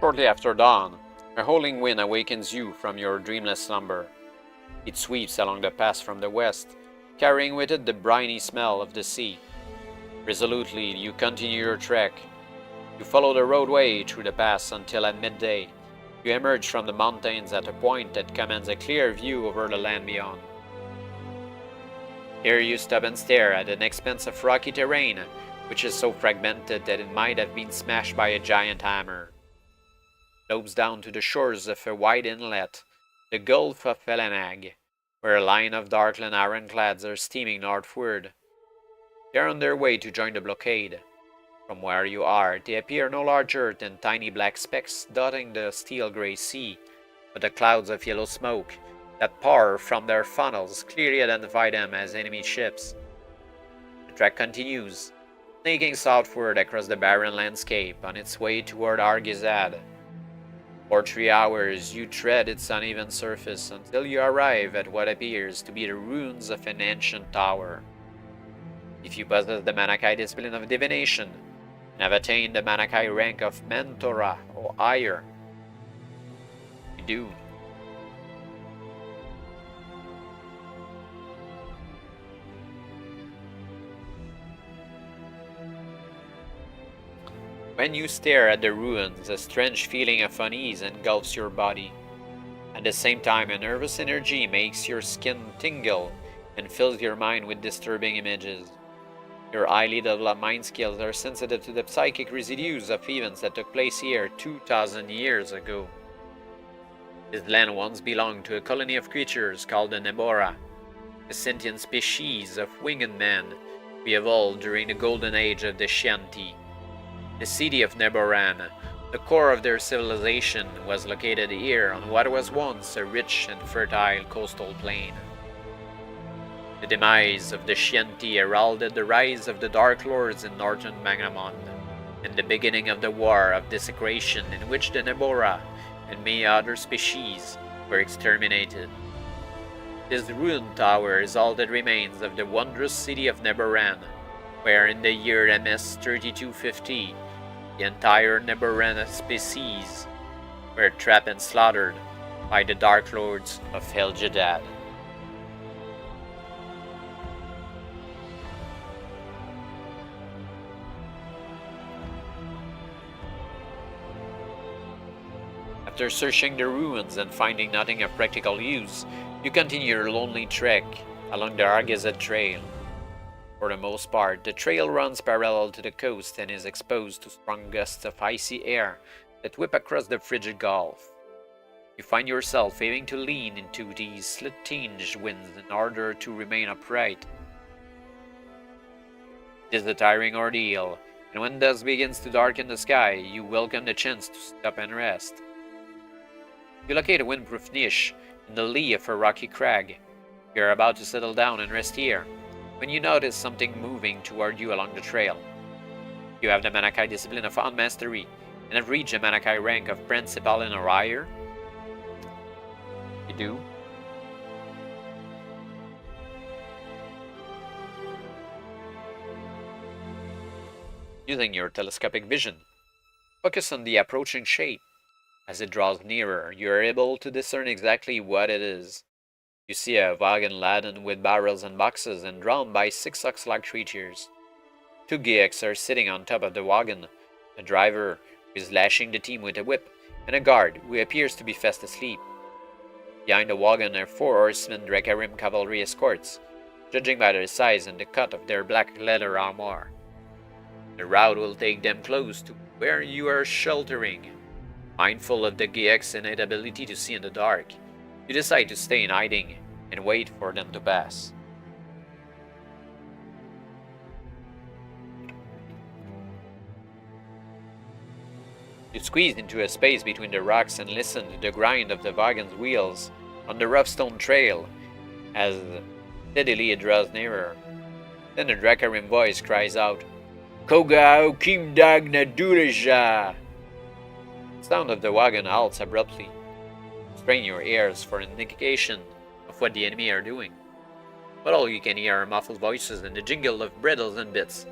Shortly after dawn, a howling wind awakens you from your dreamless slumber. It sweeps along the pass from the west, carrying with it the briny smell of the sea. Resolutely, you continue your trek. You follow the roadway through the pass until at midday, you emerge from the mountains at a point that commands a clear view over the land beyond. Here you stop and stare at an expanse of rocky terrain, which is so fragmented that it might have been smashed by a giant hammer. Slopes down to the shores of a wide inlet, the Gulf of Felanag, where a line of darkland ironclads are steaming northward. They are on their way to join the blockade. From where you are, they appear no larger than tiny black specks dotting the steel-grey sea, but the clouds of yellow smoke that pour from their funnels clearly identify them as enemy ships. The trek continues, snaking southward across the barren landscape on its way toward Argazad. For 3 hours, you tread its uneven surface until you arrive at what appears to be the ruins of an ancient tower. If you possess the Magnakai discipline of divination, and have attained the Magnakai rank of Mentora or higher, you do. When you stare at the ruins, a strange feeling of unease engulfs your body. At the same time, a nervous energy makes your skin tingle and fills your mind with disturbing images. Your highly developed mind skills are sensitive to the psychic residues of events that took place here 2,000 years ago. This land once belonged to a colony of creatures called the Nebora, a sentient species of winged men we evolved during the golden age of the Shanti. The city of Neboran, the core of their civilization, was located here on what was once a rich and fertile coastal plain. The demise of the Shanti heralded the rise of the Dark Lords in northern Magnamond, and the beginning of the war of desecration in which the Nebora and many other species were exterminated. This ruined tower is all that remains of the wondrous city of Neboran, where in the year MS 3250, the entire Neboran species were trapped and slaughtered by the Dark Lords of Hel'Jedad. After searching the ruins and finding nothing of practical use, you continue your lonely trek along the Argazad Trail. For the most part, the trail runs parallel to the coast and is exposed to strong gusts of icy air that whip across the frigid gulf. You find yourself having to lean into these slit-tinged winds in order to remain upright. It is a tiring ordeal, and when dusk begins to darken the sky, you welcome the chance to stop and rest. You locate a windproof niche in the lee of a rocky crag. You are about to settle down and rest here, when you notice something moving toward you along the trail. You have the Magnakai discipline of On Mastery, and have reached the Magnakai rank of Principal in or higher. You do. Using your telescopic vision, focus on the approaching shape. As it draws nearer, you are able to discern exactly what it is. You see a wagon laden with barrels and boxes and drawn by 6 ox-like creatures. 2 Geeks are sitting on top of the wagon, a driver who is lashing the team with a whip, and a guard who appears to be fast asleep. Behind the wagon are 4 horsemen Dracarim cavalry escorts, judging by their size and the cut of their black leather armor. The route will take them close to where you are sheltering. Mindful of the Geek's innate ability to see in the dark, you decide to stay in hiding and wait for them to pass. You squeeze into a space between the rocks and listen to the grind of the wagon's wheels on the rough stone trail as steadily it draws nearer. Then the Dracarim voice cries out, "Kogao Kim Dag Nadurija!" The sound of the wagon halts abruptly. Strain your ears for an indication of what the enemy are doing. But all you can hear are muffled voices and the jingle of bridles and bits.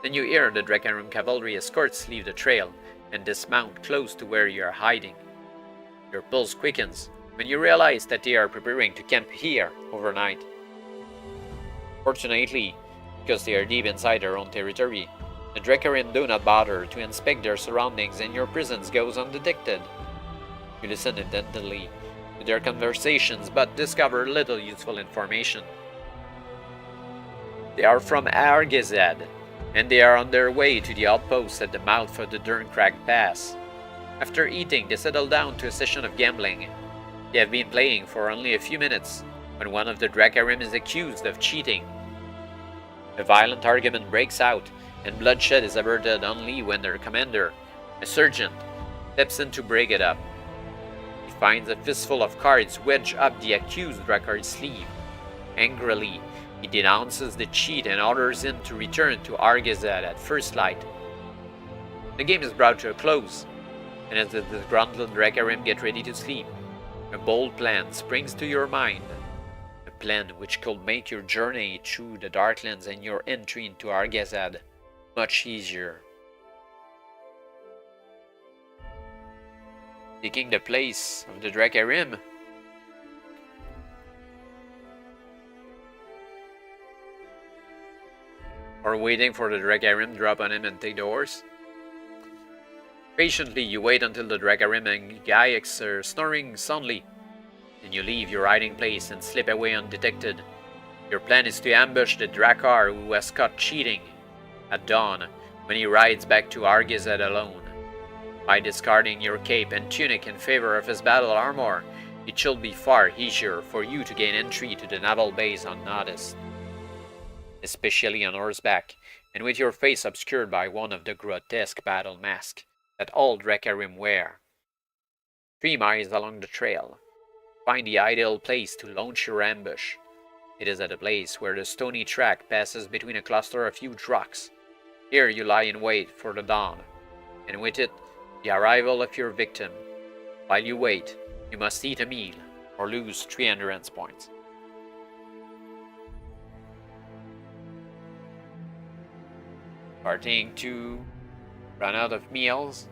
Then you hear the Dracarim cavalry escorts leave the trail and dismount close to where you are hiding. Your pulse quickens when you realize that they are preparing to camp here overnight. Fortunately, because they are deep inside their own territory, the Dracarim do not bother to inspect their surroundings and your presence goes undetected. You listen intently to their conversations but discover little useful information. They are from Argezad, and they are on their way to the outpost at the mouth of the Derncrag Pass. After eating, they settle down to a session of gambling. They have been playing for only a few minutes when one of the Dracarim is accused of cheating. A violent argument breaks out, and bloodshed is averted only when their commander, a sergeant, steps in to break it up. He finds a fistful of cards wedged up the accused Dracar's sleeve. Angrily, he denounces the cheat and orders him to return to Argezad at first light. The game is brought to a close, and as the disgruntled Dracarim get ready to sleep, a bold plan springs to your mind. A plan which could make your journey through the Darklands and your entry into Argezad much easier. Taking the place of the Dracarim, or waiting for the Dracarim drop on him and take the horse? Patiently, you wait until the Dracarim and Gaiax are snoring soundly. Then you leave your hiding place and slip away undetected. Your plan is to ambush the Drakkar who was caught cheating at dawn when he rides back to Argezad alone. By discarding your cape and tunic in favor of his battle armor, it should be far easier for you to gain entry to the naval base unnoticed. Especially on horseback, and with your face obscured by one of the grotesque battle masks that all Dracarim wear. 3 miles along the trail, find the ideal place to launch your ambush. It is at a place where the stony track passes between a cluster of huge rocks. Here you lie in wait for the dawn, and with it, the arrival of your victim. While you wait, you must eat a meal, or lose 3 endurance points. Starting to run out of meals.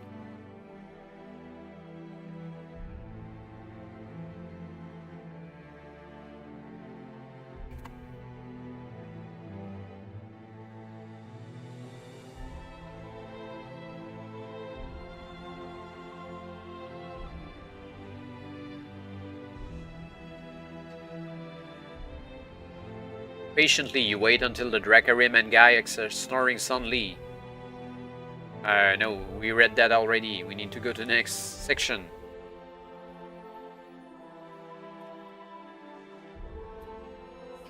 Patiently, you wait until the Dracarim and Gaiax are snoring soundly. No, we read that already. We need to go to the next section.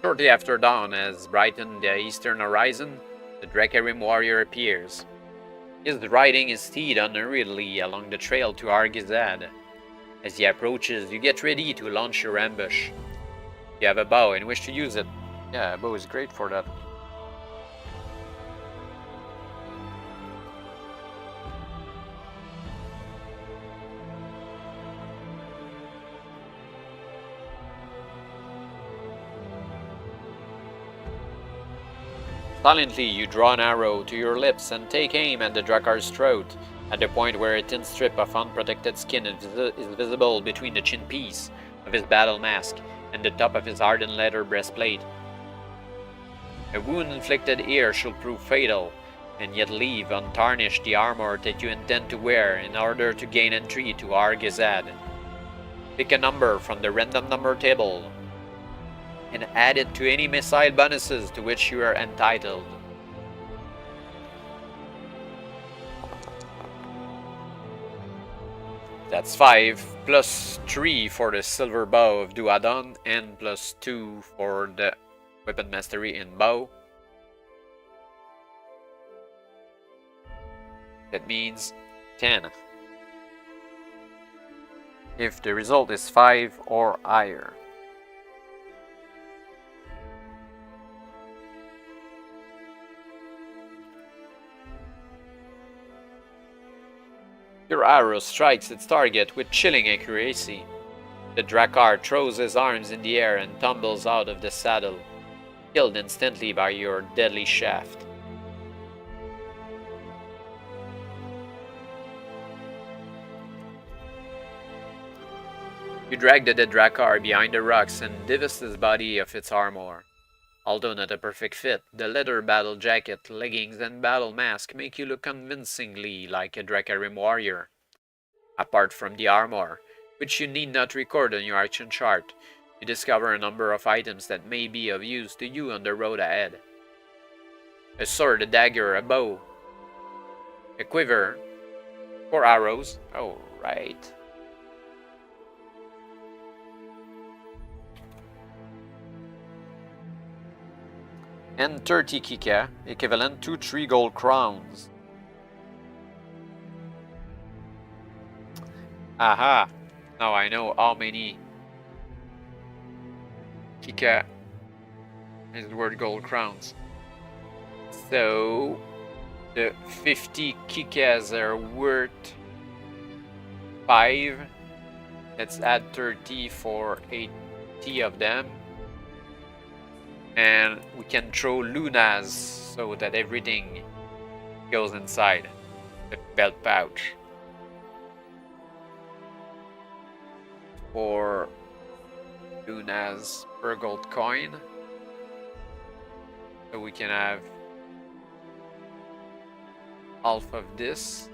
Shortly after dawn, as brightened the eastern horizon, the Dracarim warrior appears. He is riding his steed unhurriedly along the trail to Argizad. As he approaches, you get ready to launch your ambush. You have a bow and wish to use it. Yeah, a bow is great for that. Silently, you draw an arrow to your lips and take aim at the Drakar's throat, at the point where a thin strip of unprotected skin is visible between the chin piece of his battle mask and the top of his hardened leather breastplate. A wound inflicted here should prove fatal, and yet leave untarnished the armor that you intend to wear in order to gain entry to Argizad. Pick a number from the random number table and add it to any missile bonuses to which you are entitled. That's 5, plus 3 for the silver bow of Duadon, and plus 2 for the weapon mastery in bow. That means 10. If the result is 5 or higher. Your arrow strikes its target with chilling accuracy. The Drakkar throws his arms in the air and tumbles out of the saddle, killed instantly by your deadly shaft. You drag the dead Drakkar behind the rocks and divest his body of its armor. Although not a perfect fit, the leather battle jacket, leggings, and battle mask make you look convincingly like a Dracarim warrior. Apart from the armor, which you need not record on your action chart, you discover a number of items that may be of use to you on the road ahead. A sword, a dagger, a bow, a quiver, 4 arrows, oh right. And 30 kika, equivalent to 3 gold crowns. Aha! Now I know how many kika is the word gold crowns. So the 50 kikas are worth 5. Let's add 30 for 80 of them. And we can throw lunas so that everything goes inside the belt pouch. For lunas per gold coin. So we can have half of this.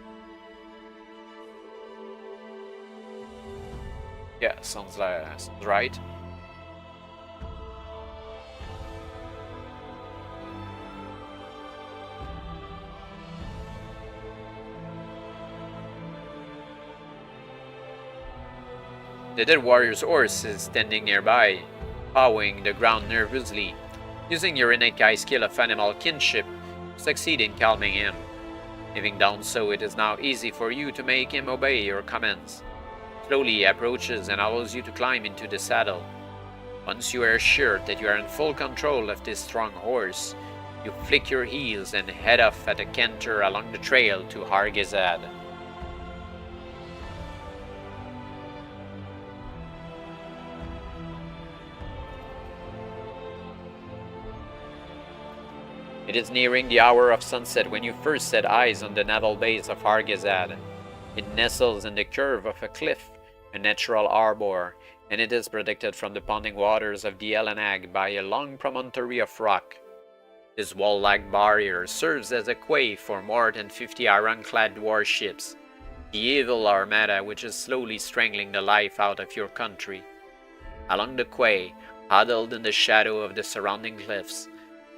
Yeah, sounds right. The dead warrior's horse is standing nearby, pawing the ground nervously. Using your innate guy skill of animal kinship, you succeed in calming him. Having done so, it is now easy for you to make him obey your commands. Slowly he approaches and allows you to climb into the saddle. Once you are assured that you are in full control of this strong horse, you flick your heels and head off at a canter along the trail to Argizad. It is nearing the hour of sunset when you first set eyes on the naval base of Argizad. It nestles in the curve of a cliff, a natural harbor, and it is protected from the pounding waters of the Elenag by a long promontory of rock. This wall-like barrier serves as a quay for more than 50 ironclad warships, the evil armada which is slowly strangling the life out of your country. Along the quay, Huddled in the shadow of the surrounding cliffs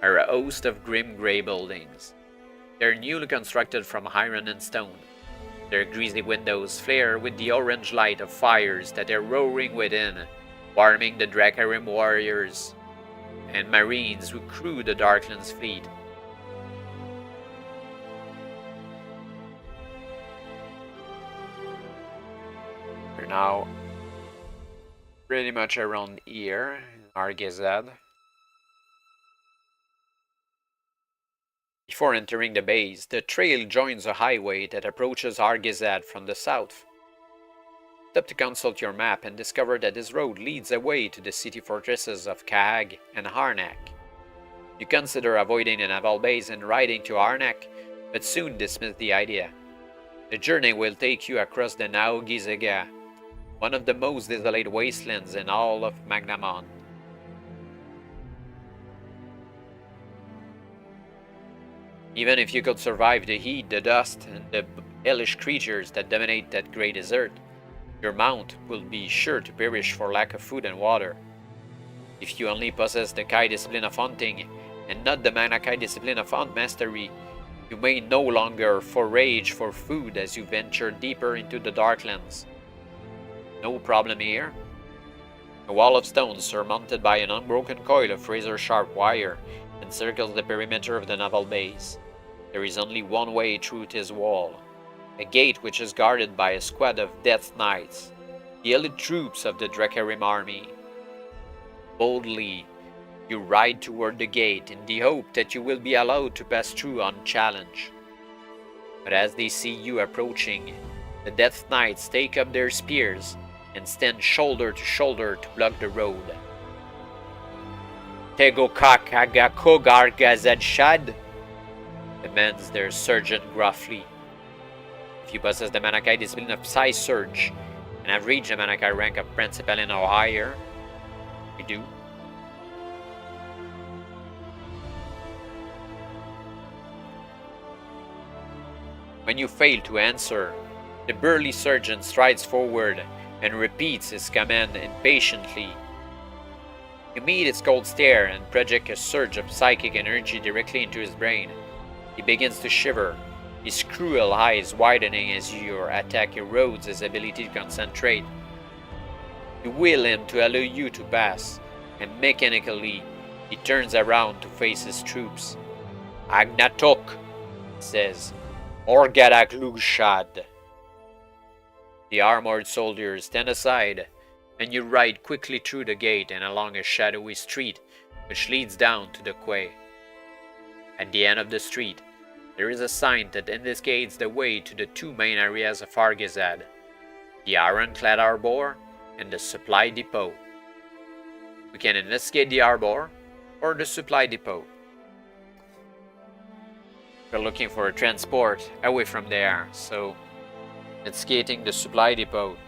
are a host of grim grey buildings. They're newly constructed from iron and stone. Their greasy windows flare with the orange light of fires that are roaring within, warming the Dracarim warriors and marines who crew the Darklands fleet. We're now pretty much around here in Argazad. Before entering the base, the trail joins a highway that approaches Argazad from the south. Stop to consult your map and discover that this road leads away to the city fortresses of Kahag and Harnack. You consider avoiding the naval base and riding to Harnack, but soon dismiss the idea. The journey will take you across the Nao Gizega, one of the most desolate wastelands in all of Magnamon. Even if you could survive the heat, the dust, and the hellish creatures that dominate that grey desert, your mount will be sure to perish for lack of food and water. If you only possess the Kai discipline of hunting, and not the Magnakai discipline of hunt mastery, you may no longer forage for food as you venture deeper into the Darklands. No problem here. A wall of stone surmounted by an unbroken coil of razor-sharp wire encircles the perimeter of the naval base. There is only one way through this wall, a gate which is guarded by a squad of Death Knights, the elite troops of the Dracarim army. Boldly, you ride toward the gate in the hope that you will be allowed to pass through unchallenged. But as they see you approaching, the Death Knights take up their spears and stand shoulder to shoulder to block the road. Tegokak agakogar gazadshad, demands their sergeant gruffly. If you possess the Magnakai discipline of Psy Surge and have reached the Magnakai rank of Principalin or higher, you do. When you fail to answer, the burly sergeant strides forward and repeats his command impatiently. You meet his cold stare and project a surge of psychic energy directly into his brain. He begins to shiver, his cruel eyes widening as your attack erodes his ability to concentrate. You will him to allow you to pass, and mechanically he turns around to face his troops. Agnatok, he says, Orgadak Lugshad. The armored soldiers stand aside, and you ride quickly through the gate and along a shadowy street which leads down to the quay. At the end of the street, there is a sign that indicates the way to the two main areas of Argazad, the Ironclad Arbor and the Supply Depot. We can investigate the Arbor or the Supply Depot. We're looking for a transport away from there, so investigating the Supply Depot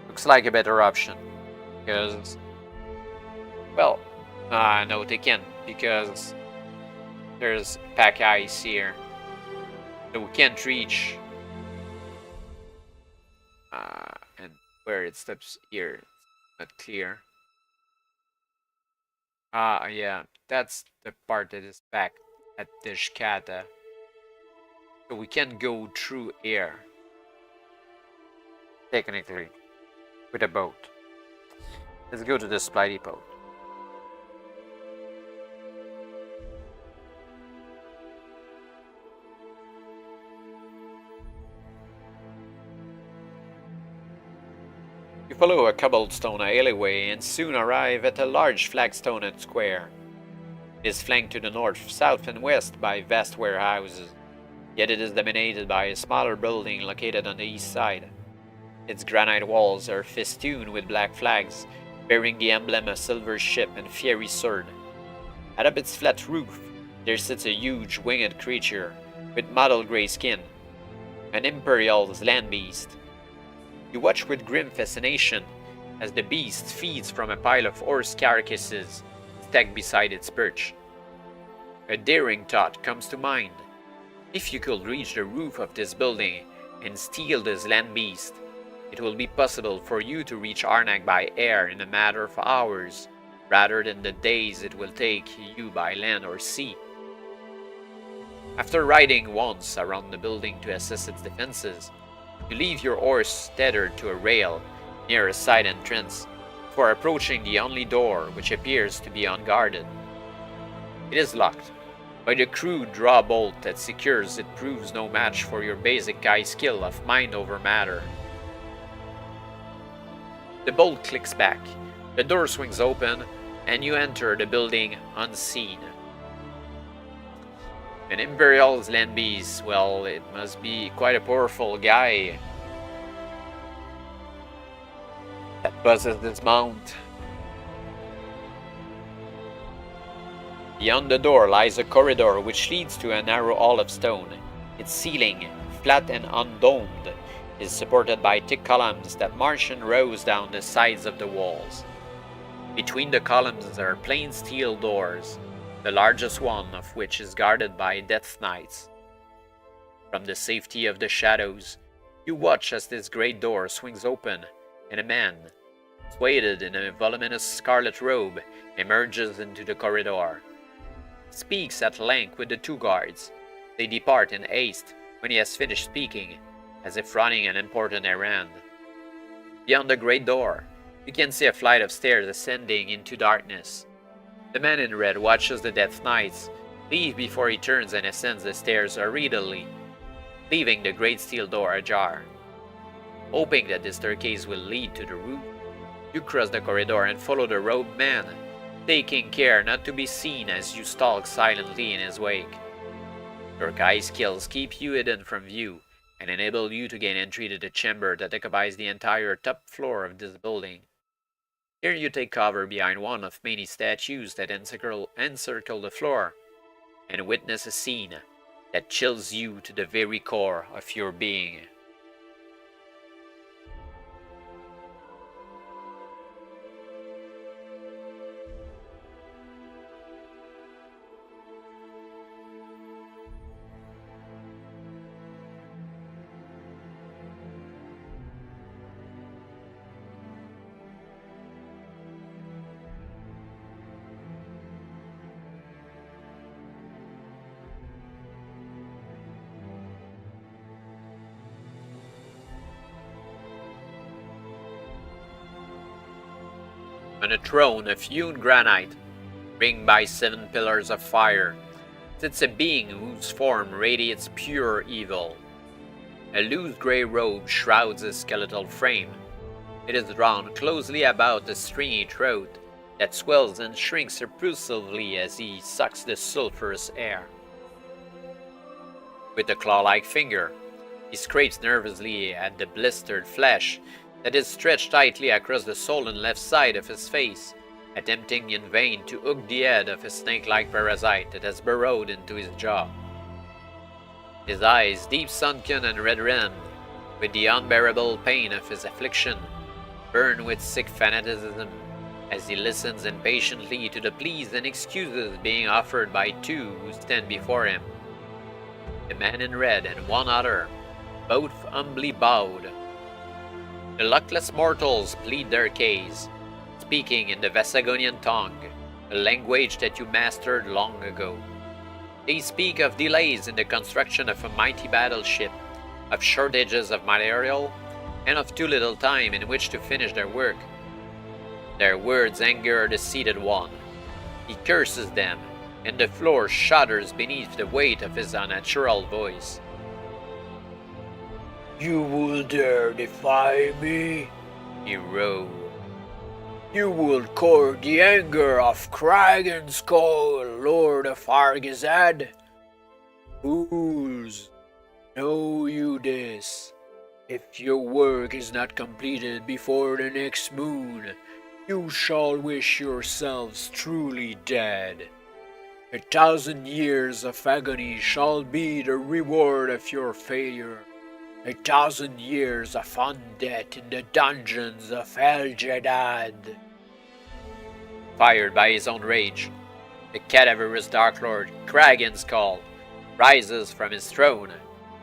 looks like a better option, because, well, no, they can't, because there's pack ice here, so we can't reach, and where it stops here, it's not clear. Yeah, that's the part that is back at the Shkata, so we can go through air, technically, with a boat. Let's go to the Supply Depot. You follow a cobblestone alleyway and soon arrive at a large flagstone square. It is flanked to the north, south, and west by vast warehouses, yet it is dominated by a smaller building located on the east side. Its granite walls are festooned with black flags, bearing the emblem of silver ship and fiery sword. Atop its flat roof, there sits a huge winged creature with mottled grey skin, an imperial land beast. You watch with grim fascination as the beast feeds from a pile of horse carcasses stacked beside its perch. A daring thought comes to mind. If you could reach the roof of this building and steal this land beast, it will be possible for you to reach Arnak by air in a matter of hours, rather than the days it will take you by land or sea. After riding once around the building to assess its defenses, you leave your horse tethered to a rail near a side entrance before approaching the only door, which appears to be unguarded. It is locked. By the crude draw bolt that secures it proves no match for your basic Kai skill of mind over matter. The bolt clicks back, the door swings open, and you enter the building unseen. An Imperial's land beast, well, it must be quite a powerful guy that possesses this mount. Beyond the door lies a corridor which leads to a narrow hall of stone. Its ceiling, flat and undomed, is supported by thick columns that march in rows down the sides of the walls. Between the columns are plain steel doors, the largest one of which is guarded by Death Knights. From the safety of the shadows, you watch as this great door swings open, and a man, swathed in a voluminous scarlet robe, emerges into the corridor. He speaks at length with the two guards. They depart in haste when he has finished speaking, as if running an important errand. Beyond the great door, you can see a flight of stairs ascending into darkness. The man in red watches the Death Knights leave before he turns and ascends the stairs hurriedly, leaving the great steel door ajar. Hoping that this staircase will lead to the roof, you cross the corridor and follow the robed man, taking care not to be seen as you stalk silently in his wake. Your Kai skills keep you hidden from view and enable you to gain entry to the chamber that occupies the entire top floor of this building. Here you take cover behind one of many statues that encircle the floor, and witness a scene that chills you to the very core of your being. On a throne of hewn granite, ringed by 7 pillars of fire, sits a being whose form radiates pure evil. A loose grey robe shrouds his skeletal frame. It is drawn closely about a stringy throat that swells and shrinks repulsively as he sucks the sulphurous air. With a claw-like finger, he scrapes nervously at the blistered flesh that is stretched tightly across the swollen left side of his face, attempting in vain to hook the head of a snake-like parasite that has burrowed into his jaw. His eyes, deep sunken and red-rimmed, with the unbearable pain of his affliction, burn with sick fanaticism as he listens impatiently to the pleas and excuses being offered by 2 who stand before him. The man in red and one other, both humbly bowed. The luckless mortals plead their case, speaking in the Vesagonian tongue, a language that you mastered long ago. They speak of delays in the construction of a mighty battleship, of shortages of material, and of too little time in which to finish their work. Their words anger the seated one. He curses them, and the floor shudders beneath the weight of his unnatural voice. You will dare defy me? He roared. You will court the anger of Kragenskull, Lord of Argazad? Fools, know you this. If your work is not completed before the next moon, you shall wish yourselves truly dead. 1,000 years of agony shall be the reward of your failure. 1,000 years of undeath in the dungeons of El Jadad. Fired by his own rage, the cadaverous Dark Lord Kragenskull rises from his throne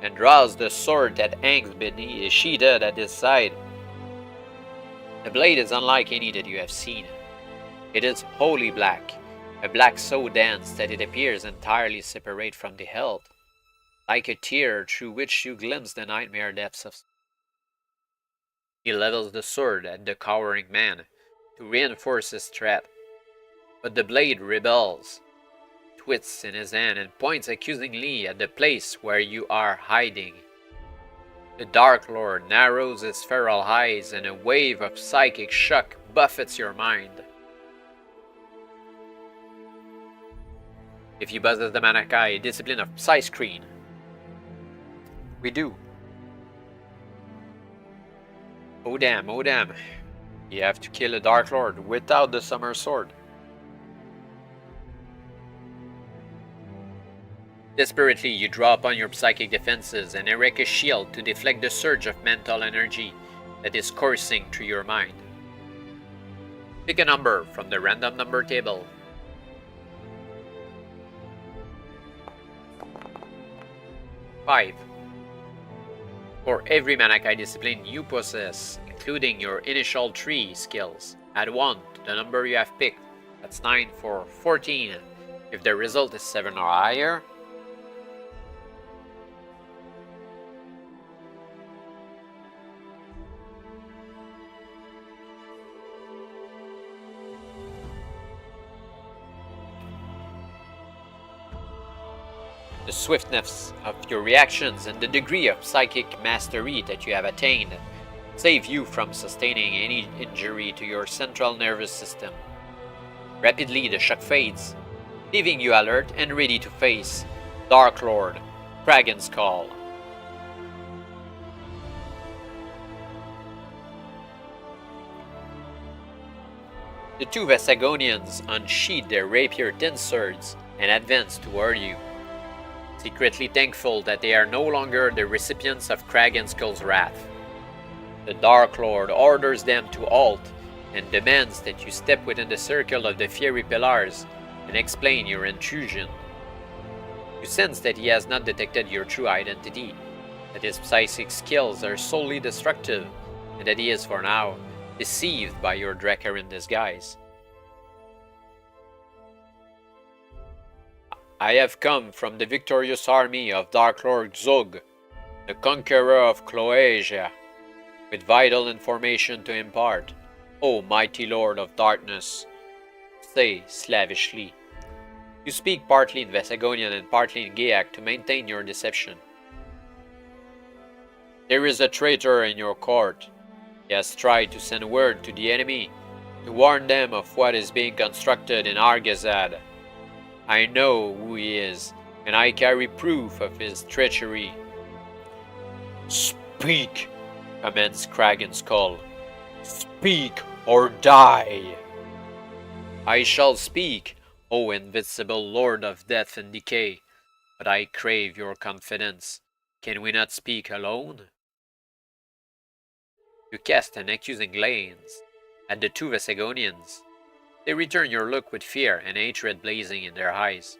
and draws the sword that hangs beneath sheathed at his side. The blade is unlike any that you have seen. It is wholly black, a black so dense that it appears entirely separate from the hilt, like a tear through which you glimpse the nightmare depths of. He levels the sword at the cowering man to reinforce his threat, but the blade rebels, twists in his hand, and points accusingly at the place where you are hiding. The Dark Lord narrows his feral eyes, and a wave of psychic shock buffets your mind. If you possess the Magnakai discipline of Psy-Screen, we do. Oh damn, oh damn. You have to kill a Dark Lord without the Summer Sword. Desperately, you draw upon your psychic defenses and erect a shield to deflect the surge of mental energy that is coursing through your mind. Pick a number from the random number table. 5. For every Magnakai discipline you possess, including your initial 3 skills, add 1 to the number you have picked. That's 9 for 14. If the result is 7 or higher, the swiftness of your reactions and the degree of psychic mastery that you have attained save you from sustaining any injury to your central nervous system. Rapidly the shock fades, leaving you alert and ready to face Dark Lord, Kragen's Call. The 2 Vesagonians unsheathe their rapier-tipped swords and advance toward you, secretly thankful that they are no longer the recipients of Kragen's Skull's wrath. The Dark Lord orders them to halt and demands that you step within the circle of the fiery pillars and explain your intrusion. You sense that he has not detected your true identity, that his psychic skills are solely destructive, and that he is, for now, deceived by your Dracarin disguise. I have come from the victorious army of Dark Lord Zog, the conqueror of Cloasia, with vital information to impart, O mighty Lord of Darkness. Say slavishly. You speak partly in Vesagonian and partly in Gaelic to maintain your deception. There is a traitor in your court. He has tried to send word to the enemy, to warn them of what is being constructed in Argazad. I know who he is, and I carry proof of his treachery. Speak, commands Kragen's Call. Speak or die. I shall speak, O invincible Lord of Death and Decay, but I crave your confidence. Can we not speak alone? You cast an accusing glance at the 2 Vesagonians. They return your look with fear and hatred blazing in their eyes.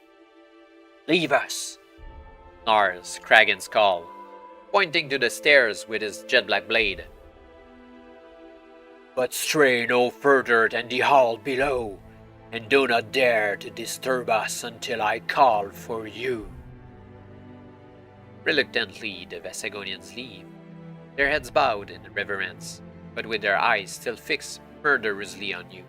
Leave us, snarls Kragen's Call, pointing to the stairs with his jet-black blade. But stray no further than the hall below, and do not dare to disturb us until I call for you. Reluctantly, the Vesagonians leave, their heads bowed in reverence, but with their eyes still fixed murderously on you.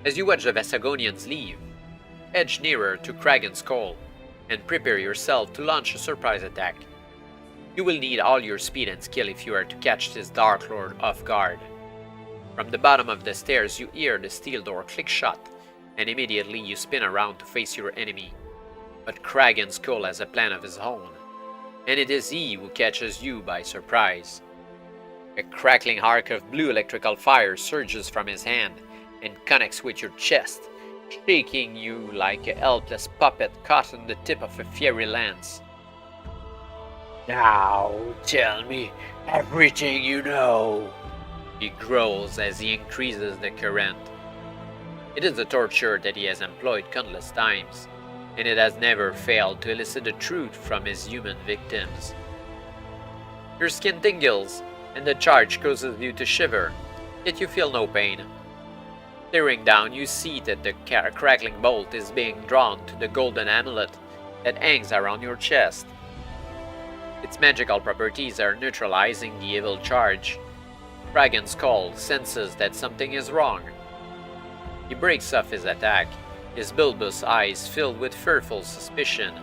As you watch the Vesagonians leave, edge nearer to Kragen's Call and prepare yourself to launch a surprise attack. You will need all your speed and skill if you are to catch this Dark Lord off guard. From the bottom of the stairs you hear the steel door click shut, and immediately you spin around to face your enemy. But Kragen's Call has a plan of his own, and it is he who catches you by surprise. A crackling arc of blue electrical fire surges from his hand and connects with your chest, shaking you like a helpless puppet caught on the tip of a fiery lance. Now tell me everything you know, he growls as he increases the current. It is a torture that he has employed countless times, and it has never failed to elicit the truth from his human victims. Your skin tingles, and the charge causes you to shiver, yet you feel no pain. Staring down, you see that the crackling bolt is being drawn to the golden amulet that hangs around your chest. Its magical properties are neutralizing the evil charge. Dragon's Skull senses that something is wrong. He breaks off his attack, his bulbous eyes filled with fearful suspicion.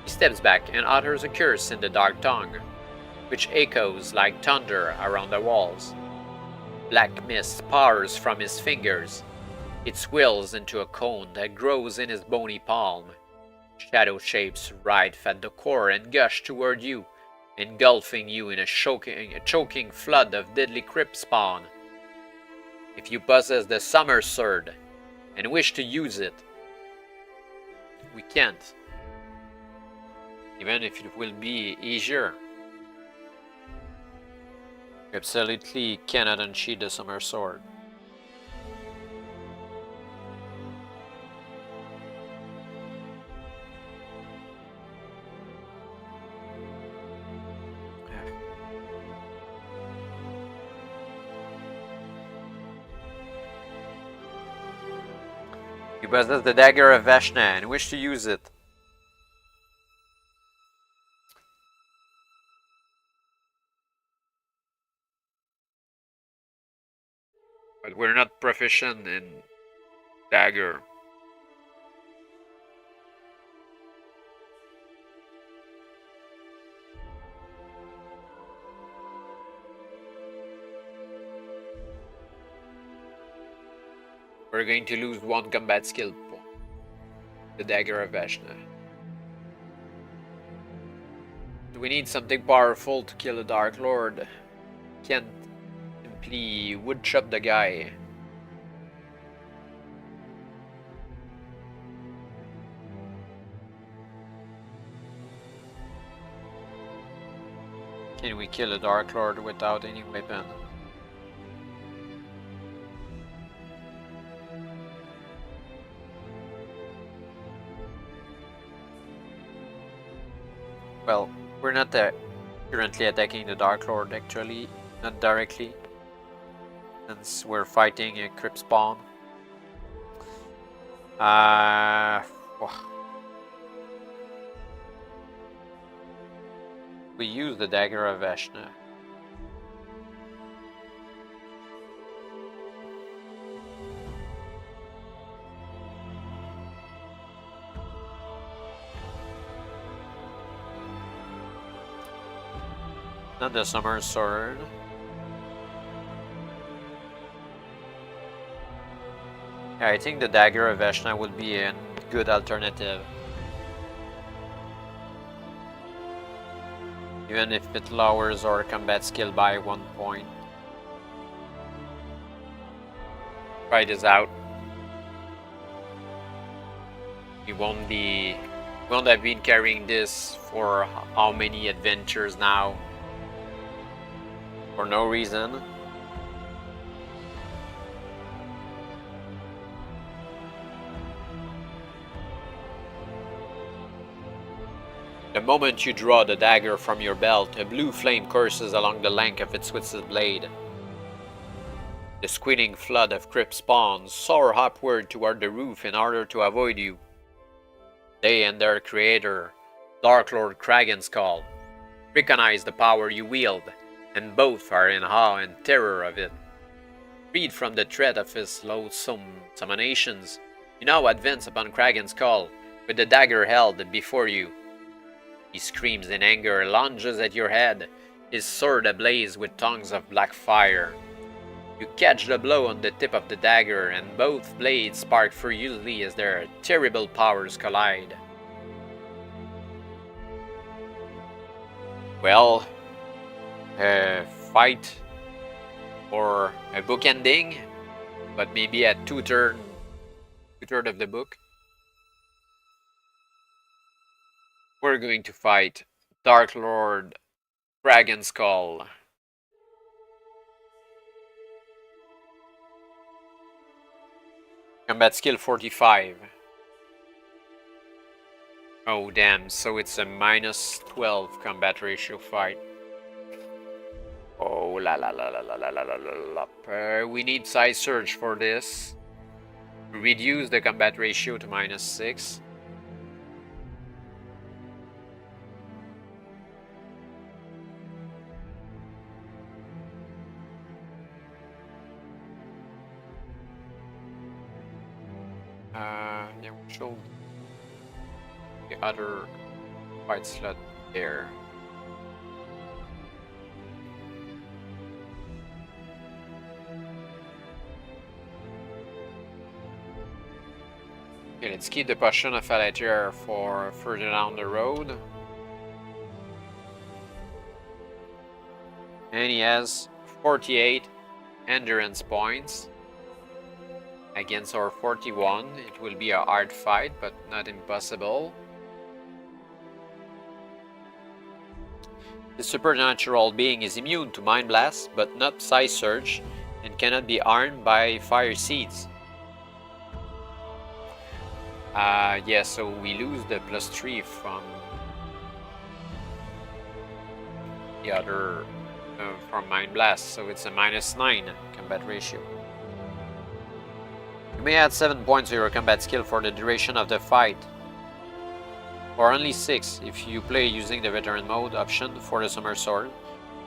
He steps back and utters a curse in the dark tongue, which echoes like thunder around the walls. Black mist pours from his fingers. It swirls into a cone that grows in his bony palm. Shadow shapes writhe at the core and gush toward you, engulfing you in a choking flood of deadly crypt spawn. If you possess the Summer Sword and wish to use it, we can't. Even if it will be easier. You absolutely cannot unsheath the Summer Sword. You possess the Dagger of Vashna and wish to use it. But we're not proficient in dagger. We're going to lose one combat skill point. The Dagger of Vashna. We need something powerful to kill a Dark Lord. Can't simply wood chop the guy. Can we kill a Dark Lord without any weapon? Well, we're not currently attacking the Dark Lord, actually, not directly, since we're fighting a crypt spawn. We use the Dagger of Vashna. Not the Summer Sword. Yeah, I think the Dagger of Vashna would be a good alternative. Even if it lowers our combat skill by 1 point. Try this out. We won't have been carrying this for how many adventures now? For no reason. The moment you draw the dagger from your belt, a blue flame courses along the length of its twisted blade. The squinting flood of crypt spawns soar upward toward the roof in order to avoid you. They and their creator, Dark Lord Kragenskull, recognize the power you wield, and both are in awe and terror of it. Freed from the threat of his loathsome summonations, you now advance upon Kragenskull with the dagger held before you. He screams in anger, lunges at your head, his sword ablaze with tongues of black fire. You catch the blow on the tip of the dagger, and both blades spark furiously as their terrible powers collide. Well, a fight or a book ending, but maybe at two-thirds of the book. We're going to fight Dark Lord Kragenskull. Combat skill 45. Oh damn, so it's a minus 12 combat ratio fight. Oh la la la la la la la la la la. We need size surge for this. Reduce the combat ratio to minus 6. Yeah, we should the other fight slot there. Okay, let's keep the potion of Alatir for further down the road. And he has 48 endurance points. Against our 41, it will be a hard fight, but not impossible. The supernatural being is immune to Mind Blast, but not Size Surge, and cannot be harmed by Fire Seeds. Yeah, so we lose the +3 from the other, from Mind Blast, so it's a -9 combat ratio. You may add 7 points to your combat skill for the duration of the fight, or only 6 if you play using the veteran mode option for the Summer Sword,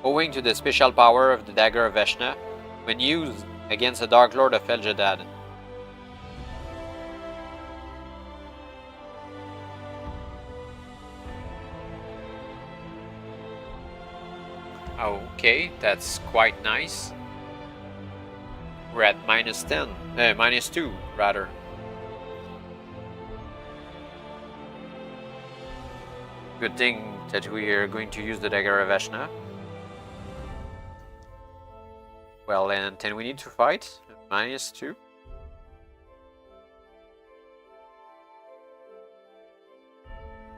owing to the special power of the Dagger of Veshna when used against the Dark Lord of El Jadad. Okay, that's quite nice. We're at -10, -2 rather. Good thing that we are going to use the Dagger of Veshna. Well, and then we need to fight. -2.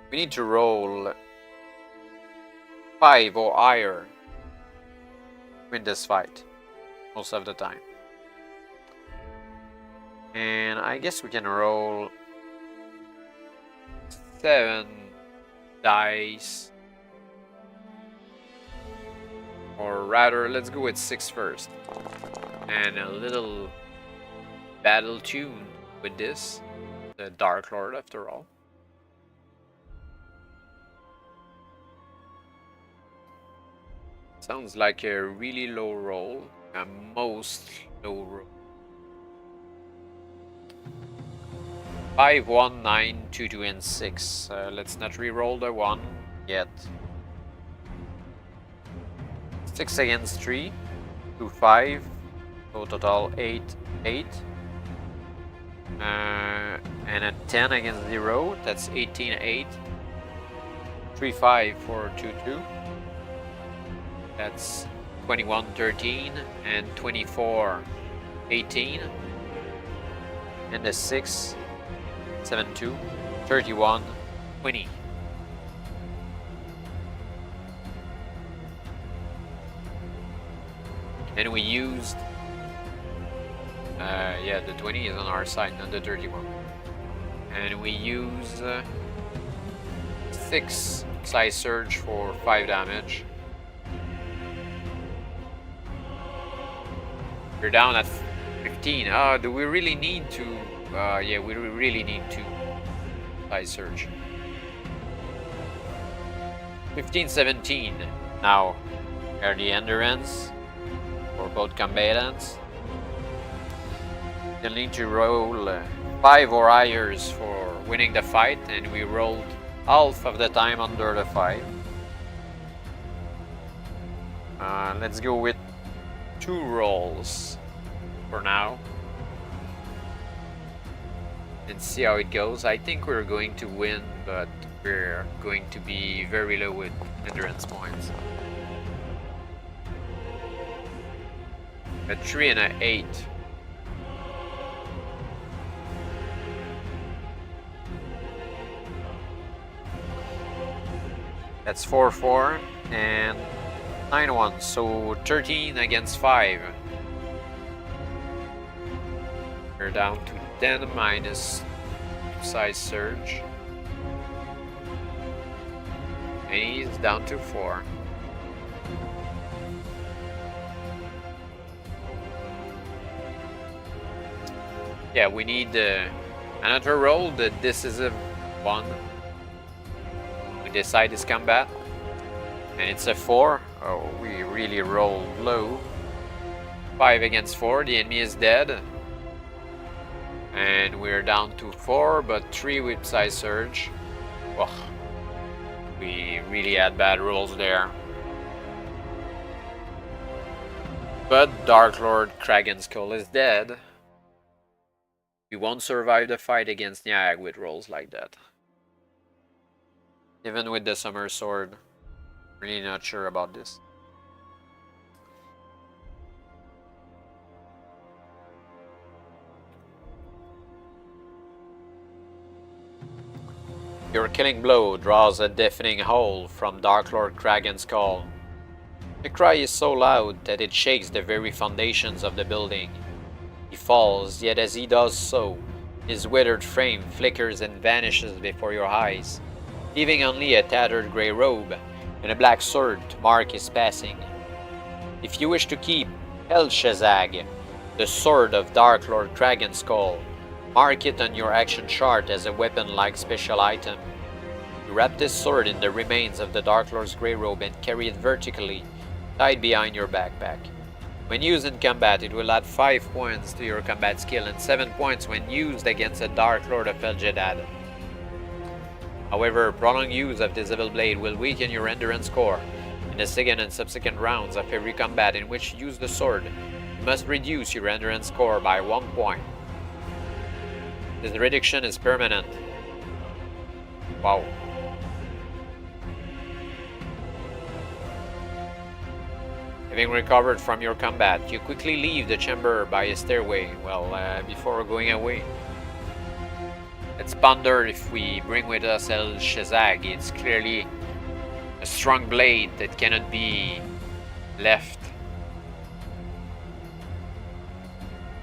We need to roll 5 or higher. Win this fight most of the time. And I guess we can roll 7 dice, or rather let's go with 6 first, and a little battle tune with this, the Dark Lord after all. Sounds like a really low roll, a most low roll. 5, 1, 9, 2, 2, and 6. Let's not re-roll the 1 yet. 6 against 3, 2, 5, so total 8, 8. And a 10 against 0, that's 18, 8. 3, 5 for 2, 2. That's 21, 13, and 24, 18. And a 6, 7, 2, 31, 20. And we used, yeah, the 20 is on our side, not the 31. And we use 6 Size Surge for 5 damage. We're down at 15. Do we really need to? Yeah, we really need to Size Surge. 15, 17. Now, are the endurance for both combatants. You'll need to roll 5 or higher for winning the fight, and we rolled half of the time under the 5. Let's go with 2 rolls for now and see how it goes. I think we're going to win, but we're going to be very low with endurance points. A 3 and an 8. That's 4, 4 and 9, 1. So 13 against 5. We're down to 10 minus size surge. And he's down to 4. Yeah, we need another roll. The decisive one. We decide this combat. And it's a 4. Oh, we really rolled low. 5 against 4. The enemy is dead. And we're down to 4, but 3 with size surge. Oh, we really had bad rolls there. But Dark Lord Kragenskull is dead. We won't survive the fight against Nyag with rolls like that. Even with the Summer Sword. Really not sure about this. Your killing blow draws a deafening howl from Dark Lord Kragenskull. The cry is so loud that it shakes the very foundations of the building. He falls, yet as he does so, his withered frame flickers and vanishes before your eyes, leaving only a tattered grey robe and a black sword to mark his passing. If you wish to keep El Shazag, the sword of Dark Lord Kragenskull, mark it on your action chart as a weapon-like special item. You wrap this sword in the remains of the Dark Lord's grey robe and carry it vertically, tied behind your backpack. When used in combat, it will add 5 points to your combat skill and 7 points when used against a Dark Lord of El Jedad. However, prolonged use of this evil blade will weaken your endurance score. In the second and subsequent rounds of every combat in which you use the sword, you must reduce your endurance score by 1 point. This reduction is permanent. Wow. Having recovered from your combat, you quickly leave the chamber by a stairway, before going away. Let's ponder if we bring with us El Shazag. It's clearly a strong blade that cannot be left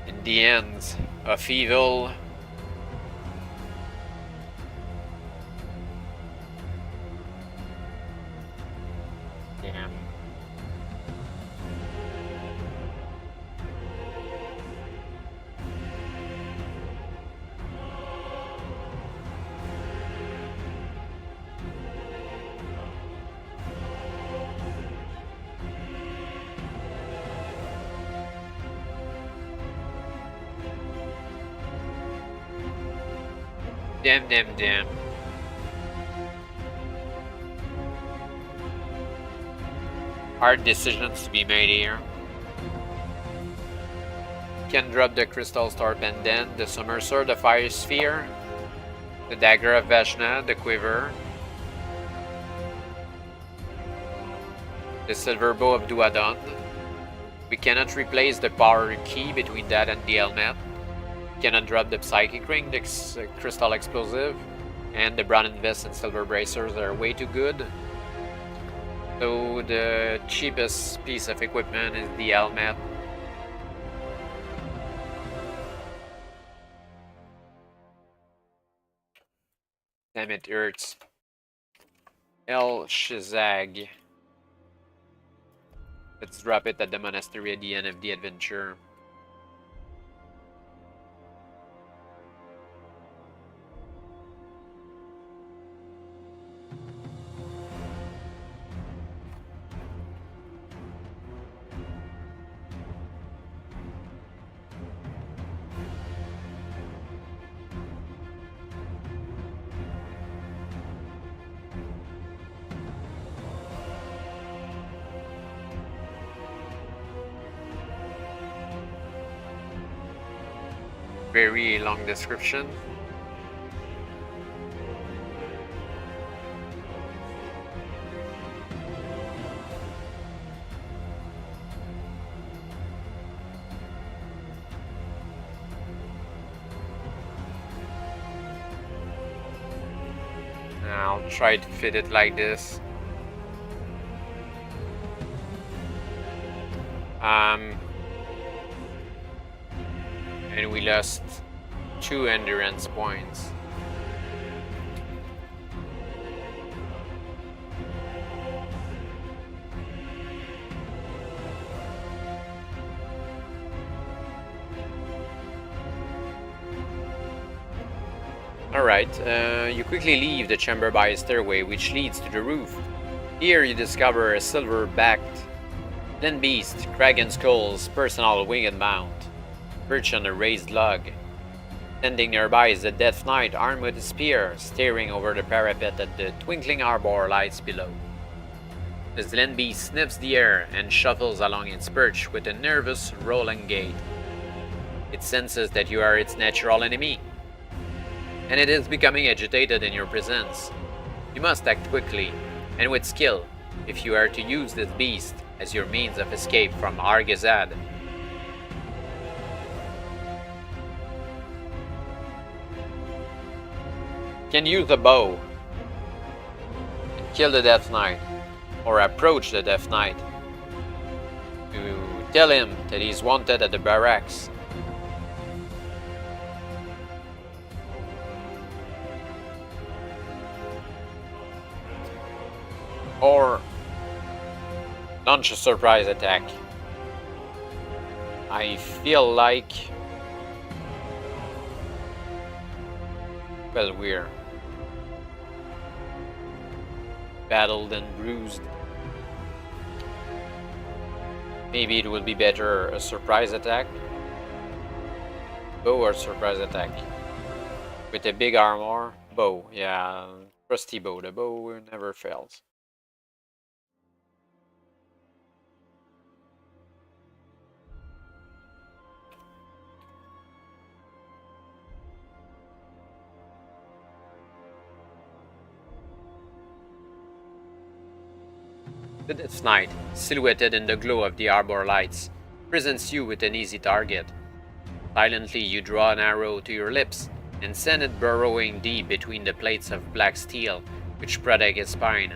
in the hands of evil. Damn. Damn. Hard decisions to be made here. Can drop the Crystal Star Pendant, the Summer Sword, the Fire Sphere, the Dagger of Vashna, the Quiver, the Silver Bow of Duadon. We cannot replace the power key between that and the helmet. Cannot drop the Psychic Ring, the Crystal Explosive, and the Brown Vest and Silver Bracers are way too good. So the cheapest piece of equipment is the helmet. Damn, it hurts. El Shazag. Let's drop it at the monastery at the end of the adventure. Very long description. I'll try to fit it like this. And we lost 2 endurance points. Alright, you quickly leave the chamber by a stairway which leads to the roof. Here you discover a silver-backed land beast, Kragan Skull's personal winged mount, perched on a raised log. Standing nearby is the Death Knight armed with a spear, staring over the parapet at the twinkling arbor lights below. The land beast sniffs the air and shuffles along its perch with a nervous, rolling gait. It senses that you are its natural enemy, and it is becoming agitated in your presence. You must act quickly, and with skill, if you are to use this beast as your means of escape from Argazad. Can use a bow and kill the Death Knight, or approach the Death Knight to tell him that he's wanted at the barracks. Or launch a surprise attack. I feel like, well, we're battled and bruised. Maybe it would be better a surprise attack. Bow or surprise attack. With a big armor, bow, yeah, trusty bow. The bow never fails. The Death Knight, silhouetted in the glow of the arbor lights, presents you with an easy target. Silently you draw an arrow to your lips and send it burrowing deep between the plates of black steel which protect his spine.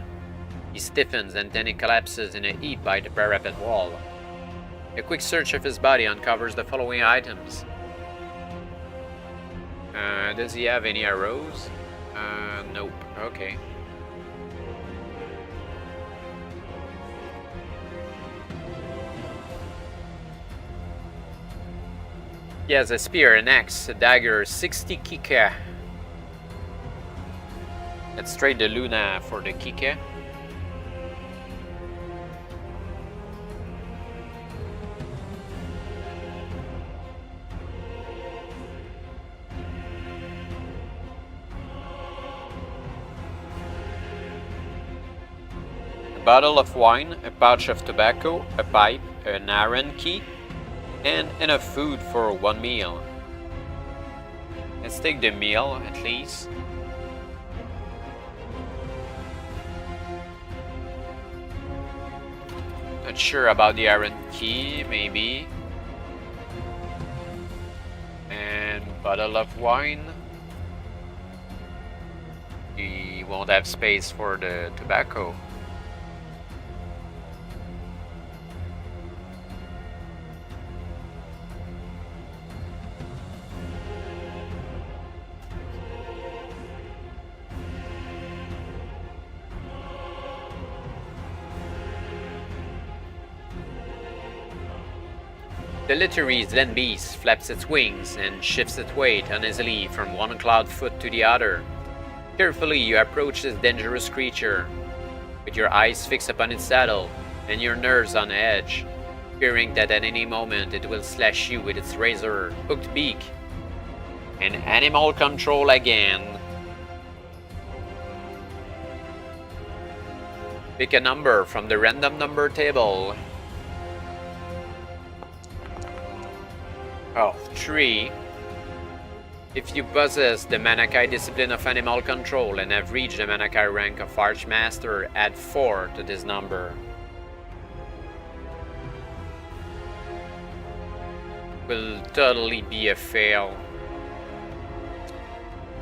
He stiffens and then he collapses in a heap by the parapet wall. A quick search of his body uncovers the following items. Does he have any arrows? Nope. Okay. He has a spear, an axe, a dagger, 60 kika. Let's trade the Luna for the kika. A bottle of wine, a pouch of tobacco, a pipe, an Allen key, and enough food for one meal. Let's take the meal at least. Not sure about the Allen key, maybe. And bottle of wine. We won't have space for the tobacco. The Littery's land beast flaps its wings and shifts its weight uneasily from one cloud foot to the other. Carefully you approach this dangerous creature, with your eyes fixed upon its saddle and your nerves on edge, fearing that at any moment it will slash you with its razor-hooked beak. And animal control again. Pick a number from the random number table. Oh, 3. If you possess the Magnakai discipline of animal control and have reached the Magnakai rank of Archmaster, add 4 to this number. Will totally be a fail.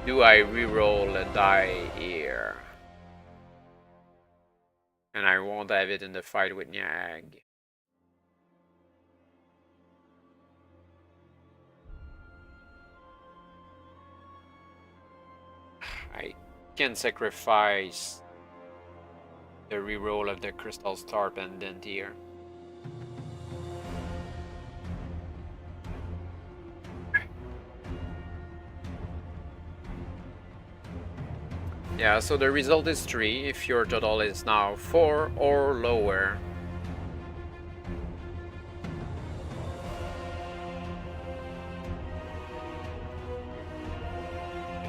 Do I reroll a die here? And I won't have it in the fight with Nyag. I can sacrifice the reroll of the crystal star pendant here. Yeah, so the result is 3 if your total is now 4 or lower.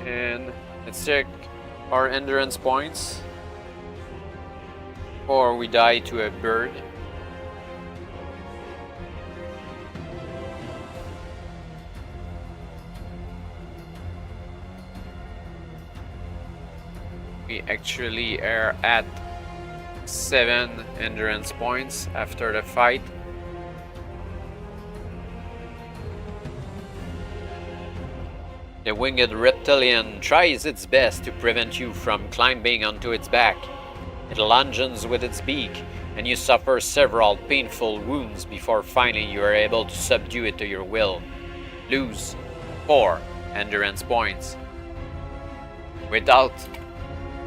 And let's check our endurance points. Or we die to a bird. We actually are at 7 endurance points after the fight. The winged reptilian tries its best to prevent you from climbing onto its back. It lunges with its beak, and you suffer several painful wounds before finally you are able to subdue it to your will. Lose 4 endurance points. Without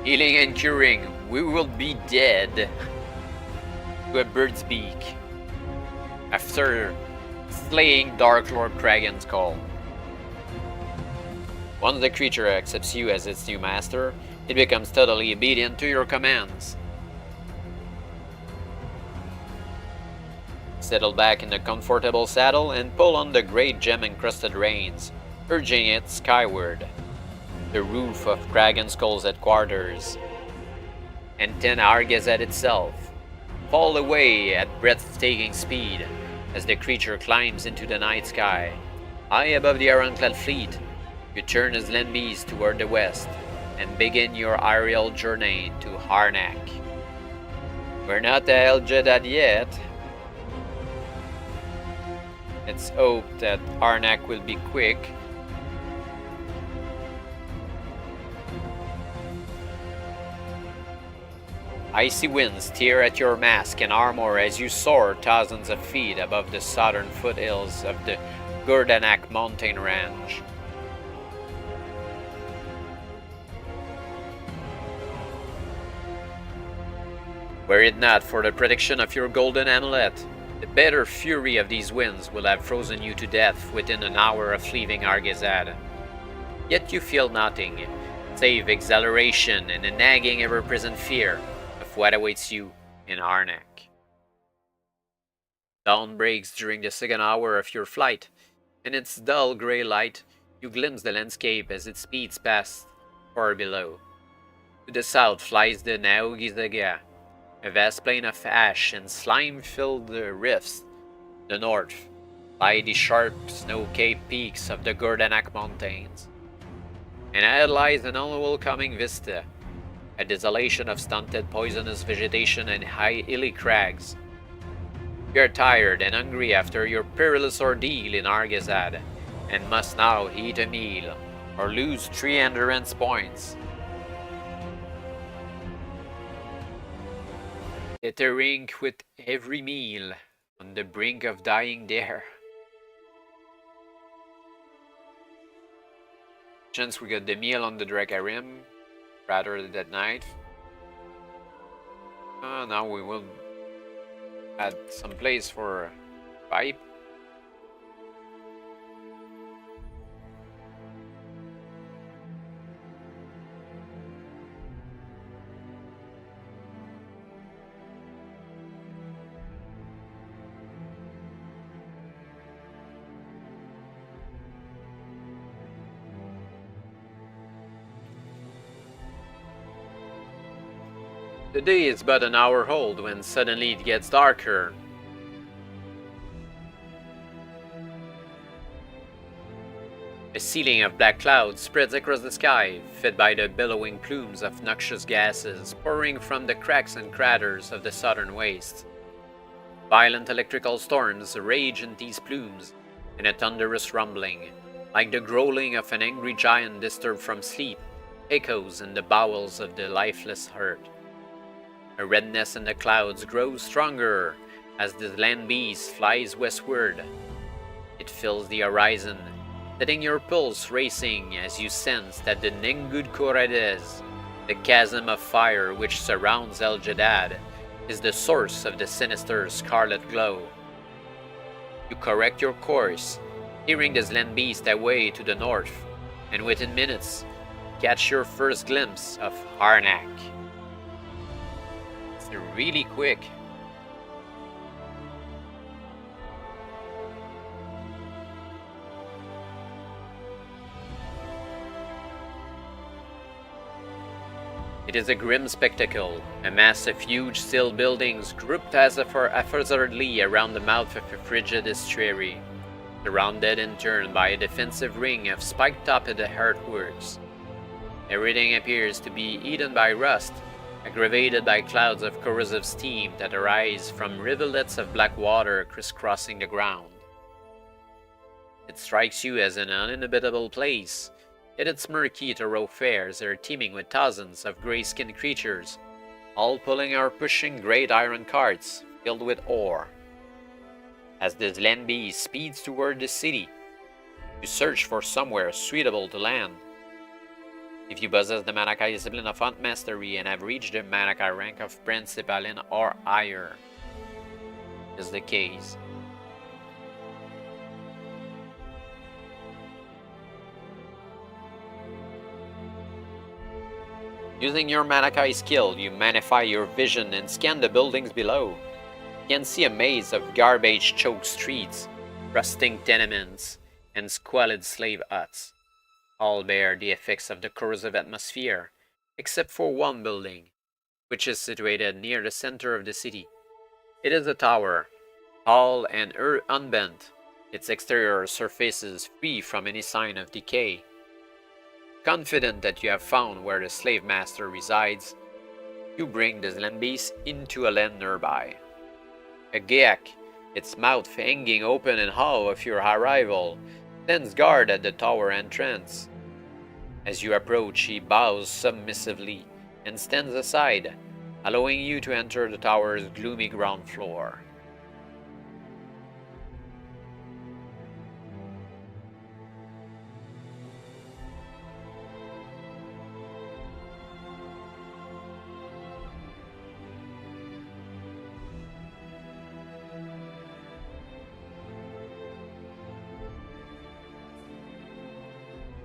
healing and curing, we will be dead to a bird's beak after slaying Dark Lord Kragenskull. Once the creature accepts you as its new master, it becomes totally obedient to your commands. Settle back in the comfortable saddle and pull on the great gem-encrusted reins, urging it skyward. The roof of Kragenskull's headquarters, and then Argazad itself, fall away at breathtaking speed as the creature climbs into the night sky. High above the ironclad fleet, you turn as land bees toward the west and begin your aerial journey to Harnack. We're not at El Jeddah yet. Let's hope that Harnack will be quick. Icy winds tear at your mask and armor as you soar thousands of feet above the southern foothills of the Gurdanak mountain range. Were it not for the protection of your golden amulet, the bitter fury of these winds will have frozen you to death within an hour of leaving Argazad. Yet you feel nothing, save exhilaration and a nagging ever-present fear of what awaits you in Harnack. Dawn breaks during the second hour of your flight. In its dull grey light, you glimpse the landscape as it speeds past far below. To the south flies the Naogizaga, a vast plain of ash and slime-filled rifts. The north lie the sharp snow-capped peaks of the Gurdanak mountains. And ahead lies an unwelcoming vista, a desolation of stunted poisonous vegetation and high hilly crags. You are tired and hungry after your perilous ordeal in Argazad, and must now eat a meal, or lose 3 endurance points. Teetering with every meal, on the brink of dying there. Since we got the meal on the Drakarim, rather that night. Now we will add some place for pipe. The day is but an hour old when suddenly it gets darker. A ceiling of black clouds spreads across the sky, fed by the billowing plumes of noxious gases pouring from the cracks and craters of the southern waste. Violent electrical storms rage in these plumes, and a thunderous rumbling, like the growling of an angry giant disturbed from sleep, echoes in the bowels of the lifeless earth. A redness in the clouds grows stronger as the land beast flies westward. It fills the horizon, setting your pulse racing as you sense that the Nengud Korades, the chasm of fire which surrounds El Jadad, is the source of the sinister scarlet glow. You correct your course, hearing the Zlen beast away to the north, and within minutes, catch your first glimpse of Harnack. It's really quick. It is a grim spectacle, a mass of huge steel buildings grouped as haphazardly around the mouth of a frigid estuary, surrounded in turn by a defensive ring of spike-topped earthworks. Everything appears to be eaten by rust, aggravated by clouds of corrosive steam that arise from rivulets of black water crisscrossing the ground. It strikes you as an uninhabitable place, yet its murky thoroughfares are teeming with thousands of grey-skinned creatures, all pulling or pushing great iron carts filled with ore. As the Zlen beast speeds toward the city, you search for somewhere suitable to land. If you possess the Magnakai discipline of Hunt Mastery and have reached the Magnakai rank of Principalin or higher, is the case. Using your Magnakai skill, you magnify your vision and scan the buildings below. You can see a maze of garbage-choked streets, rusting tenements, and squalid slave huts. All bear the effects of the corrosive atmosphere, except for one building, which is situated near the center of the city. It is a tower, tall and unbent, its exterior surfaces free from any sign of decay. Confident that you have found where the slave master resides, you bring the Zlen beast into a land nearby. A Geak, its mouth hanging open in awe of your arrival, stands guard at the tower entrance. As you approach, he bows submissively and stands aside, allowing you to enter the tower's gloomy ground floor.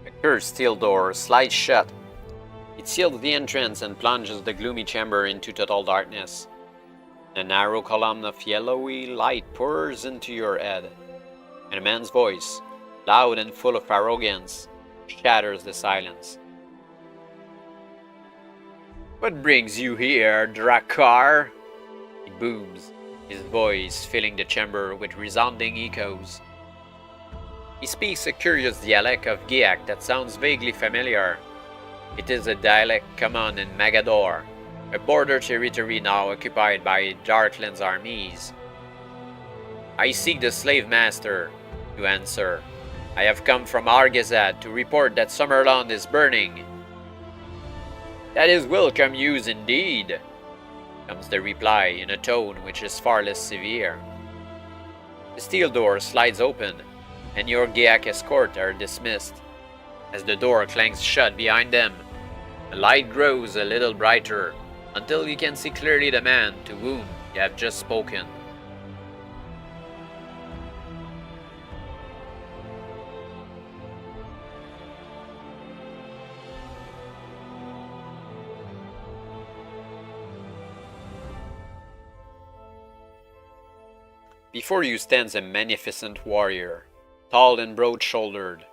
A cursed steel door slides shut. It seals the entrance and plunges the gloomy chamber into total darkness. A narrow column of yellowy light pours into your head, and a man's voice, loud and full of arrogance, shatters the silence. "What brings you here, Drakkar?" He booms, his voice filling the chamber with resounding echoes. He speaks a curious dialect of Geak that sounds vaguely familiar. It is a dialect common in Magador, a border territory now occupied by Darkland's armies. "I seek the slave master," you answer. "I have come from Argazad to report that Summerland is burning." "That is welcome news indeed," comes the reply in a tone which is far less severe. The steel door slides open, and your Geak escort are dismissed. As the door clangs shut behind them, the light grows a little brighter until you can see clearly the man to whom you have just spoken. Before you stands a magnificent warrior, tall and broad-shouldered,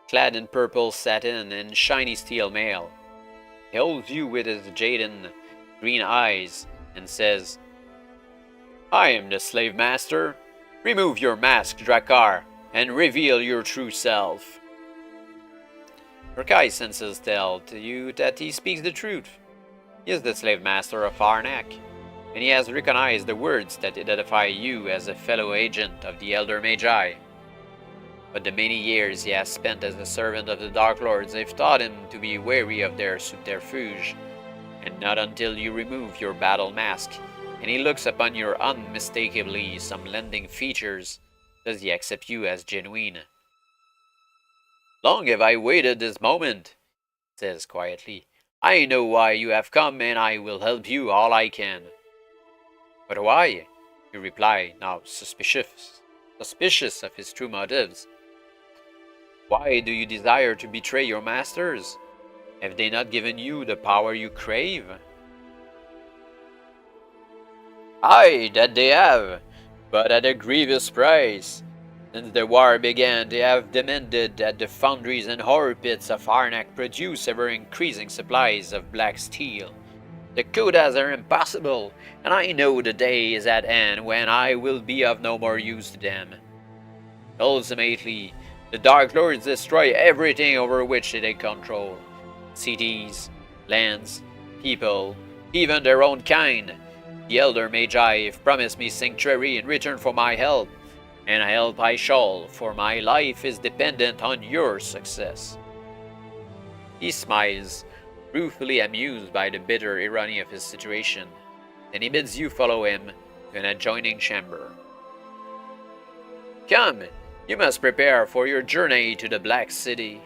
clad in purple satin and shiny steel mail. He holds you with his jaden green eyes and says, "I am the slave master. Remove your mask, Drakkar, and reveal your true self." Magnakai senses tell to you that he speaks the truth. He is the slave master of Harnack, and he has recognized the words that identify you as a fellow agent of the Elder Magi. But the many years he has spent as a servant of the Dark Lords have taught him to be wary of their subterfuge, and not until you remove your battle mask and he looks upon your unmistakably some lending features does he accept you as genuine. Long have I waited this moment, says quietly. I know why you have come, and I will help you all I can. But why? You reply, now suspicious of his true motives. Why do you desire to betray your masters? Have they not given you the power you crave? Aye, that they have, but at a grievous price. Since the war began, they have demanded that the foundries and ore pits of Arnak produce ever-increasing supplies of black steel. The quotas are impossible, and I know the day is at hand when I will be of no more use to them. Ultimately, the Dark Lords destroy everything over which they take control. Cities, lands, people, even their own kind. The Elder Magi have promised me sanctuary in return for my help, and help I shall, for my life is dependent on your success. He smiles, ruefully amused by the bitter irony of his situation. Then he bids you follow him to an adjoining chamber. Come, you must prepare for your journey to the Black City.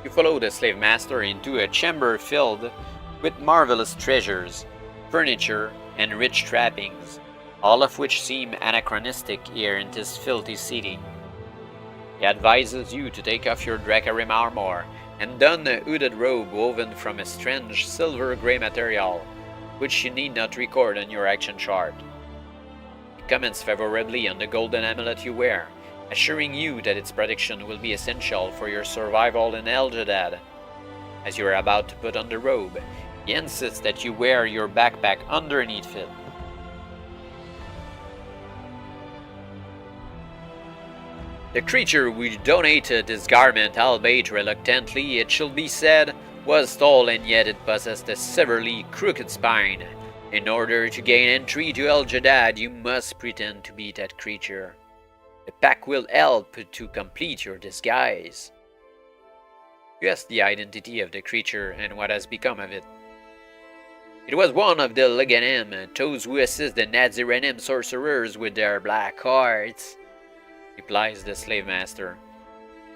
You follow the slave master into a chamber filled with marvelous treasures, furniture, and rich trappings, all of which seem anachronistic here in this filthy city. He advises you to take off your Dracarim armor and don a hooded robe woven from a strange silver-grey material, which you need not record on your action chart. He comments favorably on the golden amulet you wear, assuring you that its protection will be essential for your survival in Eljadad. As you are about to put on the robe, he insists that you wear your backpack underneath it. The creature who donated this garment, albeit reluctantly, it shall be said, was tall, and yet it possessed a severely crooked spine. In order to gain entry to Eljadad, you must pretend to be that creature. The pack will help to complete your disguise. You ask the identity of the creature and what has become of it. It was one of the Leganim, those who assist the Nazirenim sorcerers with their black arts, replies the slave master.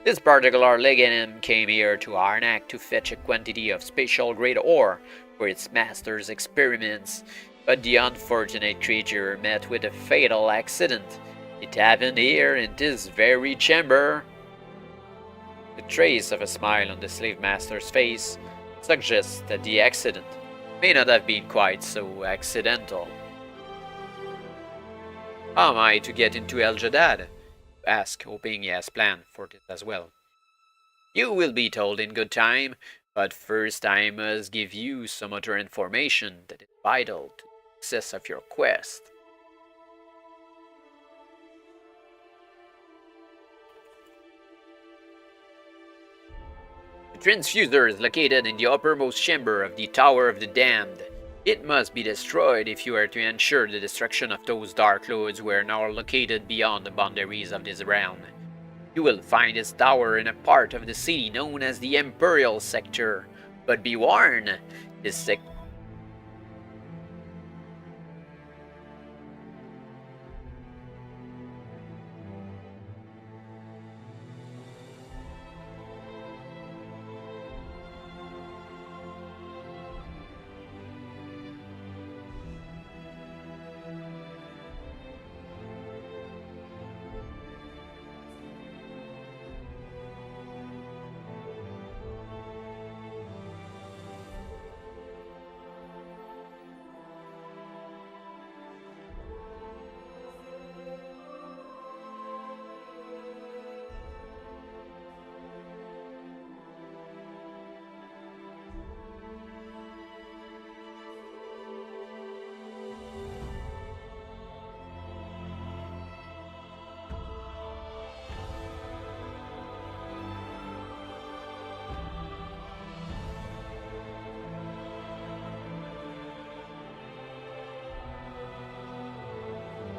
This particular Leganim came here to Arnak to fetch a quantity of special-grade ore for its master's experiments, but the unfortunate creature met with a fatal accident. It happened here in this very chamber. The trace of a smile on the slave master's face suggests that the accident may not have been quite so accidental. How am I to get into Eljadad? Ask, hoping he has planned for this as well. You will be told in good time, but first I must give you some other information that is vital to the success of your quest. The transfuser is located in the uppermost chamber of the Tower of the Damned. It must be destroyed if you are to ensure the destruction of those Dark Lords who are now located beyond the boundaries of this realm. You will find this tower in a part of the city known as the Imperial Sector. But be warned, this sector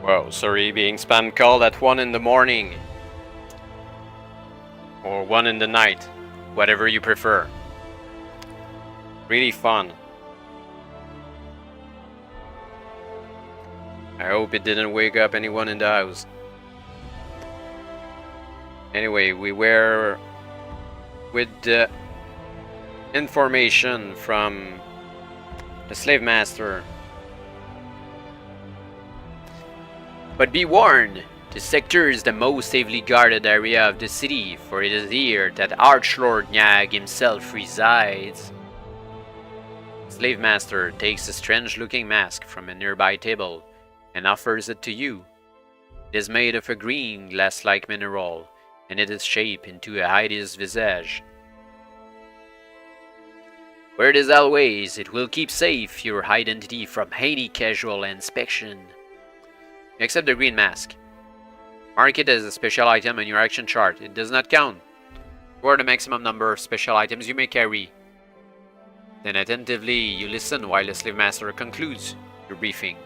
Whoa, sorry, being spam called at 1 in the morning. Or 1 in the night, whatever you prefer. Really fun. I hope it didn't wake up anyone in the house. Anyway, we were with the information from the slave master. But be warned, the sector is the most heavily guarded area of the city, for it is here that Archlord Nyag himself resides. Slave master takes a strange-looking mask from a nearby table and offers it to you. It is made of a green glass-like mineral, and it is shaped into a hideous visage. Where it is always, it will keep safe your identity from any casual inspection. Accept the green mask. Mark it as a special item on your action chart. It does not count toward the maximum number of special items you may carry. Then attentively you listen while the slave master concludes your briefing.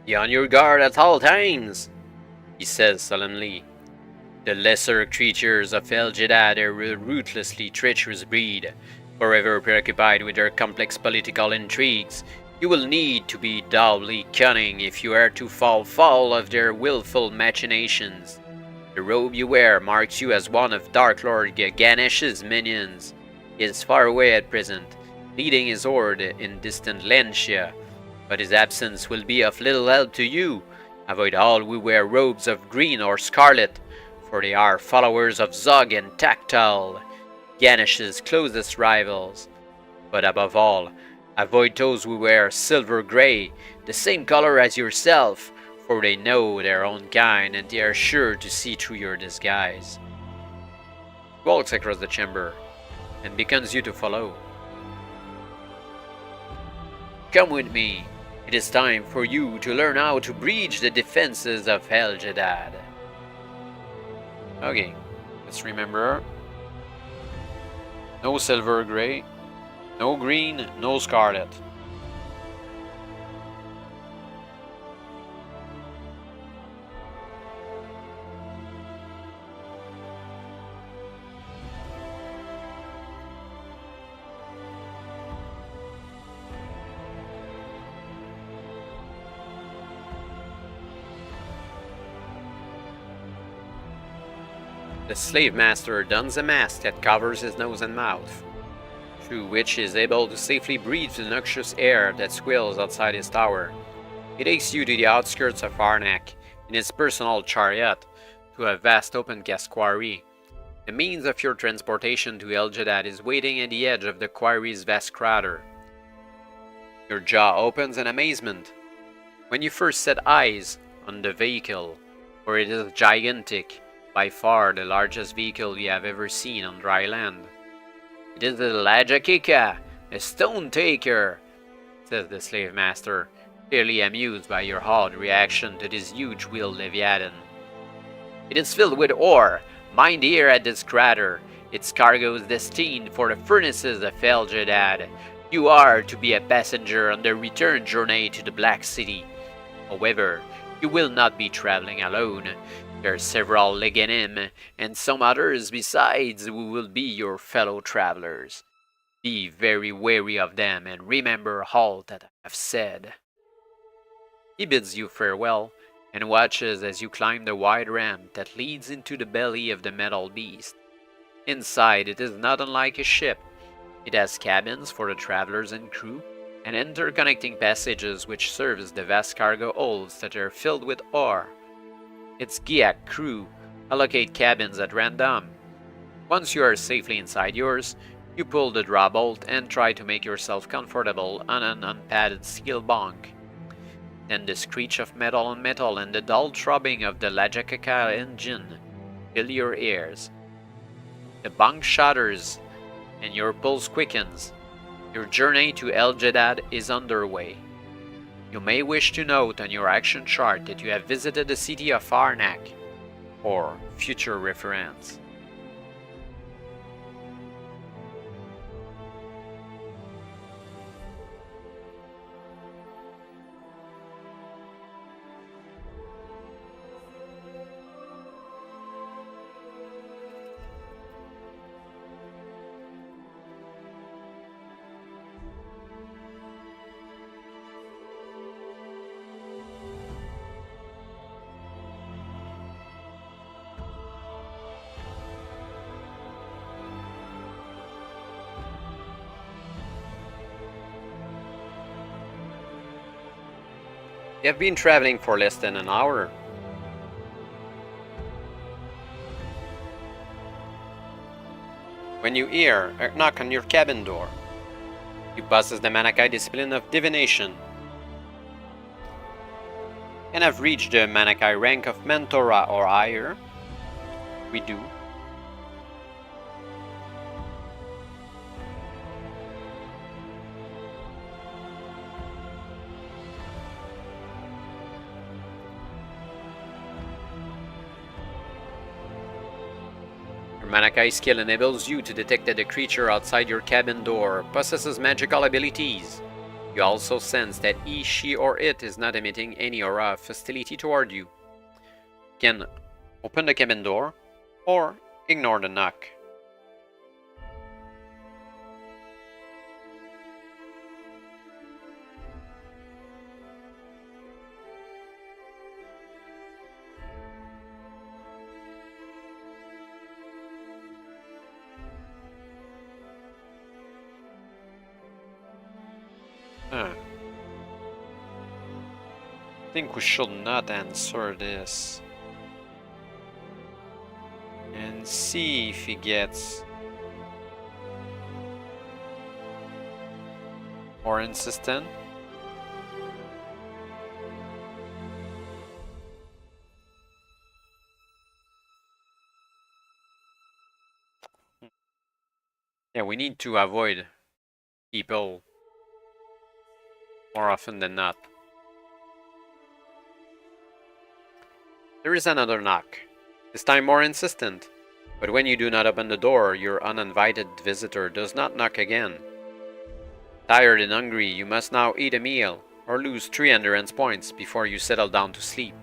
Be on your guard at all times, he says solemnly. The lesser creatures of El Jeddah are a ruthlessly treacherous breed, forever preoccupied with their complex political intrigues. You will need to be doubly cunning if you are to fall foul of their willful machinations. The robe you wear marks you as one of Dark Lord Ganesh's minions. He is far away at present, leading his horde in distant Lancia, but his absence will be of little help to you. Avoid all who wear robes of green or scarlet, for they are followers of Zog and Tactile, Ganesh's closest rivals. But above all, avoid those who wear silver grey, the same color as yourself, for they know their own kind and they are sure to see through your disguise. He walks across the chamber and beckons you to follow. Come with me. It is time for you to learn how to breach the defenses of El Jeddah. Okay, let's remember. No silver grey, no green, no scarlet. The slave master dons a mask that covers his nose and mouth, through which he is able to safely breathe the noxious air that swirls outside his tower. He takes you to the outskirts of Arnak in his personal chariot to a vast open cast quarry. The means of your transportation to El Jeddah is waiting at the edge of the quarry's vast crater. Your jaw opens in amazement when you first set eyes on the vehicle, for it is gigantic, by far the largest vehicle you have ever seen on dry land. It is the Lajakika, a stone taker, says the slave master, clearly amused by your odd reaction to this huge-wheeled leviathan. It is filled with ore, mined here at this crater. Its cargo is destined for the furnaces of El Jeddah. You are to be a passenger on the return journey to the Black City. However, you will not be traveling alone. There are several Leganim and some others besides who will be your fellow travelers. Be very wary of them and remember all that I have said. He bids you farewell and watches as you climb the wide ramp that leads into the belly of the metal beast. Inside it is not unlike a ship. It has cabins for the travelers and crew, and interconnecting passages which serve as the vast cargo holds that are filled with ore, its GIAC crew allocate cabins at random. Once you are safely inside yours, you pull the draw bolt and try to make yourself comfortable on an unpadded steel bunk. Then the screech of metal on metal and the dull throbbing of the Magnakai engine fill your ears. The bunk shudders and your pulse quickens. Your journey to El Jeddah is underway. You may wish to note on your action chart that you have visited the city of Arnak, or future reference. You have been traveling for less than an hour. When you hear a knock on your cabin door, you possess the Magnakai discipline of divination and have reached the Magnakai rank of Mentora or higher. We do. Your Magnakai skill enables you to detect that the creature outside your cabin door possesses magical abilities. You also sense that he, she, or it is not emitting any aura of hostility toward you. You can open the cabin door or ignore the knock. I think we should not answer this and see if he gets more insistent. Yeah, we need to avoid people more often than not. There is another knock, this time more insistent, but when you do not open the door, your uninvited visitor does not knock again. Tired and hungry, you must now eat a meal, or lose 3 endurance points before you settle down to sleep.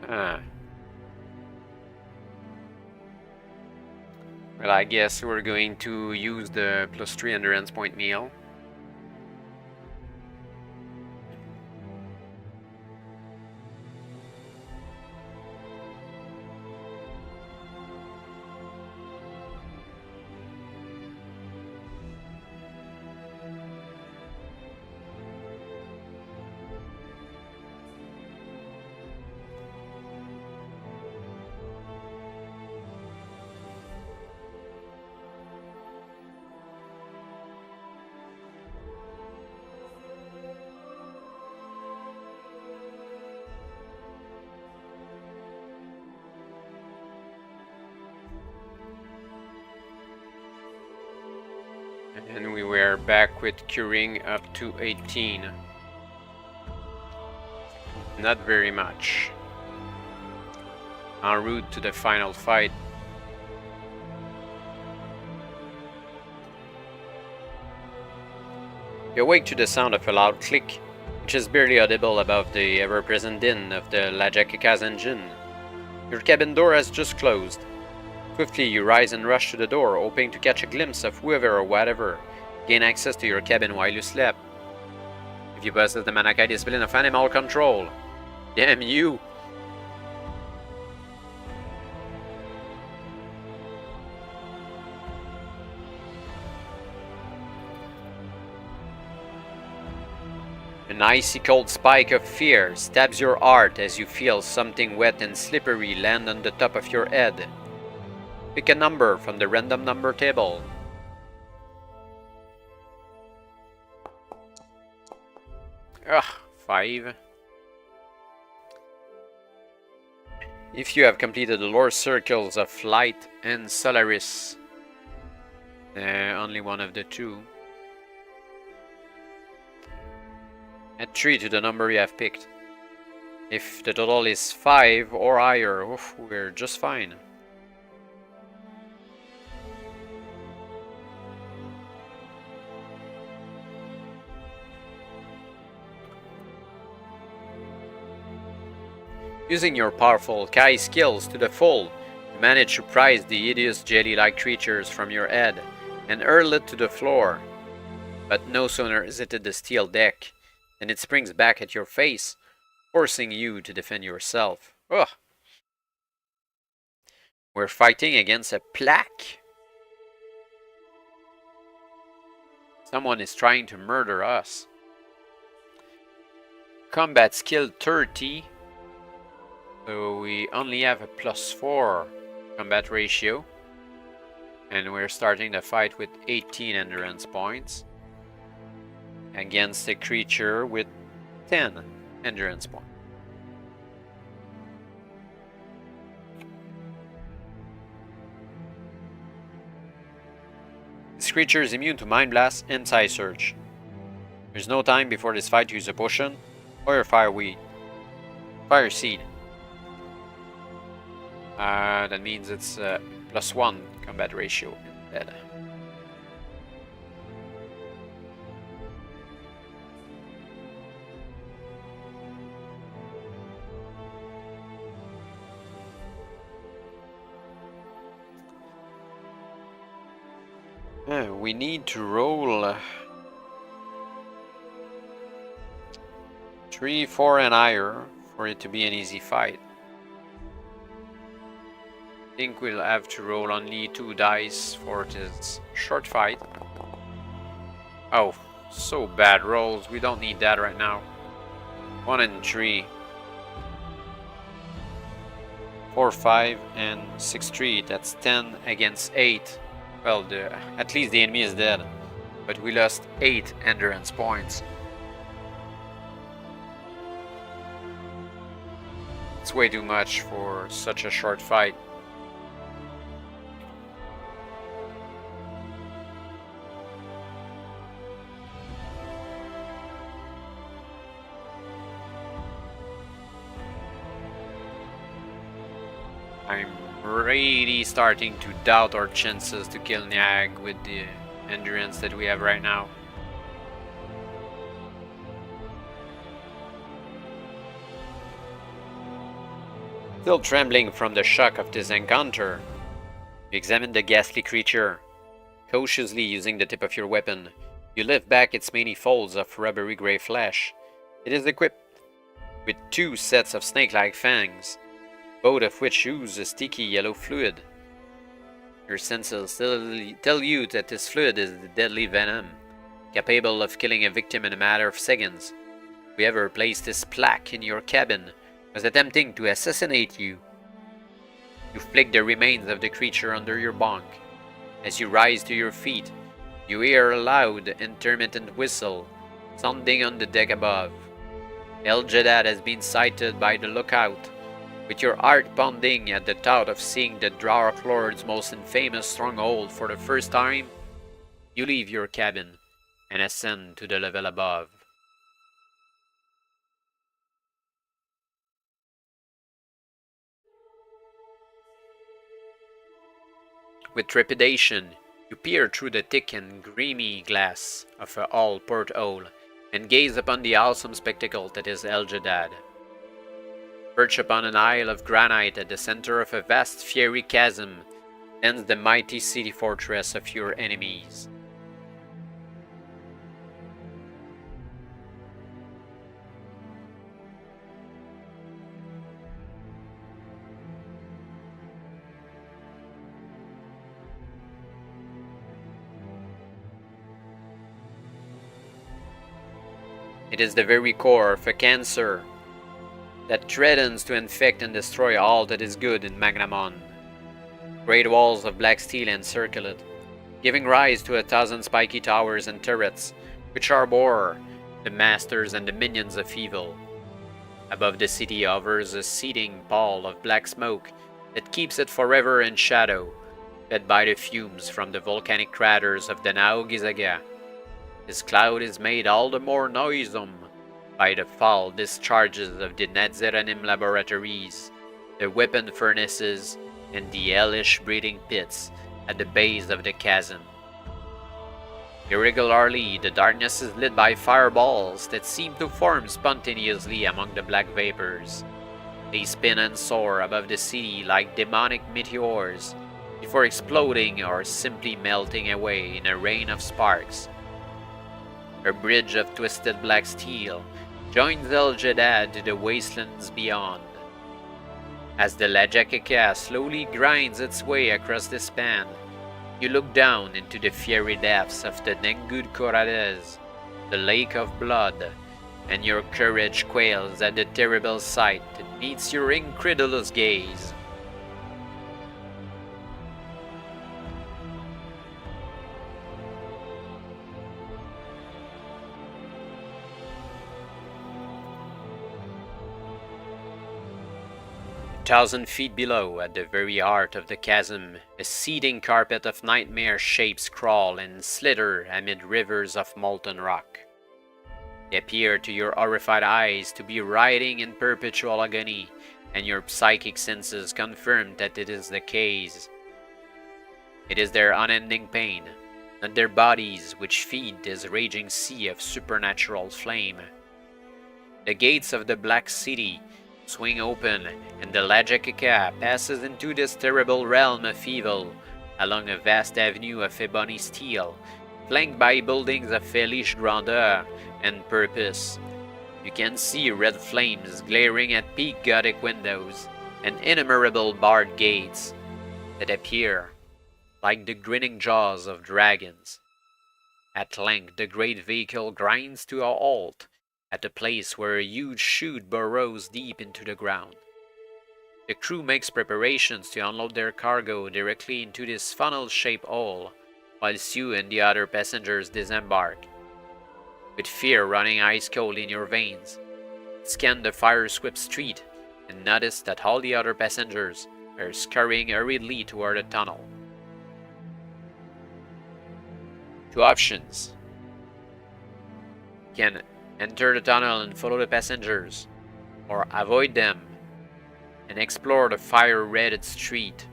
Well, I guess we're going to use the +3 endurance point meal. And we were back with curing up to 18. Not very much. En route to the final fight. You awake to the sound of a loud click, which is barely audible above the ever-present din of the Magnakai engine. Your cabin door has just closed. Swiftly you rise and rush to the door, hoping to catch a glimpse of whoever or whatever gain access to your cabin while you slept. If you possess the Magnakai discipline of animal control, damn you! An icy cold spike of fear stabs your heart as you feel something wet and slippery land on the top of your head. Pick a number from the random number table. Ugh, 5. If you have completed the lore circles of Light and Solaris, only one of the two. Add 3 to the number you have picked. If the total is 5 or higher, oof, we're just fine. Using your powerful Kai skills to the full, you manage to prise the hideous jelly-like creatures from your head and hurl it to the floor. But no sooner is it at the steel deck than it springs back at your face, forcing you to defend yourself. Ugh. We're fighting against a plaque. Someone is trying to murder us. Combat skill 30. So we only have a +4 combat ratio. And we're starting the fight with 18 endurance points. Against a creature with 10 endurance points. This creature is immune to Mind Blast and Psy Surge. There's no time before this fight to use a potion or a Fire Seed. That means it's +1 combat ratio instead. We need to roll 3, 4 and higher for it to be an easy fight. I think we'll have to roll only 2 dice for this short fight. Oh, so bad rolls. We don't need that right now. 1 and 3. 4, 5 and 6, 3. That's 10 against 8. Well, at least the enemy is dead, but we lost 8 endurance points. It's way too much for such a short fight. I'm really starting to doubt our chances to kill Nyag with the endurance that we have right now. Still trembling from the shock of this encounter, you examine the ghastly creature. Cautiously using the tip of your weapon, you lift back its many folds of rubbery grey flesh. It is equipped with 2 sets of snake-like fangs, both of which ooze a sticky yellow fluid. Your senses tell you that this fluid is the deadly venom, capable of killing a victim in a matter of seconds. Whoever placed this plaque in your cabin was attempting to assassinate you. You flick the remains of the creature under your bunk. As you rise to your feet, you hear a loud, intermittent whistle sounding on the deck above. El Jadad has been sighted by the lookout. With your heart pounding at the thought of seeing the Dark Lord's most infamous stronghold for the first time, you leave your cabin and ascend to the level above. With trepidation, you peer through the thick and grimy glass of a hall porthole and gaze upon the awesome spectacle that is El Jadad. Perched upon an isle of granite at the center of a vast fiery chasm stands the mighty city fortress of your enemies. It is the very core of a cancer that threatens to infect and destroy all that is good in Magnamon. Great walls of black steel encircle it, giving rise to 1,000 spiky towers and turrets, which arbor the masters and the minions of evil. Above the city hovers a seething pall of black smoke that keeps it forever in shadow, fed by the fumes from the volcanic craters of the Naogizaga. This cloud is made all the more noisome by the foul discharges of the Nazeranim laboratories, the weapon furnaces, and the hellish breeding pits at the base of the chasm. Irregularly, the darkness is lit by fireballs that seem to form spontaneously among the black vapors. They spin and soar above the city like demonic meteors, before exploding or simply melting away in a rain of sparks. A bridge of twisted black steel joins El Jeddah to the wastelands beyond. As the Lajakaka slowly grinds its way across the span, you look down into the fiery depths of the Nengud Korades, the lake of blood, and your courage quails at the terrible sight that meets your incredulous gaze. A 1,000 feet below, at the very heart of the chasm, a seething carpet of nightmare shapes crawl and slither amid rivers of molten rock. They appear to your horrified eyes to be writhing in perpetual agony, and your psychic senses confirm that it is the case. It is their unending pain, not their bodies, which feed this raging sea of supernatural flame. The gates of the Black City swing open, and the Lajakaka passes into this terrible realm of evil, along a vast avenue of ebony steel, flanked by buildings of hellish grandeur and purpose. You can see red flames glaring at peaked Gothic windows, and innumerable barred gates that appear like the grinning jaws of dragons. At length the great vehicle grinds to a halt at a place where a huge chute burrows deep into the ground. The crew makes preparations to unload their cargo directly into this funnel-shaped hole, whilst you and the other passengers disembark. With fear running ice cold in your veins, scan the fire-swept street and notice that all the other passengers are scurrying hurriedly toward the tunnel. Two options. You can enter the tunnel and follow the passengers, or avoid them and explore the fire-redded street.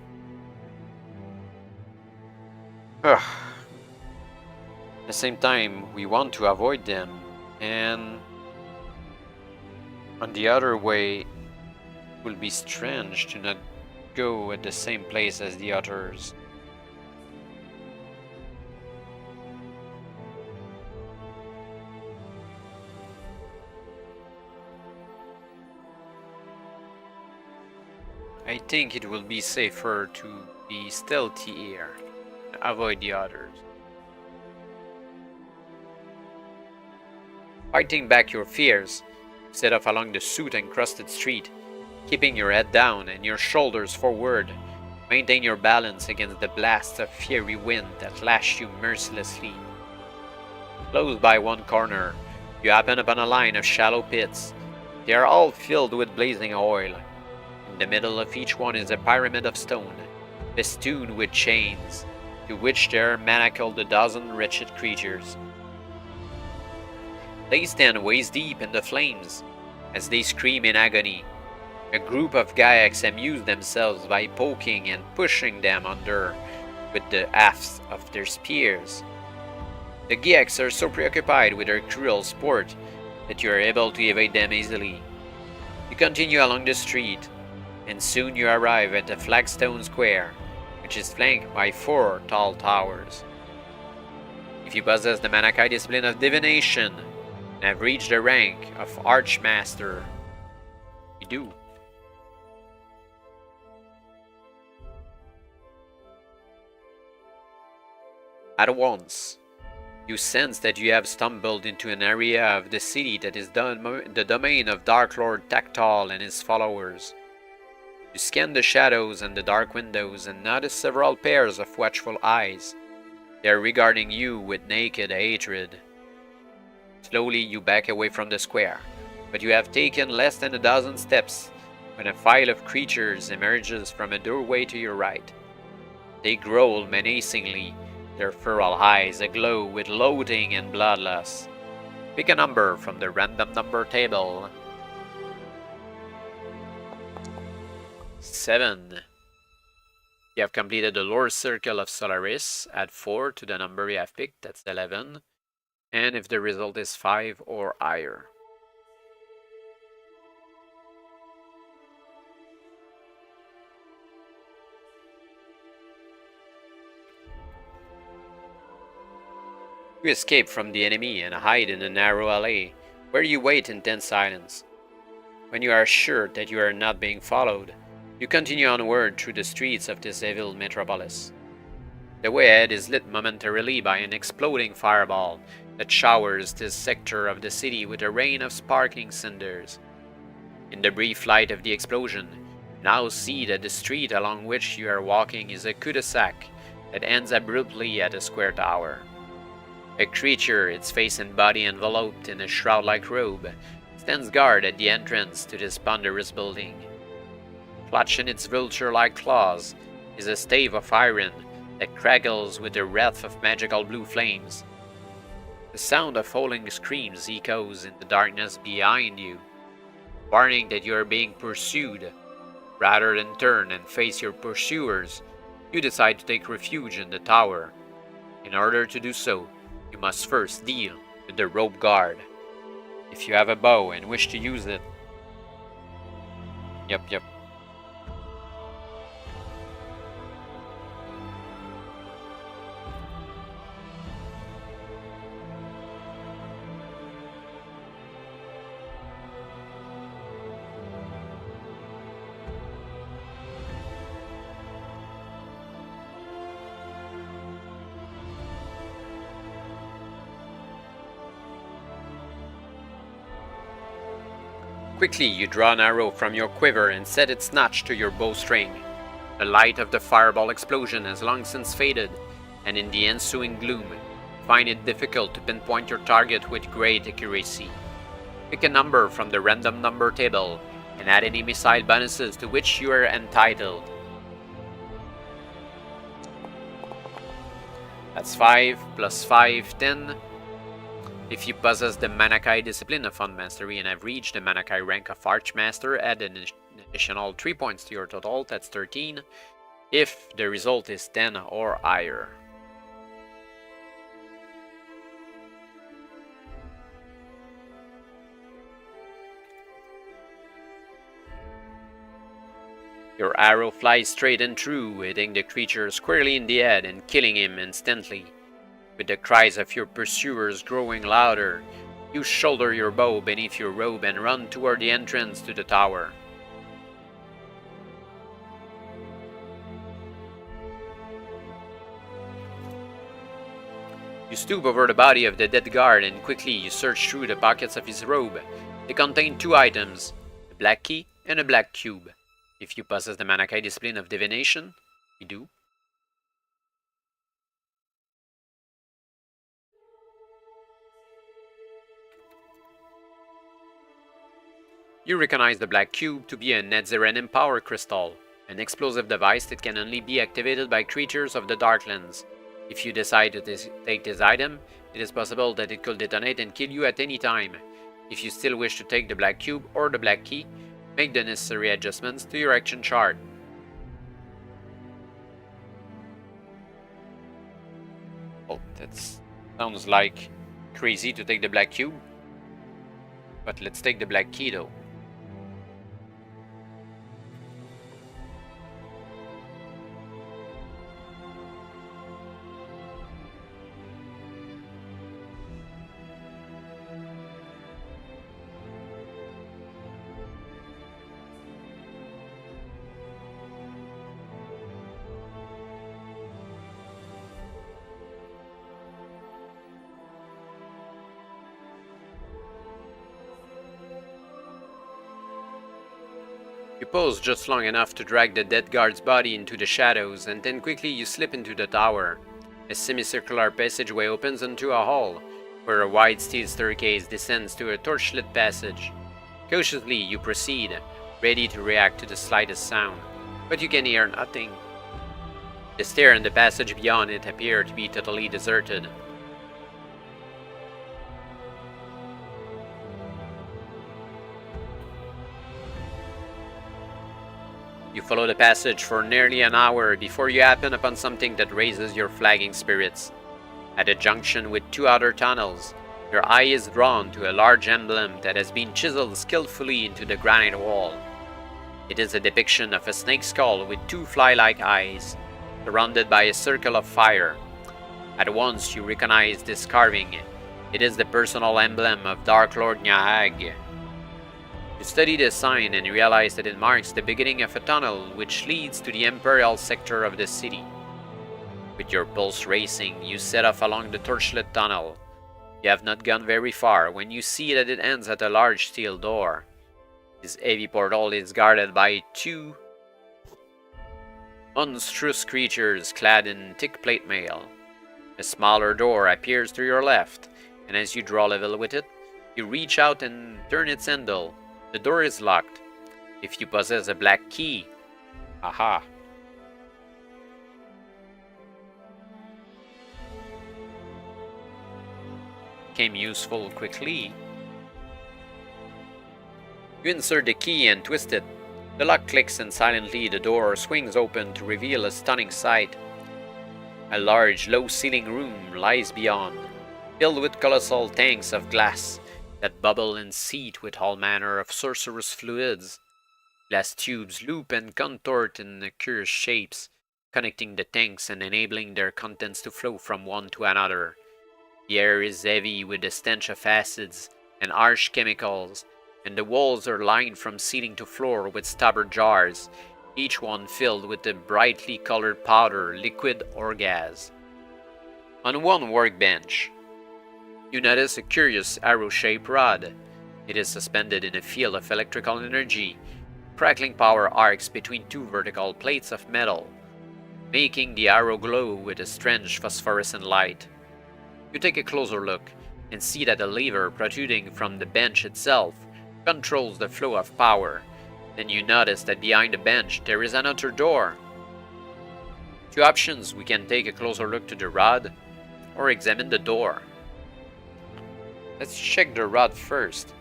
At the same time, we want to avoid them, and on the other way, it will be strange to not go at the same place as the others. I think it will be safer to be stealthy here, avoid the others. Fighting back your fears, set off along the soot-encrusted street, keeping your head down and your shoulders forward. Maintain your balance against the blasts of fiery wind that lash you mercilessly. Close by one corner, you happen upon a line of shallow pits. They are all filled with blazing oil. In the middle of each one is a pyramid of stone, festooned with chains, to which there are manacled a dozen wretched creatures. They stand waist deep in the flames, as they scream in agony. A group of Gaiacs amuse themselves by poking and pushing them under with the hafts of their spears. The Gaiacs are so preoccupied with their cruel sport that you are able to evade them easily. You continue along the street, and soon you arrive at a flagstone square, which is flanked by 4 tall towers. If you possess the Magnakai discipline of divination and have reached the rank of Archmaster, you do. At once, You sense that you have stumbled into an area of the city that is the domain of Dark Lord Tactile and his followers. You scan the shadows and the dark windows and notice several pairs of watchful eyes. They are regarding you with naked hatred. Slowly you back away from the square, but you have taken less than a dozen steps when a file of creatures emerges from a doorway to your right. They growl menacingly, their feral eyes aglow with loathing and bloodlust. Pick a number from the random number table. 7. You have completed the lower circle of Solaris. Add 4 to the number you have picked, that's 11. And if the result is 5 or higher. You escape from the enemy and hide in a narrow alley, where you wait in tense silence. When you are sure that you are not being followed, you continue onward through the streets of this evil metropolis. The way ahead is lit momentarily by an exploding fireball that showers this sector of the city with a rain of sparkling cinders. In the brief light of the explosion, you now see that the street along which you are walking is a cul-de-sac that ends abruptly at a square tower. A creature, its face and body enveloped in a shroud-like robe, stands guard at the entrance to this ponderous building. Clutched in its vulture-like claws is a stave of iron that crackles with the wrath of magical blue flames. The sound of howling screams echoes in the darkness behind you, warning that you are being pursued. Rather than turn and face your pursuers, you decide to take refuge in the tower. In order to do so, you must first deal with the rope guard. If you have a bow and wish to use it... Yep. Quickly you draw an arrow from your quiver and set its notch to your bowstring. The light of the fireball explosion has long since faded, and in the ensuing gloom, find it difficult to pinpoint your target with great accuracy. Pick a number from the random number table, and add any missile bonuses to which you are entitled. That's 5 plus 5, 10. If you possess the Magnakai discipline of Fund Mastery and have reached the Magnakai rank of Archmaster, add an additional 3 points to your total, that's 13, if the result is 10 or higher. Your arrow flies straight and true, hitting the creature squarely in the head and killing him instantly. With the cries of your pursuers growing louder, you shoulder your bow beneath your robe and run toward the entrance to the tower. You stoop over the body of the dead guard and quickly you search through the pockets of his robe. They contain 2 items, a black key and a black cube. If you possess the Magnakai discipline of divination, you do. You recognize the black cube to be a Netzerenim power crystal, an explosive device that can only be activated by creatures of the Darklands. If you decide to take this item, it is possible that it could detonate and kill you at any time. If you still wish to take the black cube or the black key, make the necessary adjustments to your action chart. Oh, that sounds like crazy to take the black cube. But let's take the black key though. You pause just long enough to drag the dead guard's body into the shadows, and then quickly you slip into the tower. A semicircular passageway opens into a hall, where a wide steel staircase descends to a torchlit passage. Cautiously you proceed, ready to react to the slightest sound, but you can hear nothing. The stair and the passage beyond it appear to be totally deserted. You follow the passage for nearly an hour before you happen upon something that raises your flagging spirits. At a junction with two other tunnels, your eye is drawn to a large emblem that has been chiseled skillfully into the granite wall. It is a depiction of a snake skull with two fly-like eyes, surrounded by a circle of fire. At once you recognize this carving. It is the personal emblem of Dark Lord Nyahag. You study the sign and realize that it marks the beginning of a tunnel which leads to the Imperial sector of the city. With your pulse racing, you set off along the torchlit tunnel. You have not gone very far when you see that it ends at a large steel door. This heavy portal is guarded by two monstrous creatures clad in thick plate mail. A smaller door appears to your left, and as you draw level with it, you reach out and turn its handle. The door is locked. If you possess a black key, aha! Became useful quickly. You insert the key and twist it. The lock clicks and silently the door swings open to reveal a stunning sight. A large, low-ceiling room lies beyond, filled with colossal tanks of glass that bubble and seethe with all manner of sorcerous fluids. Glass tubes loop and contort in curious shapes, connecting the tanks and enabling their contents to flow from one to another. The air is heavy with the stench of acids and harsh chemicals, and the walls are lined from ceiling to floor with stoppered jars, each one filled with a brightly colored powder, liquid or gas. On one workbench, you notice a curious arrow-shaped rod. It is suspended in a field of electrical energy, crackling power arcs between two vertical plates of metal, making the arrow glow with a strange phosphorescent light. You take a closer look and see that a lever protruding from the bench itself controls the flow of power. Then you notice that behind the bench there is another door. Two options: we can take a closer look to the rod, or examine the door. Let's check the rod first.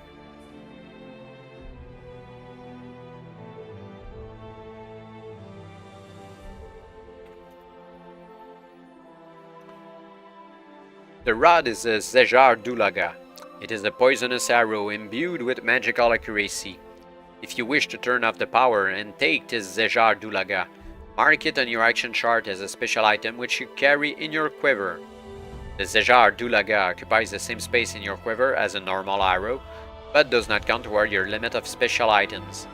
The rod is a Zejar Dulaga. It is a poisonous arrow imbued with magical accuracy. If you wish to turn off the power and take this Zejar Dulaga, mark it on your action chart as a special item which you carry in your quiver. The Zejar Dulaga occupies the same space in your quiver as a normal arrow, but does not count toward your limit of special items.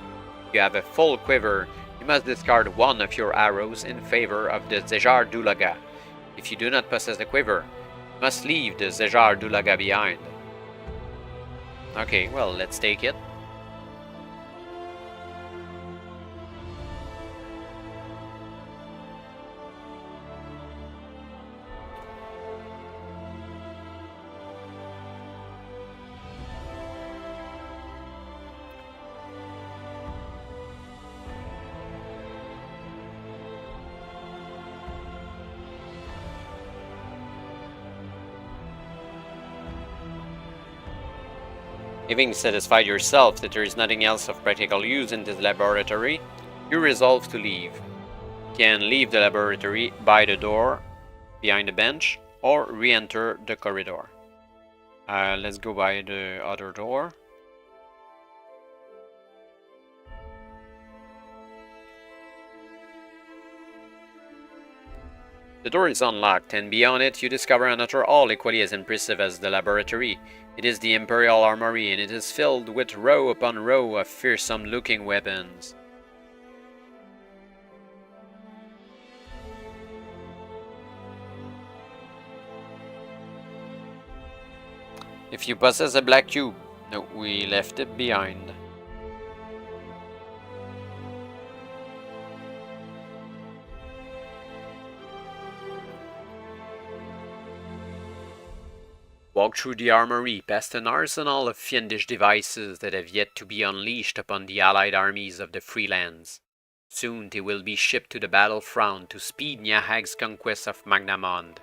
If you have a full quiver, you must discard one of your arrows in favor of the Zejar Dulaga. If you do not possess a quiver, you must leave the Zejar Dulaga behind. Okay, well, let's take it. Having satisfied yourself that there is nothing else of practical use in this laboratory, you resolve to leave. You can leave the laboratory by the door behind the bench, or re-enter the corridor. Let's go by the other door. The door is unlocked, and beyond it you discover another hall equally as impressive as the laboratory. It is the Imperial Armory, and it is filled with row upon row of fearsome-looking weapons. If you possess a black cube, no, we left it behind. Walk through the armory past an arsenal of fiendish devices that have yet to be unleashed upon the allied armies of the Freelands. Soon they will be shipped to the battlefront to speed Nyahag's conquest of Magnamond.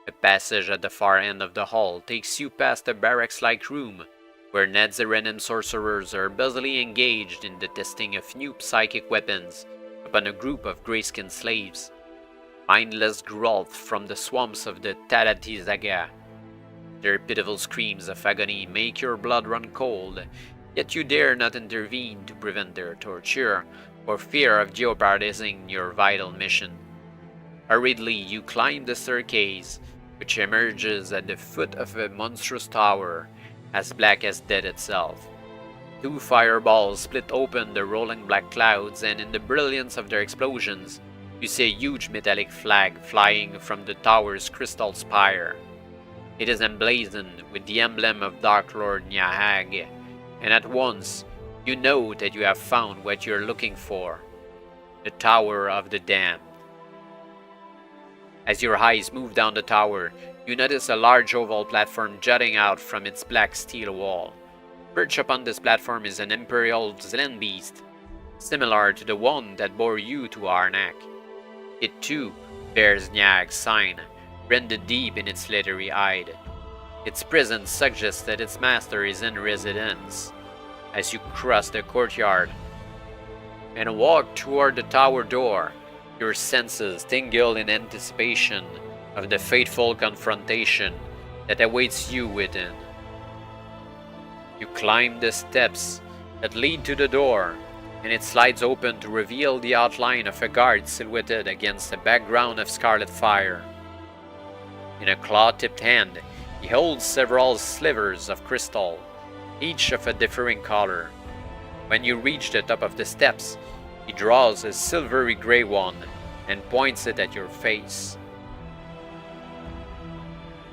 The passage at the far end of the hall takes you past a barracks-like room, where Nadzerenim sorcerers are busily engaged in the testing of new psychic weapons upon a group of grey-skinned slaves. Mindless growth from the swamps of the Talatizaga. Their pitiful screams of agony make your blood run cold, yet you dare not intervene to prevent their torture, for fear of jeopardizing your vital mission. Hurriedly you climb the staircase, which emerges at the foot of a monstrous tower, as black as death itself. 2 fireballs split open the rolling black clouds, and in the brilliance of their explosions, you see a huge metallic flag flying from the tower's crystal spire. It is emblazoned with the emblem of Dark Lord Nyahag, and at once you know that you have found what you're looking for, the Tower of the Damned. As your eyes move down the tower, you notice a large oval platform jutting out from its black steel wall. Perched upon this platform is an imperial Zelen beast, similar to the one that bore you to Arnak. It too bears Nyag's sign, rendered deep in its leathery hide. Its presence suggests that its master is in residence. As you cross the courtyard and walk toward the tower door, your senses tingle in anticipation of the fateful confrontation that awaits you within. You climb the steps that lead to the door, and it slides open to reveal the outline of a guard silhouetted against a background of scarlet fire. In a claw-tipped hand, he holds several slivers of crystal, each of a differing color. When you reach the top of the steps, he draws a silvery gray one and points it at your face.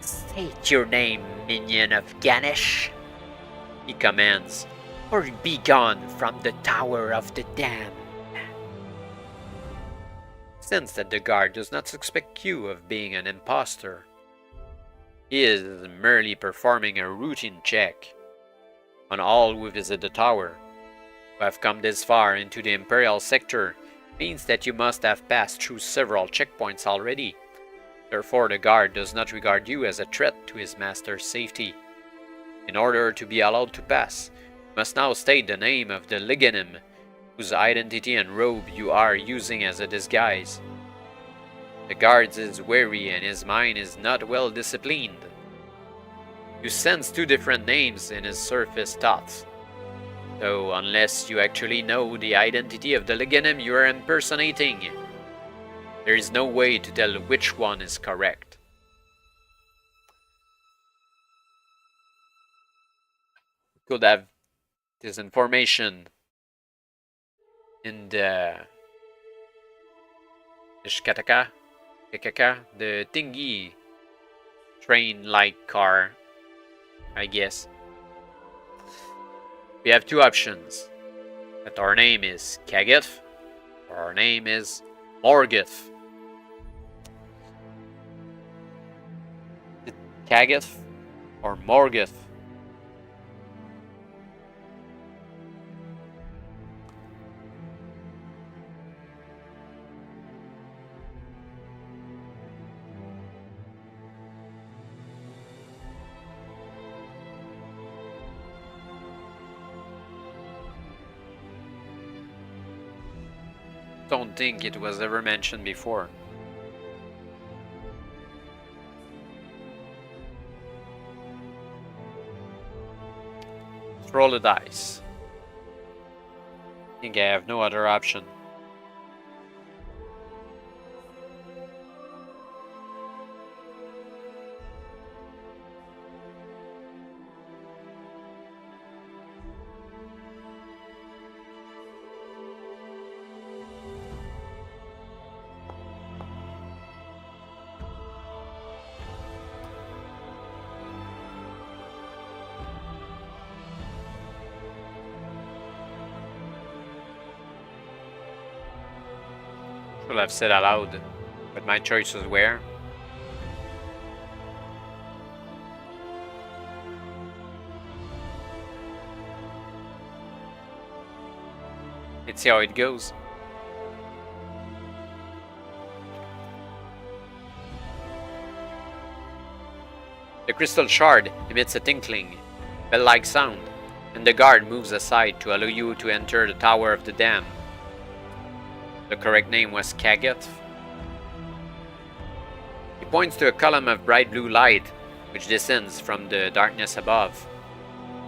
State your name, minion of Ganesh, He commands. or be gone from the Tower of the Damned. Sense that the guard does not suspect you of being an impostor. He is merely performing a routine check on all who visit the tower. Who have come this far into the Imperial sector means that you must have passed through several checkpoints already. Therefore, the guard does not regard you as a threat to his master's safety. In order to be allowed to pass, you must now state the name of the Liganim, whose identity and robe you are using as a disguise. The guard is wary and his mind is not well disciplined. You sense 2 different names in his surface thoughts. Though unless you actually know the identity of the Liganim you are impersonating, there is no way to tell which one is correct. Could have this information in the Shkataka, the thingy train-like car, I guess. We have 2 options. That our name is Kagith, or our name is Morgith. Kagith or Morgith? Don't think it was ever mentioned before. Let's roll the dice. I think I have no other option. Should have said aloud what my choices were. Let's see how it goes. The crystal shard emits a tinkling, bell-like sound, and the guard moves aside to allow you to enter the tower of the dam. The correct name was Kagat. He points to a column of bright blue light which descends from the darkness above.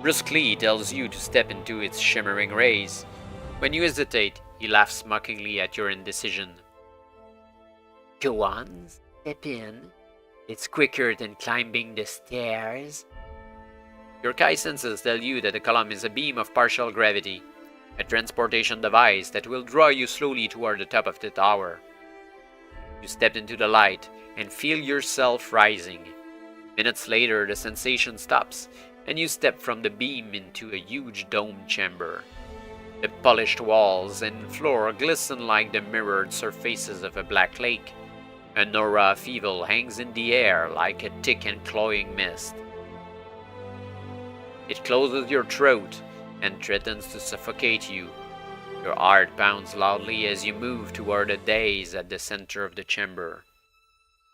Brusquely, he tells you to step into its shimmering rays. When you hesitate, he laughs mockingly at your indecision. Go on, step in. It's quicker than climbing the stairs. Your Kai senses tell you that the column is a beam of partial gravity, a transportation device that will draw you slowly toward the top of the tower. You step into the light and feel yourself rising. Minutes later, the sensation stops, and you step from the beam into a huge domed chamber. The polished walls and floor glisten like the mirrored surfaces of a black lake. An aura of evil hangs in the air like a thick and cloying mist. It closes your throat and threatens to suffocate you. Your heart pounds loudly as you move toward a dais at the center of the chamber.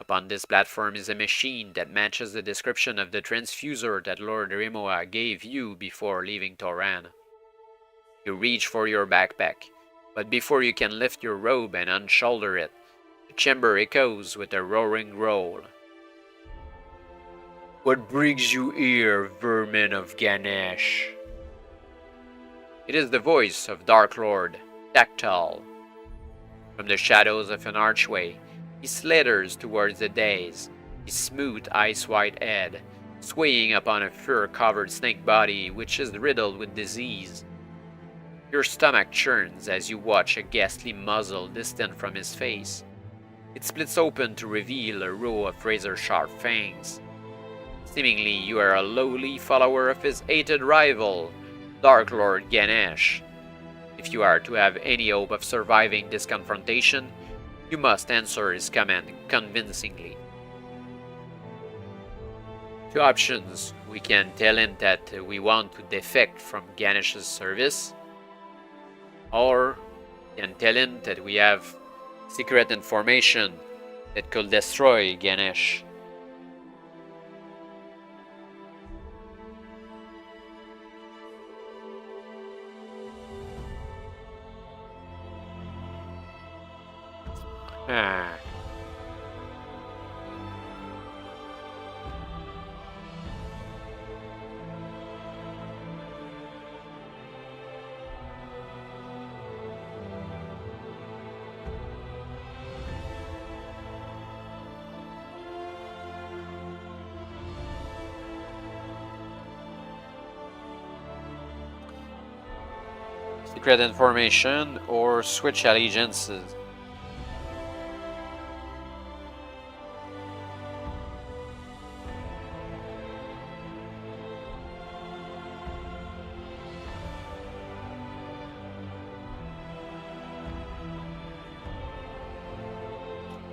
Upon this platform is a machine that matches the description of the transfuser that Lord Rimoa gave you before leaving Toran. You reach for your backpack, but before you can lift your robe and unshoulder it, the chamber echoes with a roaring roll. What brings you here, vermin of Ganesh? It is the voice of Dark Lord Tactile. From the shadows of an archway, he slithers towards the dais, his smooth ice-white head swaying upon a fur-covered snake body which is riddled with disease. Your stomach churns as you watch a ghastly muzzle distant from his face. It splits open to reveal a row of razor-sharp fangs. Seemingly, you are a lowly follower of his hated rival, Dark Lord Ganesh. If you are to have any hope of surviving this confrontation, you must answer his command convincingly. Two options. We can tell him that we want to defect from Ganesh's service, or we can tell him that we have secret information that could destroy Ganesh. Secret information or switch allegiances.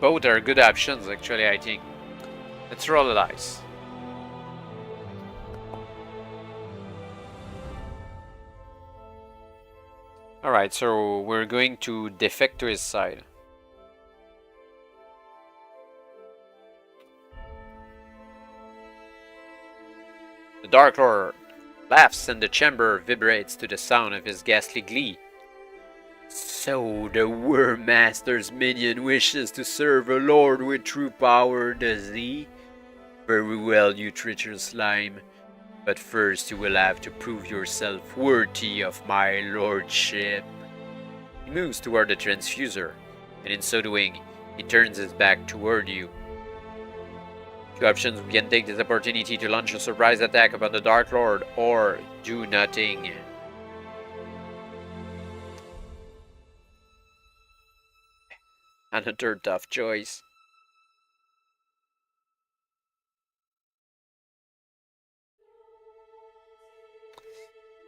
Both are good options, actually, I think. Let's roll the dice. Alright, so we're going to defect to his side. The Dark Lord laughs and the chamber vibrates to the sound of his ghastly glee. So the Worm Master's minion wishes to serve a lord with true power, does he? Very well, you treacherous slime. But first you will have to prove yourself worthy of my lordship. He moves toward the transfuser, and in so doing, he turns his back toward you. Two options: we can take this opportunity to launch a surprise attack upon the Dark Lord, or do nothing. Another tough choice.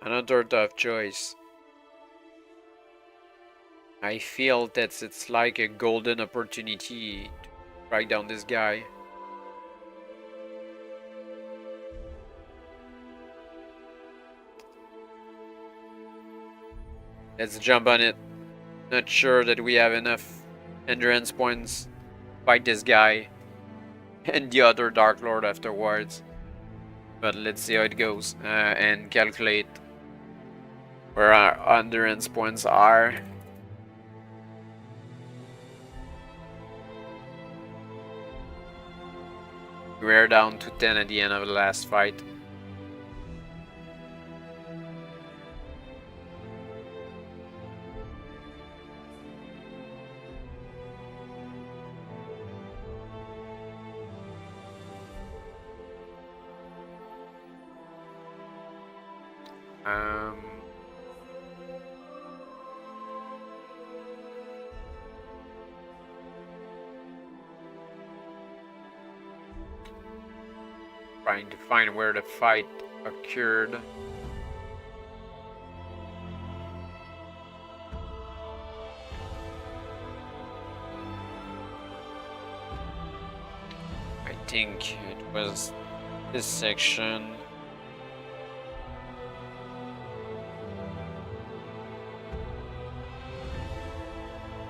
Another tough choice. I feel that it's like a golden opportunity to strike down this guy. let's jump on it. Not sure that we have enough endurance points to fight this guy and the other Dark Lord afterwards. But let's see how it goes and calculate where our endurance points are. We're down to 10 at the end of the last fight. Trying to find where the fight occurred. I think it was this section.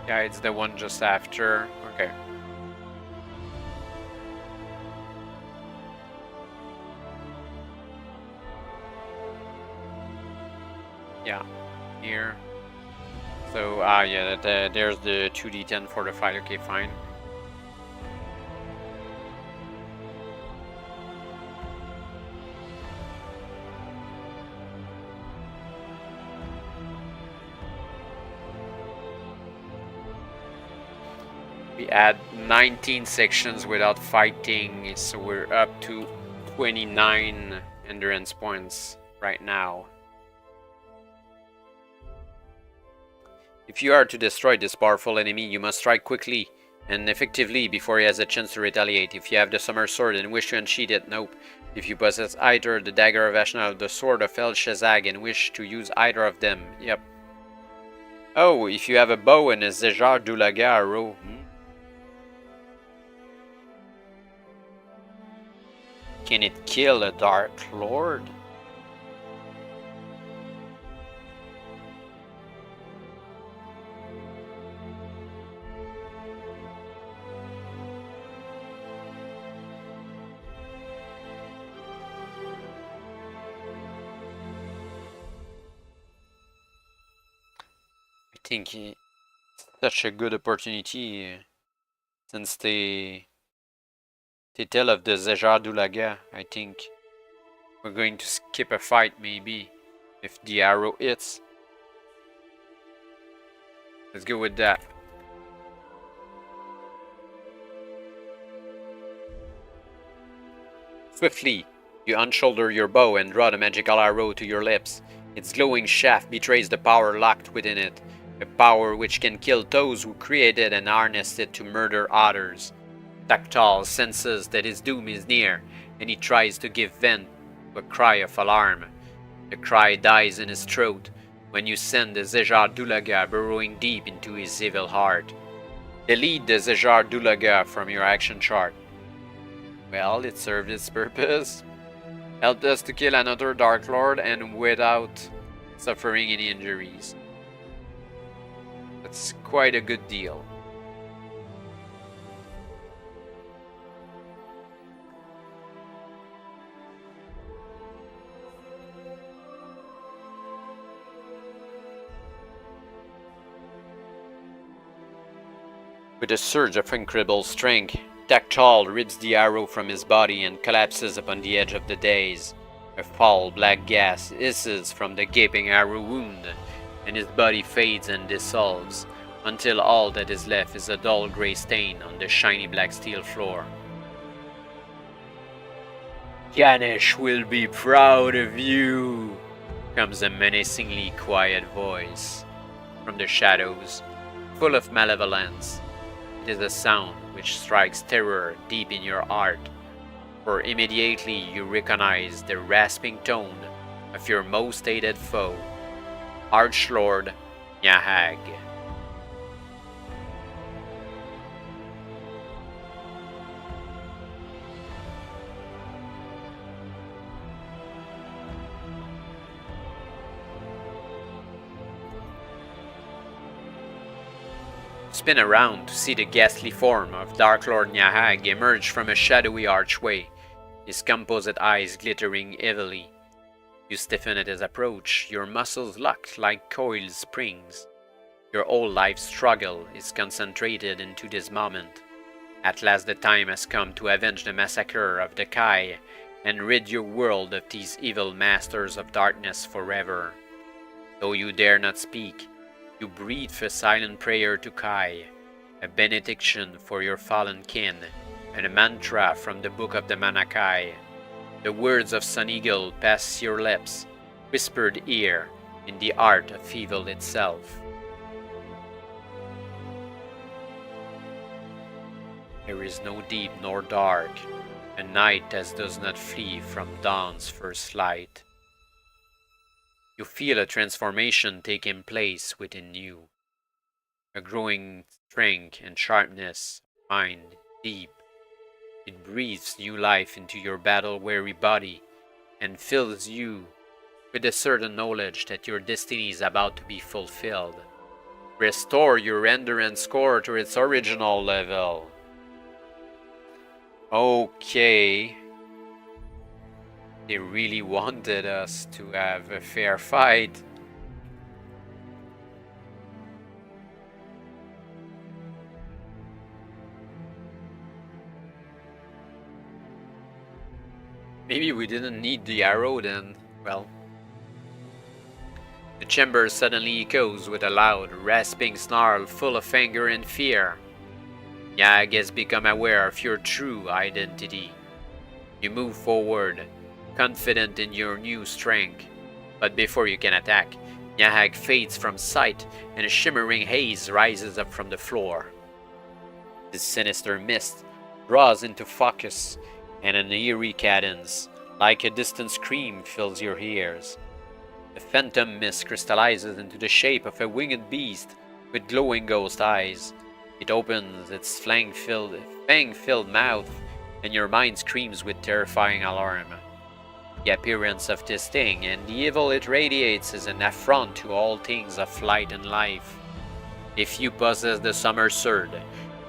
Yeah, it's the one just after. Okay. Yeah, here. So, yeah, there's the 2d10 for the fight. Okay, fine. We add 19 sections without fighting, so we're up to 29 endurance points right now. If you are to destroy this powerful enemy, you must strike quickly and effectively before he has a chance to retaliate. If you have the Summer Sword and wish to unsheath it, nope. If you possess either the Dagger of Ashnal or the Sword of El Shazag and wish to use either of them, yep. Oh, if you have a bow and a Zejar Dulaga arrow, can it kill a Dark Lord? I think it's such a good opportunity since they tell of the Zejar Dulaga. I think we're going to skip a fight maybe if the arrow hits. Let's go with that. Swiftly, you unshoulder your bow and draw the magical arrow to your lips. Its glowing shaft betrays the power locked within it, a power which can kill those who created and harnessed it to murder others. Tactile senses that his doom is near, and he tries to give vent to a cry of alarm. The cry dies in his throat when you send the Zejar Dulaga burrowing deep into his evil heart. Delete the Zejar Dulaga from your action chart. Well, it served its purpose. Helped us to kill another Dark Lord and without suffering any injuries. That's quite a good deal. With a surge of incredible strength, Tactile rips the arrow from his body and collapses upon the edge of the dais. A foul black gas hisses from the gaping arrow wound, and his body fades and dissolves, until all that is left is a dull grey stain on the shiny black steel floor. Ganesh will be proud of you, comes a menacingly quiet voice from the shadows, full of malevolence. It is a sound which strikes terror deep in your heart, for immediately you recognize the rasping tone of your most hated foe, Archlord Nyahag. Spin around to see the ghastly form of Dark Lord Nyahag emerge from a shadowy archway, his composite eyes glittering heavily. You stiffen at his approach, your muscles locked like coiled springs. Your whole life struggle is concentrated into this moment. At last the time has come to avenge the massacre of the Kai and rid your world of these evil masters of darkness forever. Though you dare not speak, you breathe a silent prayer to Kai, a benediction for your fallen kin, and a mantra from the book of the Magnakai. The words of Sun Eagle pass your lips, whispered here in the art of evil itself. There is no deep nor dark, a night as does not flee from dawn's first light. You feel a transformation taking place within you, a growing strength and sharpness of mind deep. It breathes new life into your battle-weary body and fills you with a certain knowledge that your destiny is about to be fulfilled. Restore your endurance score to its original level. Okay. They really wanted us to have a fair fight. Maybe we didn't need the arrow then. Well. The chamber suddenly echoes with a loud, rasping snarl full of anger and fear. Nyahag has become aware of your true identity. You move forward, confident in your new strength. But before you can attack, Nyahag fades from sight and a shimmering haze rises up from the floor. This sinister mist draws into focus, and an eerie cadence, like a distant scream, fills your ears. The phantom mist crystallizes into the shape of a winged beast with glowing ghost eyes. It opens its fang-filled mouth, and your mind screams with terrifying alarm. The appearance of this thing and the evil it radiates is an affront to all things of light and life. If you possess the Summer Sword,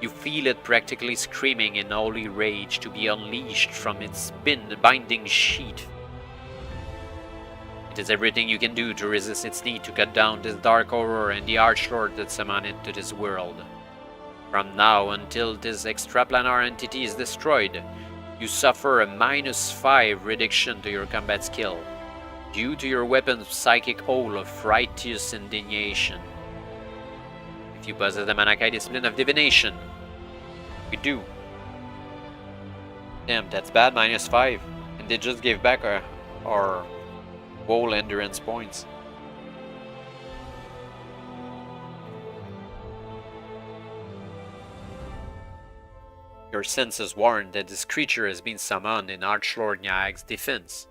you feel it practically screaming in holy rage to be unleashed from its binding sheath. It is everything you can do to resist its need to cut down this dark horror and the Archlord that summoned it to this world. From now until this extraplanar entity is destroyed, you suffer a -5 reduction to your combat skill, due to your weapon's psychic owl of righteous indignation. If you possess the Magnakai discipline of divination, we do. Damn, that's bad, -5. And they just gave back our whole endurance points. Your senses warn that this creature has been summoned in Archlord Nyahag's defense.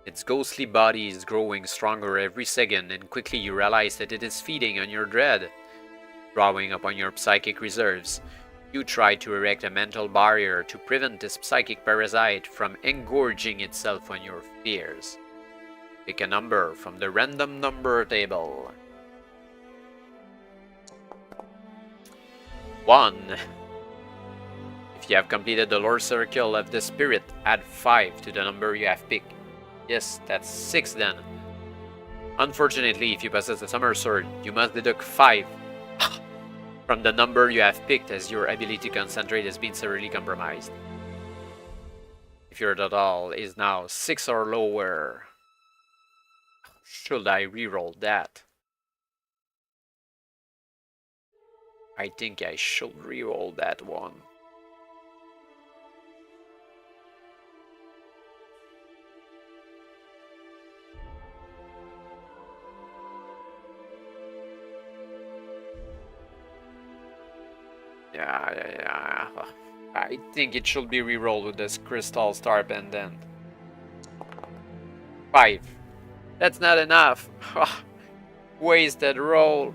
Its ghostly body is growing stronger every second, and quickly you realize that it is feeding on your dread. Drawing upon your psychic reserves, you try to erect a mental barrier to prevent this psychic parasite from engorging itself on your fears. Pick a number from the random number table. 1. If you have completed the lore circle of the spirit, add 5 to the number you have picked. Yes, that's 6 then. Unfortunately, if you possess the Summer Sword, you must deduct 5 from the number you have picked, as your ability to concentrate has been severely compromised. If your total is now 6 or lower, should I reroll that? I think I should reroll that one. Yeah. I think it should be rerolled with this Crystal Star Pendant. 5. That's not enough. Wasted roll.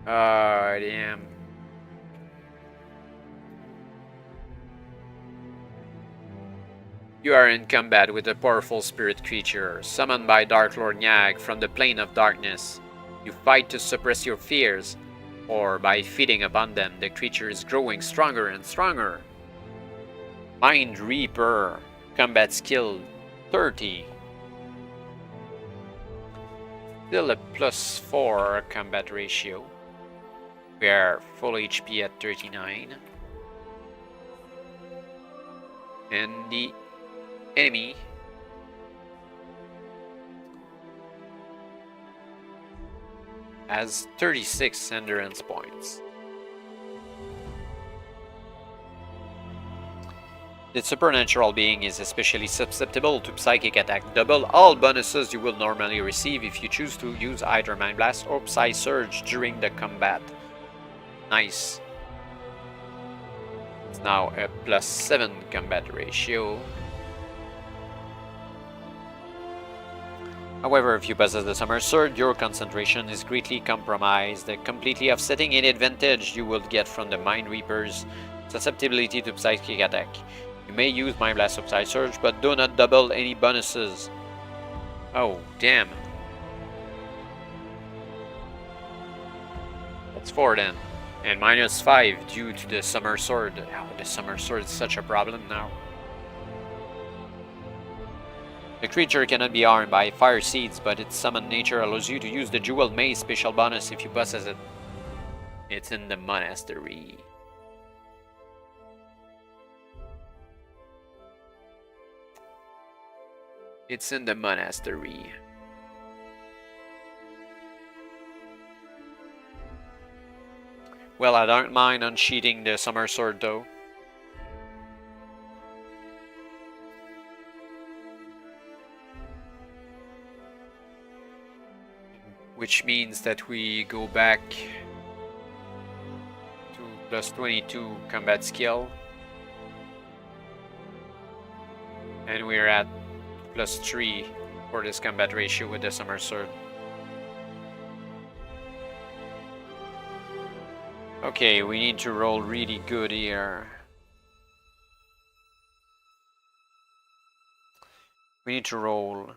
Oh, damn. You are in combat with a powerful spirit creature, summoned by Dark Lord Nyahag from the plane of darkness. You fight to suppress your fears, or by feeding upon them, the creature is growing stronger and stronger. Mind Reaper, combat skill 30. Still a +4 combat ratio. We are full HP at 39. And the enemy has 36 endurance points. The supernatural being is especially susceptible to psychic attack. Double all bonuses you will normally receive if you choose to use either Mind Blast or Psy Surge during the combat. Nice. It's now a +7 combat ratio. However, if you possess the Summer Sword, your concentration is greatly compromised, completely offsetting any advantage you will get from the Mind Reaper's susceptibility to psychic attack. You may use Mind Blast or Psy Surge, but do not double any bonuses. Oh, damn. That's 4 then. And -5 due to the Summer Sword. Oh, the Summer Sword is such a problem now. The creature cannot be harmed by fire seeds, but its summon nature allows you to use the Jewel Maze special bonus if you possess it. It's in the monastery. It's in the monastery. Well, I don't mind unsheathing the Summer Sword though. Which means that we go back to +22 combat skill. And we're at +3 for this combat ratio with the Summer Sword. Okay, we need to roll really good here. We need to roll,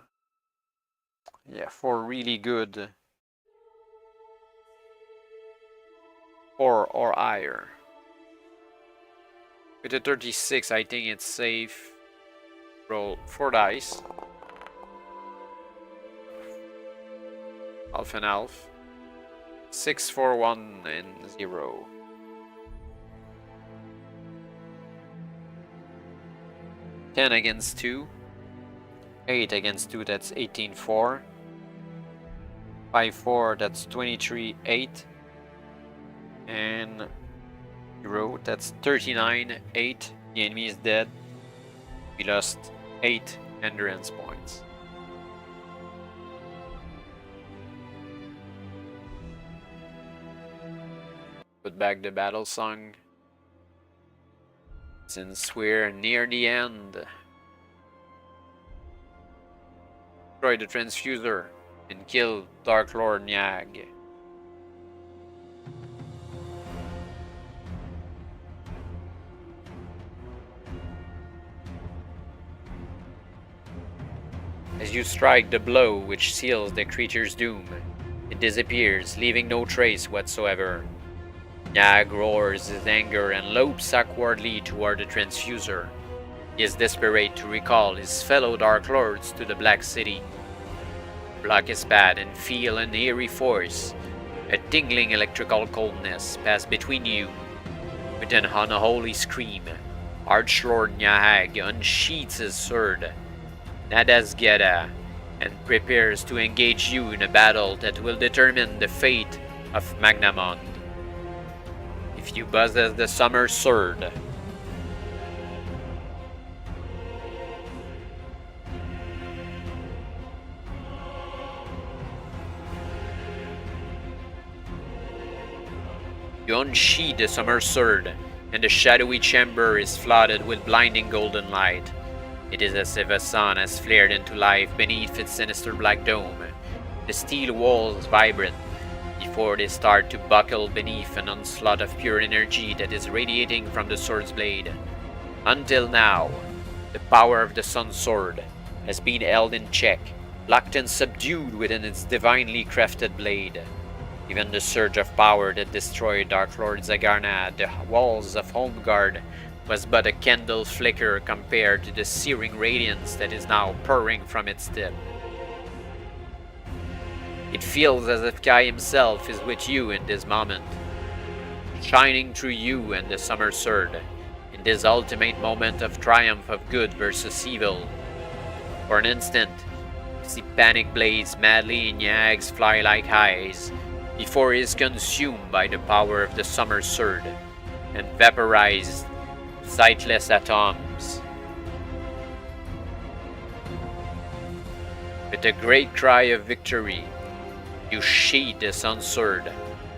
yeah, for really good. 4 or higher. With the 36, I think it's safe. Roll 4 dice. Half and half. 6, 4, 1, and 0. Ten against 2. 8 against 2, that's 18-4. 5-4, that's 23-8. And 0, that's 39-8. The enemy is dead. We lost 8 endurance points. Put back the battle song, since we're near the end. Destroy the transfuser and kill Dark Lord Nyag. As you strike the blow which seals the creature's doom, it disappears, leaving no trace whatsoever. Nyag roars his anger and lopes awkwardly toward the transfuser. He is desperate to recall his fellow Dark Lords to the Black City. Block his path and feel an eerie force. A tingling electrical coldness pass between you. With an unholy scream, Archlord Nyag unsheathes his sword, Nadasgeda, and prepares to engage you in a battle that will determine the fate of Magnamond. If you possess the Summer Sword, you unsheath the Summer Sword, and the shadowy chamber is flooded with blinding golden light. It is as if a sun has flared into life beneath its sinister black dome. The steel walls vibrate before they start to buckle beneath an onslaught of pure energy that is radiating from the sword's blade. Until now, the power of the Sun Sword has been held in check, locked and subdued within its divinely crafted blade. Even the surge of power that destroyed Dark Lord Zagarna, the walls of Homeguard, was but a candle flicker compared to the searing radiance that is now pouring from its tip. It feels as if Kai himself is with you in this moment, shining through you and the Summer Sword, in this ultimate moment of triumph of good versus evil. For an instant, you see panic blaze madly in Yag's fly-like eyes, before he is consumed by the power of the Summer Sword, and vaporized sightless atoms. With a great cry of victory, you sheathe the Sun Sword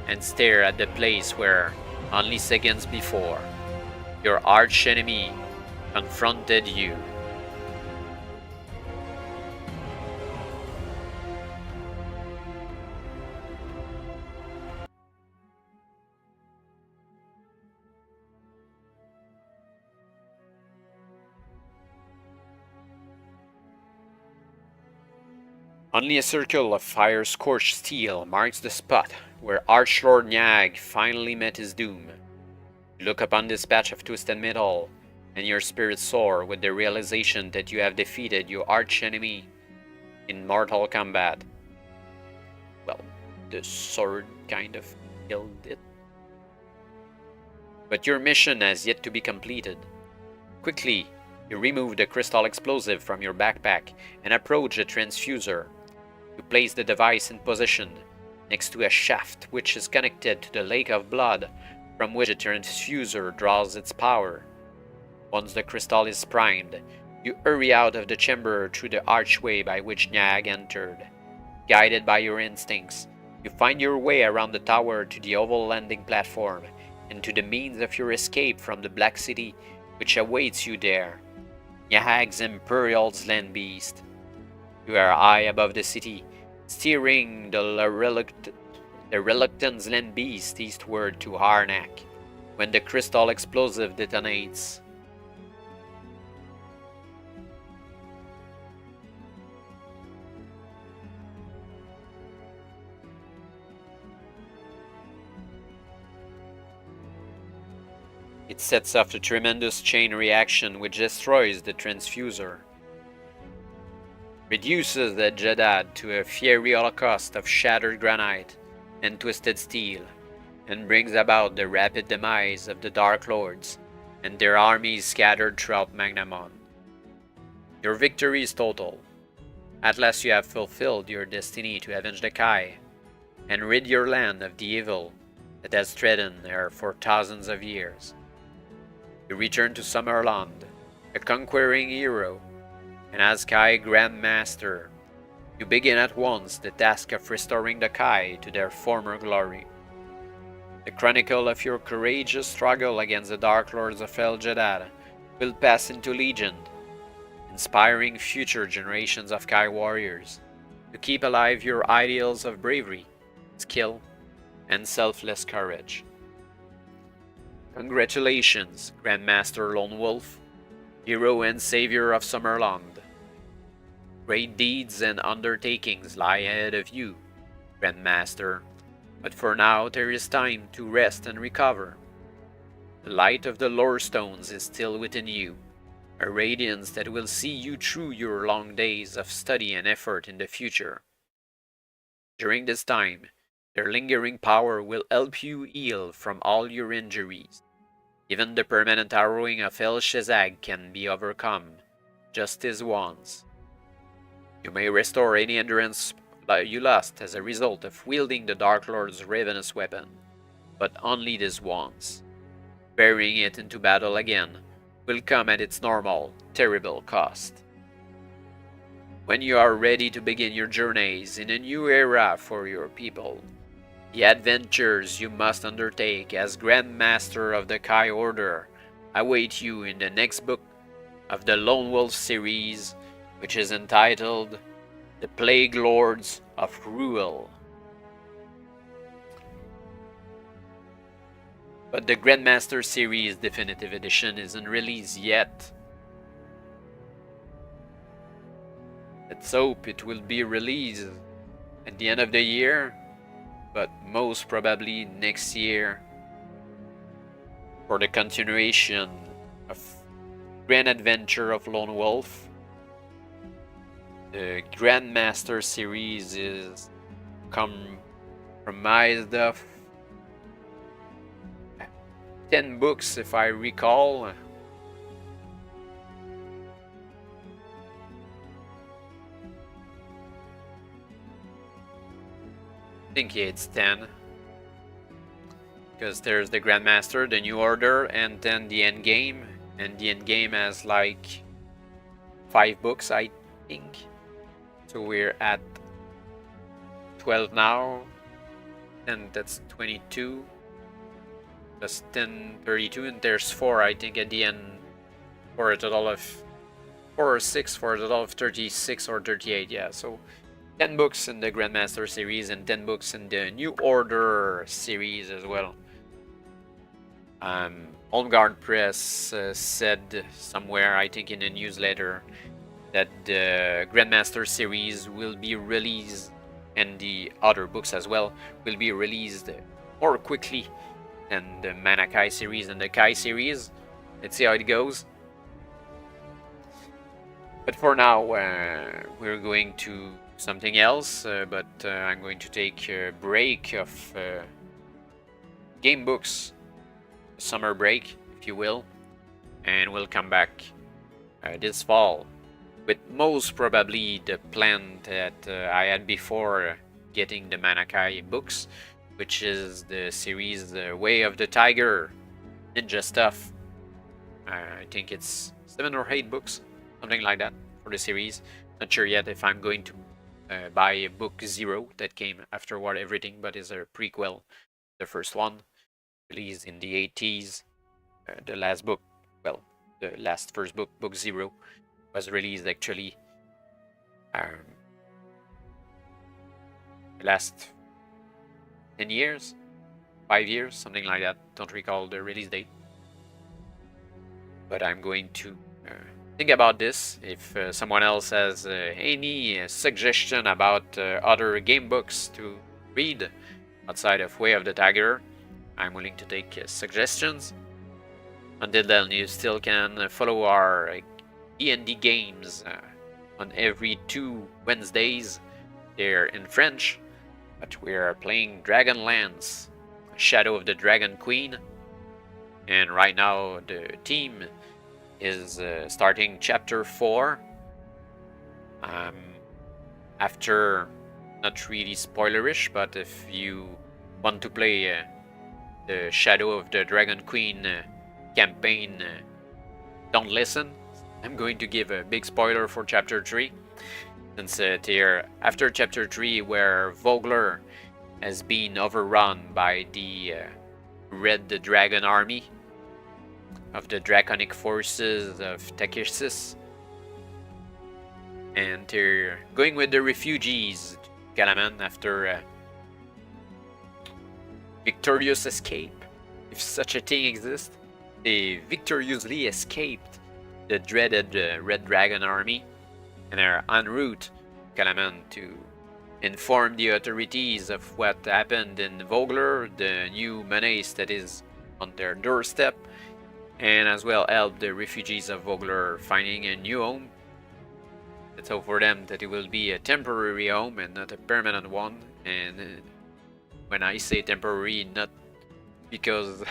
and stare at the place where, only seconds before, your arch-enemy confronted you. Only a circle of fire-scorched steel marks the spot where Archlord Nyag finally met his doom. You look upon this patch of twisted metal, and your spirits soar with the realization that you have defeated your arch-enemy in mortal combat. Well, the sword kind of killed it. But your mission has yet to be completed. Quickly, you remove the crystal explosive from your backpack and approach the transfuser. You place the device in position next to a shaft which is connected to the lake of blood from which the transfuser draws its power. Once the crystal is primed, you hurry out of the chamber through the archway by which Nyag entered. Guided by your instincts, you find your way around the tower to the oval landing platform and to the means of your escape from the Black City which awaits you there. Nyag's Imperial Land Beast. You are high above the city, steering the reluctant Land Beast eastward to Harnack, when the crystal explosive detonates. It sets off a tremendous chain reaction which destroys the transfuser, reduces the Jedad to a fiery holocaust of shattered granite and twisted steel, and brings about the rapid demise of the Dark Lords and their armies scattered throughout Magnamon. Your victory is total. At last you have fulfilled your destiny to avenge the Kai, and rid your land of the evil that has threatened her for thousands of years. You return to Summerland, a conquering hero, and as Kai Grand Master, you begin at once the task of restoring the Kai to their former glory. The chronicle of your courageous struggle against the Dark Lords of El Jeddah will pass into legend, inspiring future generations of Kai warriors to keep alive your ideals of bravery, skill, and selfless courage. Congratulations, Grandmaster Lone Wolf, hero and savior of Summerland. Great deeds and undertakings lie ahead of you, Grandmaster, but for now there is time to rest and recover. The light of the lore stones is still within you, a radiance that will see you through your long days of study and effort in the future. During this time, their lingering power will help you heal from all your injuries. Even the permanent harrowing of El Shazag can be overcome, just as once. You may restore any endurance you lost as a result of wielding the Dark Lord's ravenous weapon, but only this once. Burying it into battle again will come at its normal, terrible cost. When you are ready to begin your journeys in a new era for your people, the adventures you must undertake as Grand Master of the Kai Order await you in the next book of the Lone Wolf series, which is entitled The Plague Lords of Ruel. But the Grandmaster series definitive edition isn't released yet. Let's hope it will be released at the end of the year, but most probably next year for the continuation of Grand Adventure of Lone Wolf. The Grandmaster series is comprised of 10 books, if I recall. I think it's 10. Because there's the Grandmaster, the New Order, and then the Endgame. And the Endgame has like 5 books, I think. So we're at 12 now. And that's 22. That's 10, 32, and there's 4, I think, at the end. For a total of 4 or 6, for a total of 36 or 38, yeah. So 10 books in the Grandmaster series and 10 books in the New Order series as well. On Guard Press said somewhere, I think in a newsletter, that the Grandmaster series will be released, and the other books as well, will be released more quickly than the Magnakai series and the Kai series. Let's see how it goes. But for now, we're going to something else, but I'm going to take a break of game books, summer break, if you will, and we'll come back this fall with most probably the plan that I had before getting the Magnakai books, which is the series The Way of the Tiger, Ninja stuff. I think it's 7 or 8 books, something like that, for the series. Not sure yet if I'm going to buy book 0 that came afterward everything, but is a prequel, the first one, released in the 80s. The last book, well, the first book, book 0, was released actually last 10 years, 5 years, something like that. Don't recall the release date. But I'm going to think about this. If someone else has any suggestion about other game books to read outside of Way of the Tiger, I'm willing to take suggestions. Until then, you still can follow our D&D games on every 2 Wednesdays. They're in French, but we are playing Dragonlance, Shadow of the Dragon Queen. And right now the team is starting chapter 4. After, not really spoilerish, but if you want to play the Shadow of the Dragon Queen campaign, don't listen. I'm going to give a big spoiler for chapter 3. Since they're after chapter 3, where Vogler has been overrun by the Red Dragon army of the draconic forces of Takesis, and they're going with the refugees to Calaman after a victorious escape, if such a thing exists. They victoriously escaped the dreaded Red Dragon army, and are en route to Calaman to inform the authorities of what happened in Vogler, the new menace that is on their doorstep, and as well help the refugees of Vogler finding a new home. Let's hope for them that it will be a temporary home and not a permanent one. And when I say temporary, not because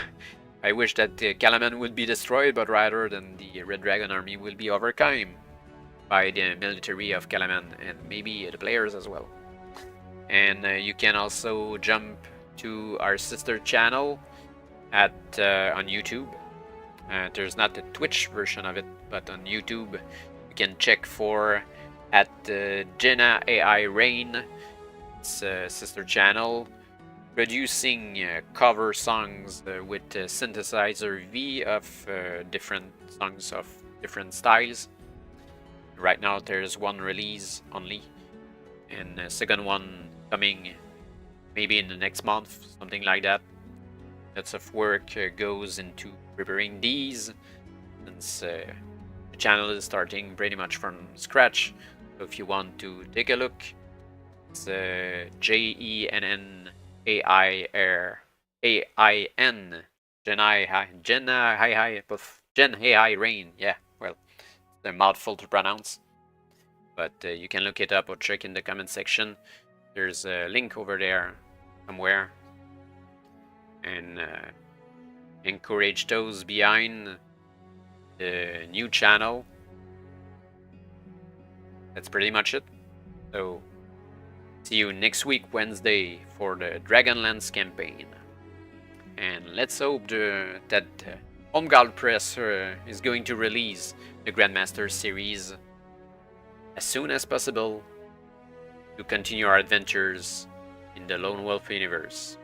I wish that Calaman would be destroyed, but rather than the Red Dragon army will be overcome by the military of Calaman and maybe the players as well. And you can also jump to our sister channel at on YouTube. There's not a Twitch version of it, but on YouTube you can check for at Jenna AI Rain. It's a sister channel producing cover songs with synthesizer V of different songs of different styles. Right now there's one release only, and a second one coming maybe in the next month, something like that. Lots of work goes into preparing these, since the channel is starting pretty much from scratch. So if you want to take a look, it's JENNAI AIN. Gen AI Rain. Yeah, well, it's a mouthful to pronounce. But you can look it up or check in the comment section. There's a link over there somewhere. And encourage those behind the new channel. That's pretty much it. So, see you next week, Wednesday, for the Dragonlance campaign. And let's hope that Homeguard Press is going to release the Grandmaster series as soon as possible to continue our adventures in the Lone Wolf universe.